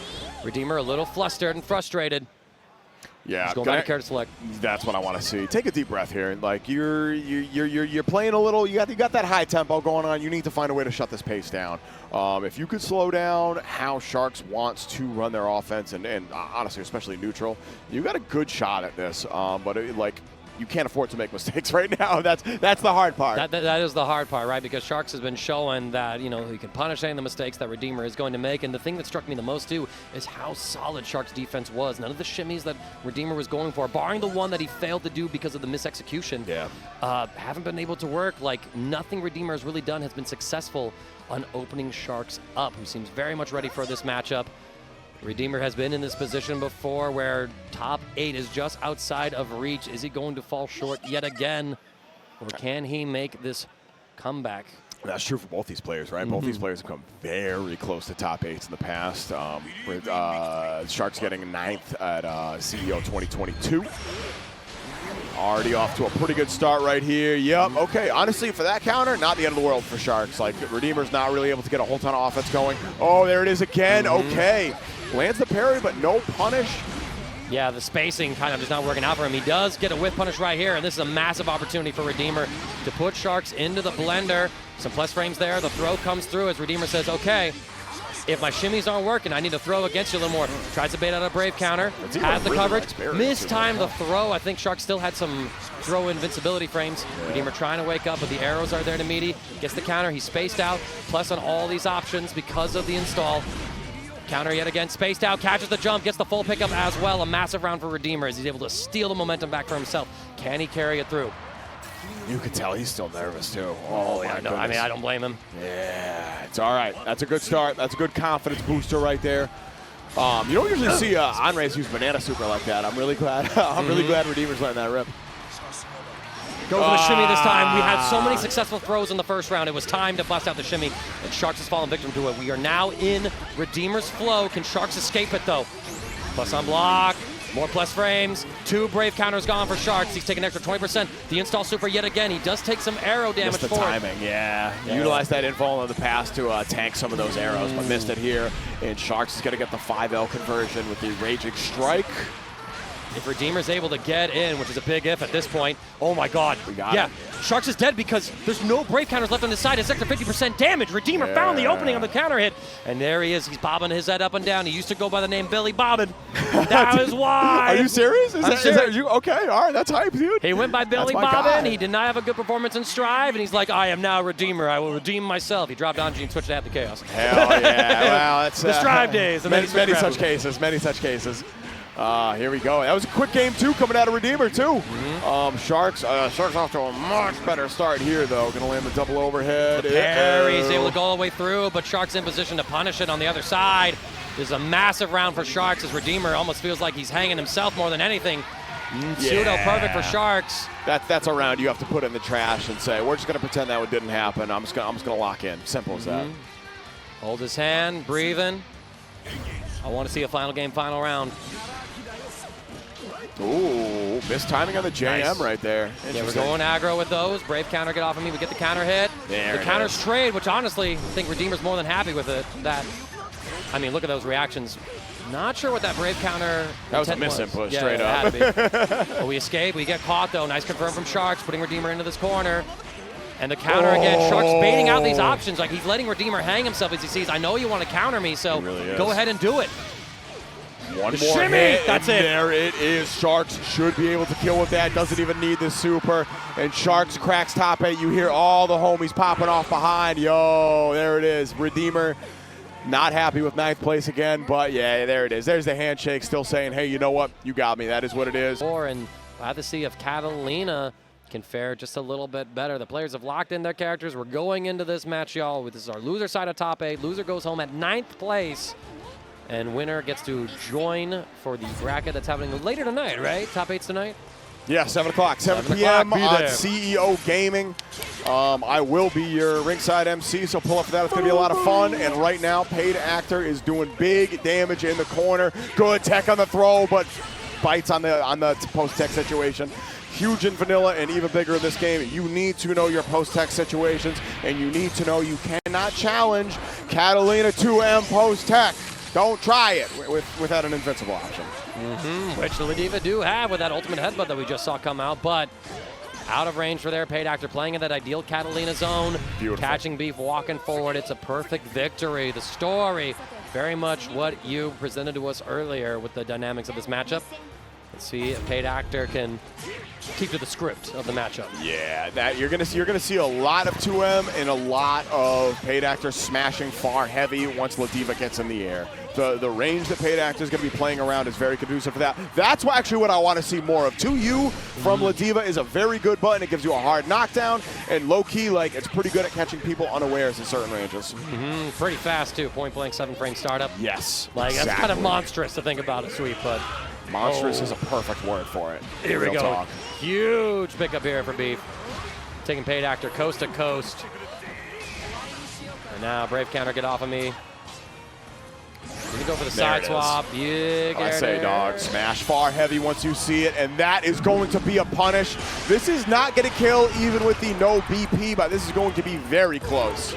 Redeemer a little flustered and frustrated. Yeah, he's going back to care to select. That's what I want to see. Take a deep breath here. Like you're playing a little. You got that high tempo going on. You need to find a way to shut this pace down. If you could slow down how Sharkz wants to run their offense, and honestly, especially neutral, you got a good shot at this. But you can't afford to make mistakes right now. That's the hard part. That is the hard part, right? Because Sharkz has been showing that, he can punish any of the mistakes that Redeemer is going to make. And the thing that struck me the most, too, is how solid Shark's defense was. None of the shimmies that Redeemer was going for, barring the one that he failed to do because of the misexecution, haven't been able to work. Like, nothing Redeemer has really done has been successful on opening Sharkz up, who seems very much ready for this matchup. Redeemer has been in this position before where top 8 is just outside of reach. Is he going to fall short yet again? Or can he make this comeback? That's true for both these players, right? Both these players have come very close to top 8s in the past. Sharkz getting 9th at CEO 2022. Already off to a pretty good start right here. Yep, okay. Honestly, for that counter, not the end of the world for Sharkz. Like, Redeemer's not really able to get a whole ton of offense going. Oh, there it is again. Okay. Lands the parry, but no punish. Yeah, the spacing kind of just not working out for him. He does get a whiff punish right here, and this is a massive opportunity for Redeemer to put Sharkz into the blender. Some plus frames there. The throw comes through as Redeemer says, okay, if my shimmies aren't working, I need to throw against you a little more. Tries to bait out a Brave counter. Has the coverage. Mistimed the throw. I think Sharkz still had some throw invincibility frames. Redeemer trying to wake up, but the arrows are there to meet. He gets the counter. He's spaced out. Plus on all these options because of the install. Counter yet again, spaced out, catches the jump, gets the full pickup as well. A massive round for Redeemer as he's able to steal the momentum back for himself. Can he carry it through? You can tell he's still nervous, too. Oh, yeah, I mean, I don't blame him. Yeah, it's all right. That's a good start. That's a good confidence booster right there. You don't usually see Anre use Banana Super like that. I'm really glad. I'm really glad Redeemer's letting that rip. Goes with a shimmy this time. We had so many successful throws in the first round. It was time to bust out the shimmy, and Sharkz has fallen victim to it. We are now in Redeemer's flow. Can Sharkz escape it, though? Plus on block. More plus frames. 2 Brave counters gone for Sharkz. He's taking an extra 20%. The install super yet again. He does take some arrow damage Missed the for it. timing, yeah. Utilized that info in the past to tank some of those arrows, but missed it here. And Sharkz is going to get the 5L conversion with the Raging Strike. If Redeemer's able to get in, which is a big if at this point, oh my god. We got yeah, him. Sharkz is dead because there's no Brave counters left on his side. It's extra 50% damage. Redeemer found the opening on the counter hit. And there he is. He's bobbing his head up and down. He used to go by the name Billy Bobbin. That is why. Are you serious? Is I'm that you? Okay, all right, that's hype, dude. He went by Billy That's my Bobbin. guy. He did not have a good performance in Strive, and he's like, I am now a Redeemer. I will redeem myself. He dropped Anji and switched to Have the Chaos. Hell yeah. Well, that's The Strive days. And then Many he switched such to cases, many such cases. Here we go. That was a quick game, too, coming out of Redeemer, too. Sharkz off to a much better start here, though. Going to land the double overhead. Ferry's able to go all the way through, but Sharkz in position to punish it on the other side. This is a massive round for Sharkz as Redeemer almost feels like he's hanging himself more than anything. Pseudo perfect for Sharkz. That's a round you have to put in the trash and say, we're just going to pretend that one didn't happen. I'm just going to lock in. Simple as that. Hold his hand, breathing. I want to see a final game, final round. Ooh, missed timing on the JM Nice. right there. Yeah, we're Interesting. going aggro with those. Brave counter, get off of me. We get the counter hit. There The it counter's is. trade, which honestly, I think Redeemer's more than happy with it. I mean, look at those reactions. Not sure what that Brave counter That was a intent misinput, Yeah, straight it up. had to be. But we escape. We get caught, though. Nice confirm from Sharkz, putting Redeemer into this corner. And the counter again. Sharkz baiting out these options. Like, he's letting Redeemer hang himself as he sees, I know you want to counter me, so He really go is. ahead and do it. One The more shimmy, hit, that's and it. there it is. Sharkz should be able to kill with that. Doesn't even need the super. And Sharkz cracks top 8. You hear all the homies popping off behind. Yo, there it is. Redeemer not happy with 9th place again, but yeah, there it is. There's the handshake still saying, hey, you know what? You got me. That is what it is. And we'll have to see if Katalina can fare just a little bit better. The players have locked in their characters. We're going into this match, y'all. This is our loser side of top 8. Loser goes home at 9th place. And winner gets to join for the bracket that's happening later tonight, right? Top 8's tonight? Yeah, 7 o'clock. 7 7 p.m. o'clock, be on there. CEO Gaming. I will be your ringside MC, so pull up for that. It's going to be a lot of fun. And right now, Paid Actor is doing big damage in the corner. Good tech on the throw, but bites on the post-tech situation. Huge in vanilla and even bigger in this game. You need to know your post-tech situations, and you need to know you cannot challenge Katalina 2M post-tech. Don't try it without an invincible option. Which the Ladiva do have with that ultimate headbutt that we just saw come out, but out of range for their Paid Actor, playing in that ideal Catalina zone, Beautiful. catching Beef, walking forward. It's a perfect victory. The story, very much what you presented to us earlier with the dynamics of this matchup. Let's see if Paid Actor can keep to the script of the matchup. Yeah, that you're gonna see a lot of 2M and a lot of Paid Actor smashing far heavy once Ladiva gets in the air. The range that Paid Actor is going to be playing around is very conducive for that. That's actually what I want to see more of. 2U from Ladiva is a very good button. It gives you a hard knockdown, and low-key, like, it's pretty good at catching people unawares in certain ranges. Pretty fast, too. Point blank, 7-frame startup. Yes, Like, that's kind of exactly. monstrous to think about a sweep, but Monstrous is a perfect word for it. here we Real go. talk. Huge pickup here for Beef. Taking Paid Actor coast to coast. And now Brave counter, get off of me. Gonna go for the There side it is. swap. Big I air say, there. dog, smash far heavy once you see it, and that is going to be a punish. This is not going to kill even with the no BP, but this is going to be very close.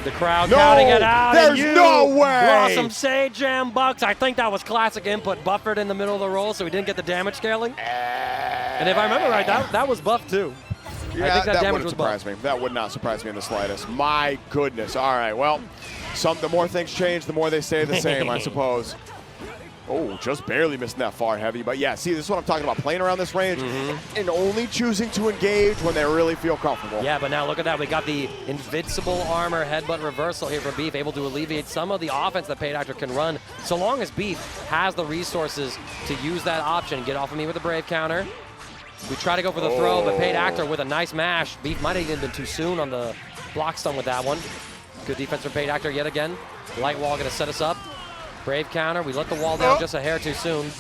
The crowd No, counting it out. there's and you no way. lost some Sage Jam bucks. I think that was classic input buffered in the middle of the roll, so he didn't get the damage scaling. And if I remember right, that was buffed too. Yeah, I think that damage wouldn't was surprise me. That would not surprise me in the slightest. My goodness. All right, well, the more things change, the more they stay the same, I suppose. Oh, just barely missing that far heavy. But yeah, see, this is what I'm talking about. Playing around this range and only choosing to engage when they really feel comfortable. Yeah, but now look at that. We got the invincible armor headbutt reversal here for Beef, able to alleviate some of the offense that Paid Actor can run, so long as Beef has the resources to use that option. Get off of me with a Brave counter. We try to go for the throw, but Paid Actor with a nice mash. Beef might have even been too soon on the block stun with that one. Good defense from Paid Actor yet again. Light wall going to set us up. Brave counter. We let the wall down just a hair too soon.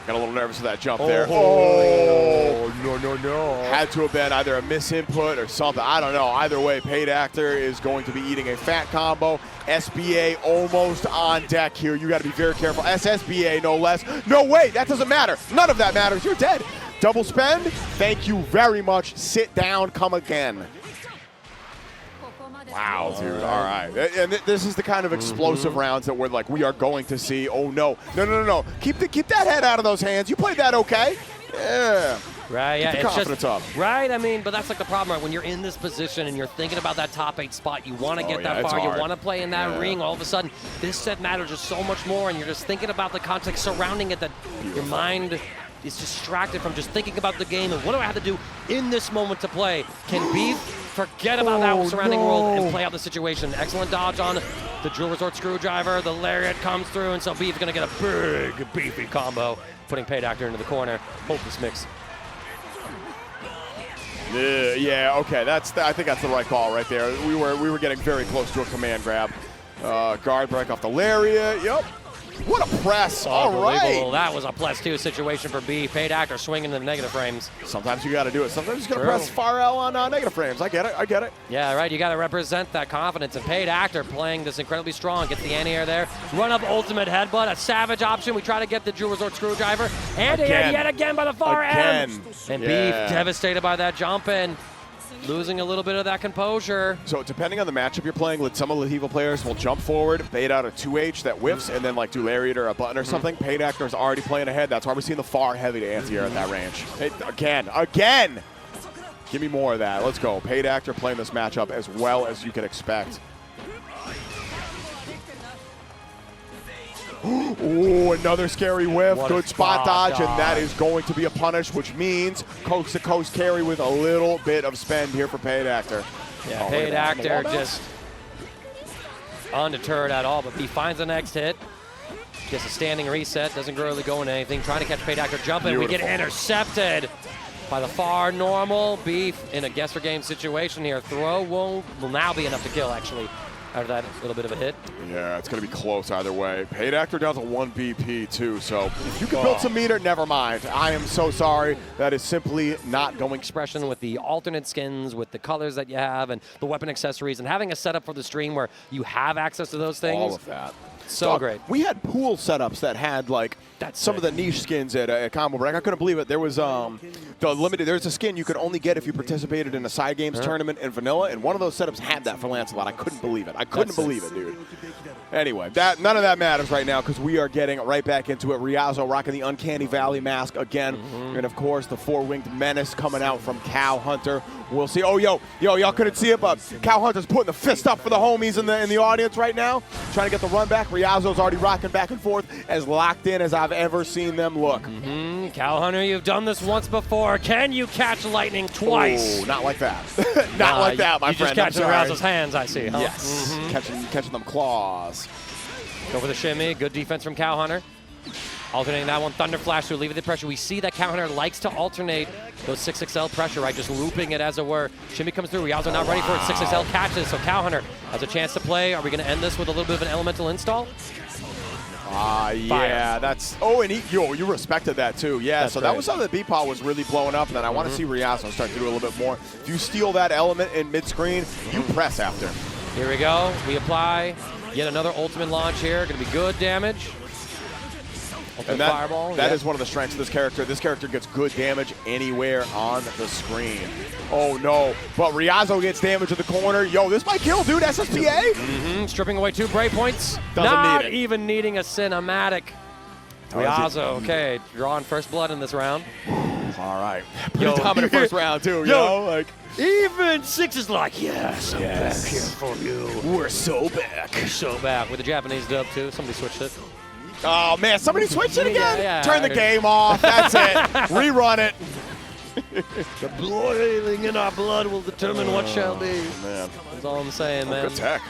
Got a little nervous with that jump there. Oh, no. Had to have been either a misinput or something. I don't know. Either way, Paid Actor is going to be eating a fat combo. SBA almost on deck here. You got to be very careful. SSBA, no less. No, wait, that doesn't matter. None of that matters. You're dead. Double spend. Thank you very much. Sit down. Come again. Wow, dude. All right. And this is the kind of explosive rounds that we're like, we are going to see. Oh, no. No. Keep that head out of those hands. You played that okay. Yeah. Right, yeah. Keep the confidence up. Right, I mean, but that's like the problem, right? When you're in this position and you're thinking about that top 8 spot, you want to get that far, you want to play in that ring. All of a sudden, this set matters just so much more, and you're just thinking about the context surrounding it that your mind is distracted from just thinking about the game and what do I have to do in this moment to play? Can Beef forget about that surrounding world and play out the situation? Excellent dodge on the Jewel Resort Screwdriver. The Lariat comes through, and so Beef's going to get a big, beefy combo, putting Paid Actor into the corner. Hope this mix. Yeah, okay. I think that's the right call right there. We were getting very close to a command grab. Guard break off the Lariat. Yep. What a press. All right. That was a +2 situation for B. Paid Actor swinging the negative frames. Sometimes you got to do it. Sometimes you got to press far L on negative frames. I get it. Yeah, right. You got to represent that confidence. And Paid Actor playing this incredibly strong. Gets the anti-air there. Run up ultimate headbutt. A savage option. We try to get the Jewel Resort Screwdriver. And yet again by the far end. And B devastated by that jump in. Losing a little bit of that composure. So depending on the matchup you're playing, some of the Ladiva players will jump forward, bait out a 2H that whiffs, and then like do Lariat or a button or something. Paid Actor is already playing ahead. That's why we're seeing the far heavy to anti-air at that range. Again. Give me more of that. Let's go. Paid Actor playing this matchup as well as you can expect. Ooh, another scary whiff. Good spot dodge, and that is going to be a punish, which means coast-to-coast carry with a little bit of spend here for Paid Actor. Yeah, Paid Actor just undeterred at all, but he finds the next hit. Gets a standing reset, doesn't really go into anything. Trying to catch Paid Actor jumping. We get intercepted by the far normal. Beef in a guesser game situation here. Throw will now be enough to kill, actually. After that little bit of a hit. Yeah, it's going to be close either way. Paid Actor down to 1 BP too, so if you can build some meter, never mind. I am so sorry. That is simply not going. Expression with the alternate skins, with the colors that you have, and the weapon accessories, and having a setup for the stream where you have access to those things. All of that. So great. We had pool setups that had like some of the niche skins at Combo Break. I couldn't believe it. There was there's a skin you could only get if you participated in a side games tournament in vanilla, and one of those setups had that for Lancelot. I couldn't believe it. I couldn't believe it, dude. Anyway, none of that matters right now because we are getting right back into it. Ryazo rocking the Uncanny Valley mask again. And of course the 4-winged menace coming out from Cowhunter. We'll see. Oh, y'all couldn't see it, but Cowhunter's putting the fist up for the homies in the audience right now. Trying to get the run back. Ryazo's already rocking back and forth, as locked in as I've ever seen them look. Cowhunter, you've done this once before. Can you catch lightning twice? Oh, not like that. Not like that, my friend. You just catch Ryazo's hands, I see. Huh? Yes. Catching them claws. Go for the shimmy. Good defense from Cowhunter. Alternating that one, Thunder Flash to alleviate the pressure. We see that Cowhunter likes to alternate those 6XL pressure, right? Just looping it as it were. Shimmy comes through. Ryazo not ready for it. 6XL catches, so Cowhunter has a chance to play. Are we going to end this with a little bit of an elemental install? Yeah, that's. Oh, and you respected that too. Yeah, that's so right. that was something that BEPaw was really blowing up, and then I want to see Ryazo start to do a little bit more. If you steal that element in mid-screen, you press after. Here we go. We apply yet another ultimate launch here. Going to be good damage. And that is one of the strengths of this character. This character gets good damage anywhere on the screen. Oh, no. But Ryazo gets damage in the corner. Yo, this might kill, dude. SSPA? Stripping away 2 break points. Doesn't need it. Even needing a cinematic. Ryazo, okay. Drawing first blood in this round. All right. Pretty dominant first round, too. Like, even 6 is like, yes, I'm back here for you. We're so back. So back. With the Japanese dub, too. Somebody switched it. Oh, man, somebody switched it again? Yeah, Turn the game off. That's it. Rerun it. The boiling in our blood will determine what shall be. Man. That's all I'm saying, man. Good tech.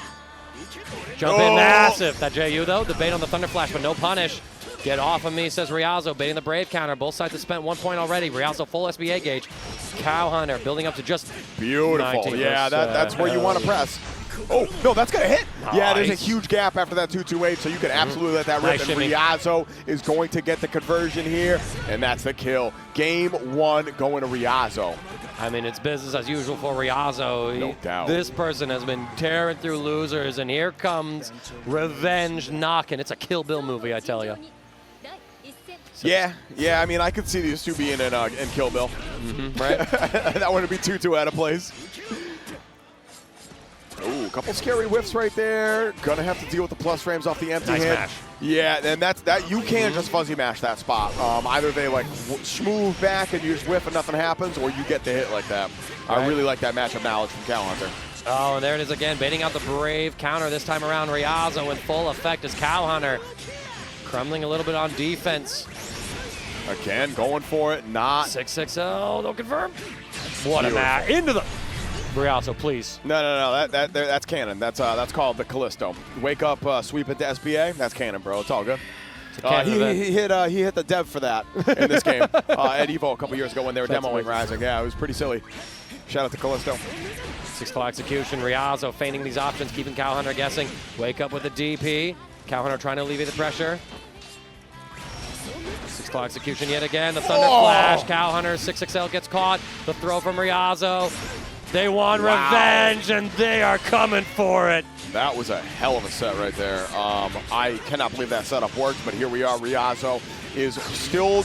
Jump in massive. That JU, though. The bait on the Thunder Flash, but no punish. Get off of me, says Ryazo, baiting the Brave counter. Both sides have spent 1 point already. Ryazo full SBA gauge. Cowhunter building up to just beautiful. 19%. Yeah, that's where you want to press. Oh, no, that's going to hit. Yeah, there's a Nice. huge gap after that 2-2-8, so you can absolutely let that rip. Nice And shimmy. Ryazo is going to get the conversion here, and that's the kill. Game 1 going to Ryazo. I mean, it's business as usual for Ryazo. No doubt. This person has been tearing through losers, and here comes revenge knocking. It's a Kill Bill movie, I tell you. Yeah, I mean, I could see these two being in Kill Bill. Right? That wouldn't be too out of place. Ooh, a couple scary whiffs right there. Gonna have to deal with the plus frames off the empty Nice hit. mash. Yeah, and that you can just fuzzy mash that spot. Either they like smooth back and you just whiff and nothing happens, or you get the hit like that. I Right. really like that matchup knowledge from Cowhunter. Oh, and there it is again, baiting out the Brave counter this time around. Ryazo in full effect as Cowhunter crumbling a little bit on defense. Again, going for it, not. 660, don't confirm. What a Beautiful. match. Into the Ryazo, please. No, that's canon. That's called the Callisto. Wake up, sweep into SBA. That's canon, bro. It's all good. canon He hit the dev for that in this game at EVO a couple years ago when they were That's demoing amazing. Rising. Yeah, it was pretty silly. Shout out to Callisto. 6-claw execution. Ryazo feigning these options, keeping Cowhunter guessing. Wake up with the DP. Cowhunter trying to alleviate the pressure. 6-claw execution yet again. The Thunder Flash. Cowhunter 6XL gets caught. The throw from Ryazo. They want revenge, and they are coming for it. That was a hell of a set right there. I cannot believe that setup worked, but here we are. Ryazo is still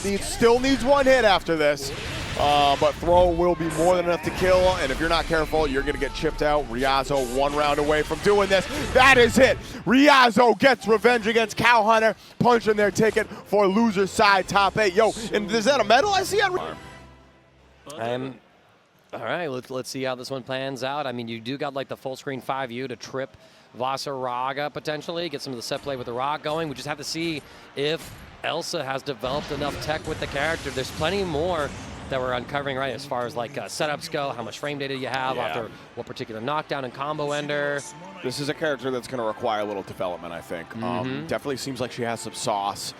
needs one hit after this. But throw will be more than enough to kill, and if you're not careful, you're going to get chipped out. Ryazo 1 round away from doing this. That is it. Ryazo gets revenge against Cowhunter, punching their ticket for loser side top 8. Yo, and is that a medal I see on? All right, let's see how this one plans out. I mean, you do got like the full screen 5U to trip Vaseraga potentially, get some of the set play with the rock going. We just have to see if Elsa has developed enough tech with the character. There's plenty more that we're uncovering, right, as far as like setups go, how much frame data you have after what particular knockdown and combo ender. This is a character that's going to require a little development, I think. Definitely seems like she has some sauce.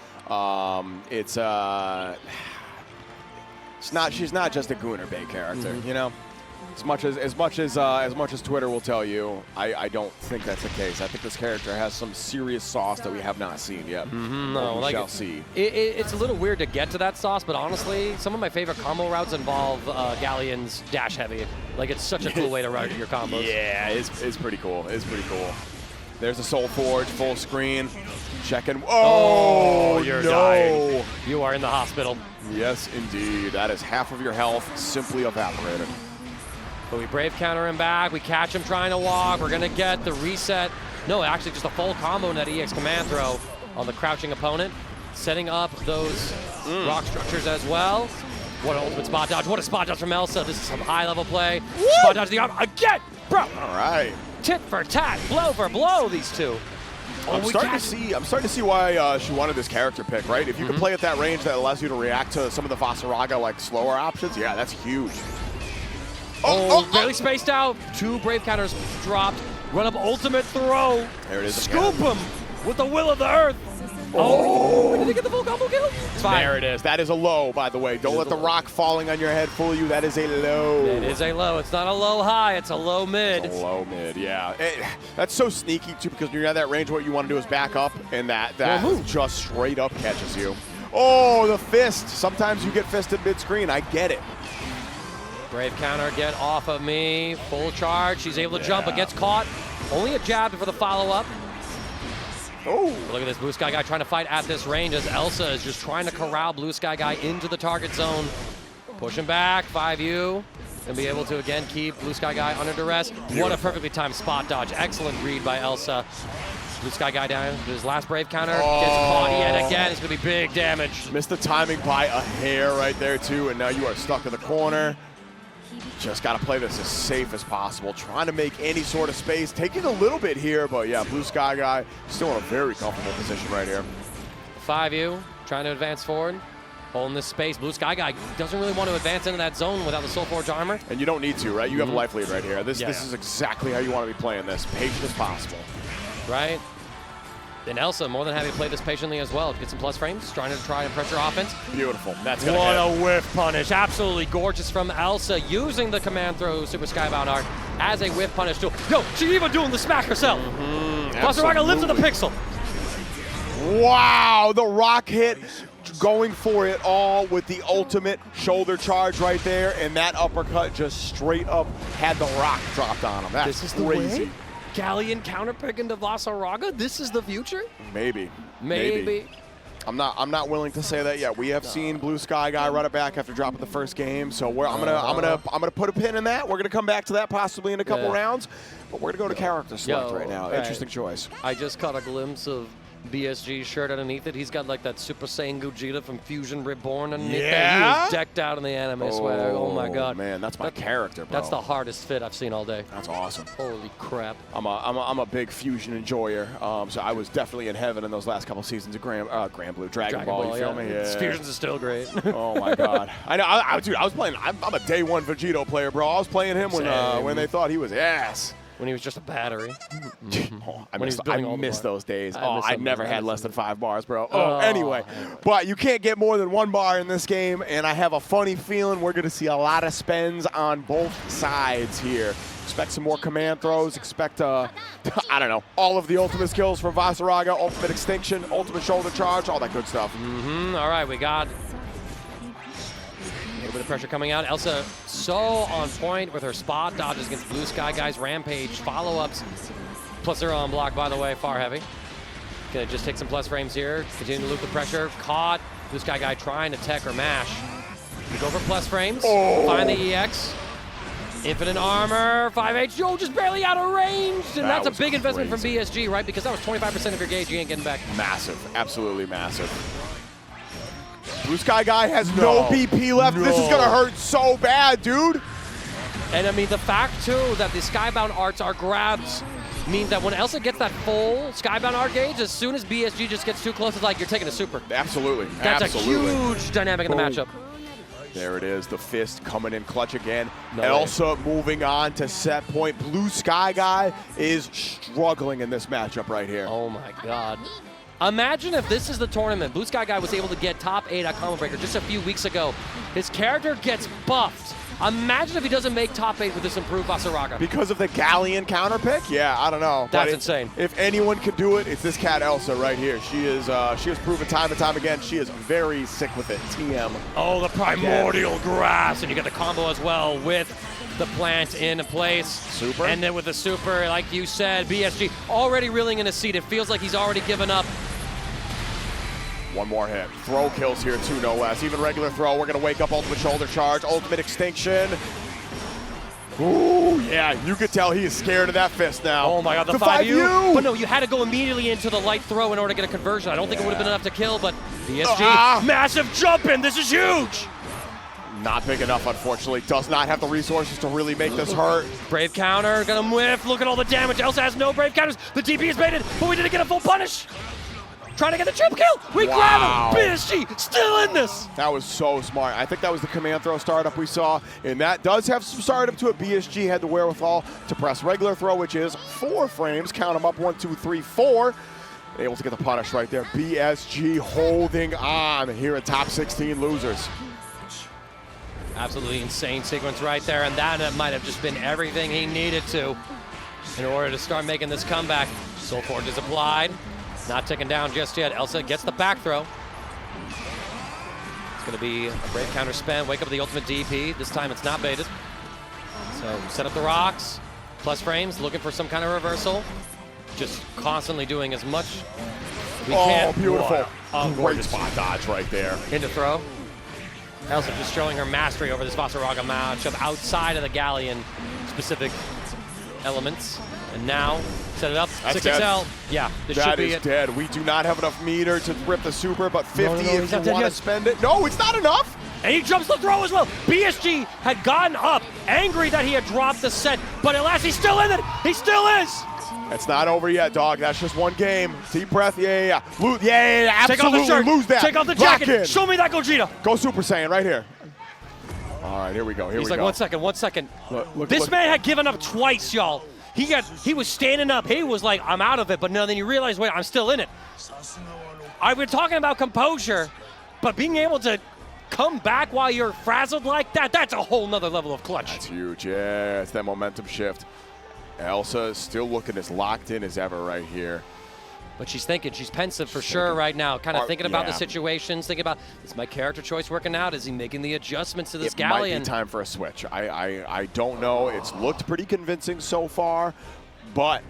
She's not just a Gooner Bay character, you know. As much as Twitter will tell you, I don't think that's the case. I think this character has some serious sauce that we have not seen yet. No, we like shall see. It's a little weird to get to that sauce, but honestly, some of my favorite combo routes involve Galleon's dash heavy. Like, it's such a cool way to run your combos. Yeah, it's pretty cool. It's pretty cool. There's a Soul Forge, full screen. Checking. Oh, you're no. dying. You are in the hospital. Yes, indeed. That is half of your health simply evaporated. But we Brave counter him back. We catch him trying to walk. We're going to get the reset. No, actually just a full combo in that EX command throw on the crouching opponent. Setting up those rock structures as well. What an ultimate spot dodge. What a spot dodge from Elsa. This is some high-level play. Spot dodge the arm again. Bro. All right. Tit for tat. Blow for blow, these two. I'm starting to see why she wanted this character pick, right? If you can play at that range that allows you to react to some of the Vaseraga like slower options, yeah, that's huge. Barely spaced out. 2 Brave counters dropped. Run up ultimate throw. There it is. Scoop him with the will of the earth. Oh, did he get the full combo kill? It's fine. There it is. That is a low, by the way. Don't let the rock falling on your head fool you. That is a low. It is a low. It's not a low high. It's a low mid. It's a low mid, yeah. That's so sneaky, too, because when you're at that range, what you want to do is back up, and that just straight up catches you. Oh, the fist. Sometimes you get fisted mid-screen. I get it. Brave counter, get off of me. Full charge. She's able to jump, but gets caught. Only a jab for the follow-up. Oh. Look at this Blue Sky Guy trying to fight at this range as Elsa is just trying to corral Blue Sky Guy into the target zone. Push him back, 5U, and be able to again keep Blue Sky Guy under duress. What a perfectly timed spot dodge. Excellent read by Elsa. Blue Sky Guy down to his last Brave counter. Gets caught yet again. It's going to be big damage. Missed the timing by a hair right there, too, and now you are stuck in the corner. Just got to play this as safe as possible. Trying to make any sort of space. Taking a little bit here, but yeah, Blue Sky Guy still in a very comfortable position right here. 5U trying to advance forward. Holding this space. Blue Sky Guy doesn't really want to advance into that zone without the Soul Forge armor. And you don't need to, right? You have a life lead right here. This is exactly how you want to be playing this. Patient as possible. Right? And Elsa more than happy to play this patiently as well. Get some plus frames, trying to try and pressure offense. Beautiful. That's gonna What hit. a whiff punish. Absolutely gorgeous from Elsa using the command throw Super Skybound art as a whiff punish tool. Yo, she even doing the smack herself. Vaseraga lives with a pixel. Wow, the rock hit, going for it all with the ultimate shoulder charge right there, and that uppercut just straight up had the rock dropped on him. That's This is crazy. the way? Galleon counterpick into Vaseraga? This is the future? Maybe. Maybe. I'm not willing to say that yet. We have seen Blue Sky Guy run it back after dropping the first game, so I'm gonna put a pin in that. We're gonna come back to that possibly in a couple rounds, but we're gonna go to character select right now. Interesting choice. I just caught a glimpse of BSG's shirt underneath it. He's got like that Super Saiyan Gogeta from Fusion Reborn underneath there. He was decked out in the anime swag. Oh my god. Man, that's my character, bro. That's the hardest fit I've seen all day. That's awesome. Holy crap. I'm a big Fusion enjoyer, so I was definitely in heaven in those last couple seasons of Granblue, Dragon Ball, you feel me? Yeah. Fusions is still great. Oh my god. I know, dude, I was playing, I'm a day one Vegito player, bro. I was playing him when they thought he was ass. When he was just a battery. I miss those days. I never had less than 5 bars, bro. Anyway. But you can't get more than 1 bar in this game, and I have a funny feeling we're going to see a lot of spends on both sides here. Expect some more command throws. Expect, I don't know, all of the ultimate skills from Vaseraga, ultimate extinction, ultimate shoulder charge, all that good stuff. All right, we got a little bit of pressure coming out. Elsa so on point with her spot dodges against Blue Sky Guy's rampage follow-ups. Plus her on block, by the way, far heavy. Gonna just take some plus frames here. Continue to loop the pressure. Caught. Blue Sky Guy trying to tech or mash. We go for plus frames. Find the EX. Infinite armor. 5H. Yo, just barely out of range. And that's a big investment from BSG, right? Because that was 25% of your gauge you ain't getting back. Massive. Absolutely massive. Blue Sky Guy has no BP left. This is going to hurt so bad, dude. And I mean, the fact, too, that the Skybound arts are grabs means that when Elsa gets that full Skybound art gauge, as soon as BSG just gets too close, it's like you're taking a super. Absolutely. That's a huge dynamic in the matchup. There it is, the fist coming in clutch again. Elsa moving on to set point. Blue Sky Guy is struggling in this matchup right here. Oh my god. Imagine if this is the tournament. Blue Sky Guy was able to get top 8 at Combo Breaker just a few weeks ago. His character gets buffed. Imagine if he doesn't make top 8 with this improved Vaseraga. Because of the Galleon counter pick? Yeah, I don't know. That's insane. If anyone could do it, it's this cat Elsa right here. She has proven time and time again she is very sick with it. TM. Oh, the primordial grass, and you get the combo as well with the plant in place. Super. And then with the super, like you said, BSG already reeling in a seat. It feels like he's already given up. One more hit. Throw kills here too, no less. Even regular throw, we're going to wake up ultimate shoulder charge, ultimate extinction. Ooh, yeah, you could tell he is scared of that fist now. Oh my god, the 5U. But no, you had to go immediately into the light throw in order to get a conversion. I don't think it would have been enough to kill, but BSG, massive jump in. This is huge. Not big enough, unfortunately. Does not have the resources to really make this hurt. Brave counter, gonna whiff. Look at all the damage. Elsa has no brave counters. The DP is baited, but we didn't get a full punish. Trying to get the triple kill. We grab him. BSG still in this. That was so smart. I think that was the command throw startup we saw, and that does have some startup to it. BSG had the wherewithal to press regular throw, which is 4 frames. Count them up, 1, 2, 3, 4. Able to get the punish right there. BSG holding on here at top 16 losers. Absolutely insane sequence right there, and that might have just been everything he needed to in order to start making this comeback. Soul Forge is applied. Not taken down just yet. Elsa gets the back throw. It's going to be a brave counter spam. Wake up the ultimate DP. This time it's not baited. So set up the rocks. Plus frames, looking for some kind of reversal. Just constantly doing as much as we can. Oh, beautiful. Oh, great spot dodge right there. Into throw. Elsa just showing her mastery over this Vaseraga matchup outside of the Galleon specific elements. And now, set it up, That's 6XL. Yeah, this should be it. That is dead. We do not have enough meter to rip the super, but 50 if you want to yet. spend it. No, it's not enough. And he jumps the throw as well. BSG had gotten up, angry that he had dropped the set, but at last he's still in it. He still is. It's not over yet, dog. That's just one game. Deep breath. Yeah. Absolutely. Take off the shirt. Lose that. Take off the jacket. Show me that Gogeta. Go Super Saiyan right here. All right, here we go. He's like, 1 second, 1 second. Look, this man had given up twice, y'all. He was standing up. He was like, I'm out of it. But no, then you realize, wait, I'm still in it. I've been talking about composure, but being able to come back while you're frazzled like that, that's a whole nother level of clutch. That's huge, yeah, it's that momentum shift. Elsa is still looking as locked in as ever right here. But she's thinking, she's pensive for sure right now, kind of thinking about the yeah. situations, thinking about, is my character choice working out? Is he making the adjustments to this It galleon? might be time for a switch. I don't know. It's looked pretty convincing so far, but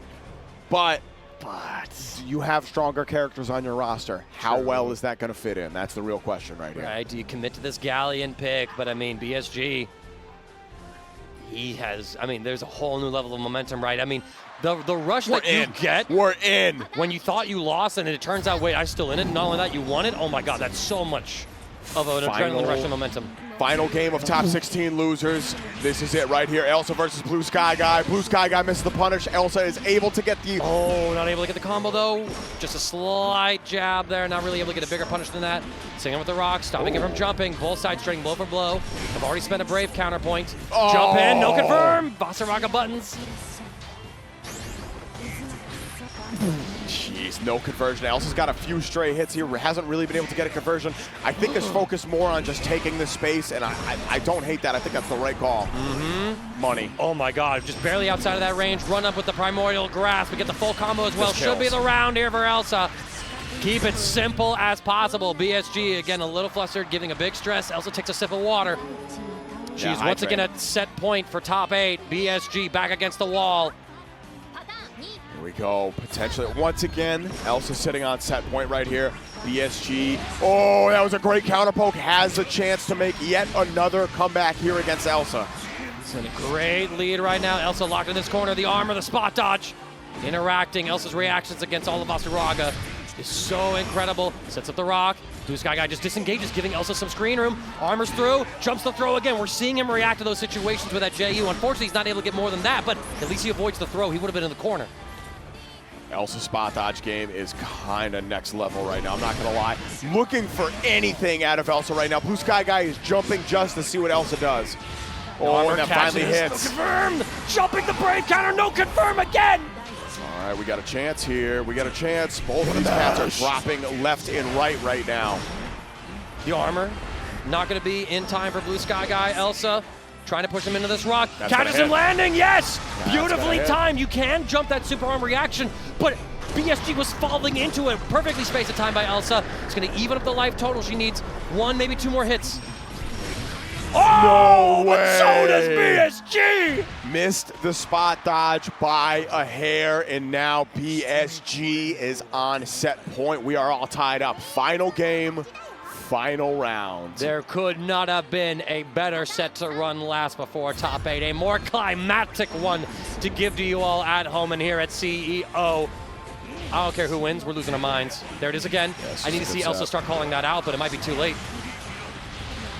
you have stronger characters on your roster. How well is that going to fit in? That's the real question right here. Right, do you commit to this galleon pick? But I mean, BSG, he has, I mean, there's a whole new level of momentum, right? I mean, the rush that you get We're in. when you thought you lost and it turns out, wait, I'm still in it, and not only that, you won it, oh my God, that's so much of an adrenaline rush and momentum. Final game of top 16 losers. This is it right here. Elsa versus Blue Sky Guy. Blue Sky Guy misses the punish. Elsa is able to get the... Oh, not able to get the combo though. Just a slight jab there, not really able to get a bigger punish than that. Singing with the rock, stopping him from jumping. Both sides trading blow for blow. I've already spent a brave counterpoint. Jump in, no confirm. Vaseraga buttons. Jeez, no conversion. Elsa's got a few stray hits here. Hasn't really been able to get a conversion. I think is focused more on just taking the space, and I don't hate that. I think that's the right call. Money. Oh my God, just barely outside of that range. Run up with the primordial grasp. We get the full combo as well. Just Should be kills. the round here for Elsa. Keep it simple as possible. BSG, again, a little flustered, giving a big stress. Elsa takes a sip of water. She's Yeah, once again hydrate. at set point for top 8. BSG back against the wall. Here we go. Potentially, once again, Elsa sitting on set point right here. BSG. Oh, that was a great counter poke. Has a chance to make yet another comeback here against Elsa. It's in a great lead right now. Elsa locked in this corner. The armor, the spot dodge. Interacting. Elsa's reactions against all of Vaseraga is so incredible. Sets up the rock. BlueSkyGuy just disengages, giving Elsa some screen room. Armors through, jumps the throw again. We're seeing him react to those situations with that JU. Unfortunately, he's not able to get more than that, but at least he avoids the throw. He would have been in the corner. Elsa's spot dodge game is kind of next level right now. I'm not going to lie. Looking for anything out of Elsa right now. Blue Sky Guy is jumping just to see what Elsa does. Oh, and that finally hits. No confirm. Jumping the brave counter. No confirm again. All right, we got a chance here. We got a chance. Both of these cats are dropping left and right now. The armor not going to be in time for BlueSkyGuy. Elsa trying to push him into this rock. That's Catches gonna him hit. landing. Yes, That's beautifully gonna hit. timed. You can jump that super arm reaction, but BSG was falling into it. Perfectly spaced at time by Elsa. It's going to even up the life total. She needs 1, maybe 2 more hits. Oh, No but so does way. BSG. Missed the spot dodge by a hair, and now BSG is on set point. We are all tied up. Final game, final round. There could not have been a better set to run last before top 8. A more climactic one to give to you all at home and here at CEO. I don't care who wins, we're losing our minds. There it is again. Yes, I need to it's a see good Elsa set. start calling that out, but it might be too late.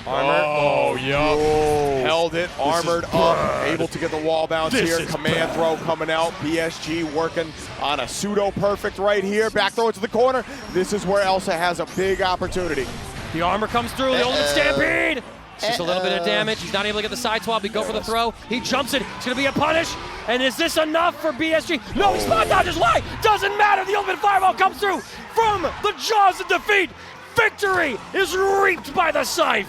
Armor. Oh, yup. Held it, armored up, able to get the wall bounce here. Command throw coming out. BSG working on a pseudo-perfect right here. Back throw it to the corner. This is where Elsa has a big opportunity. The armor comes through, the ultimate stampede. It's just a little bit of damage. He's not able to get the side swap. He go for the throw. He jumps it. It's going to be a punish. And is this enough for BSG? No, he spot dodges. Why? Doesn't matter. The ultimate fireball comes through from the jaws of defeat. Victory is reaped by the scythe.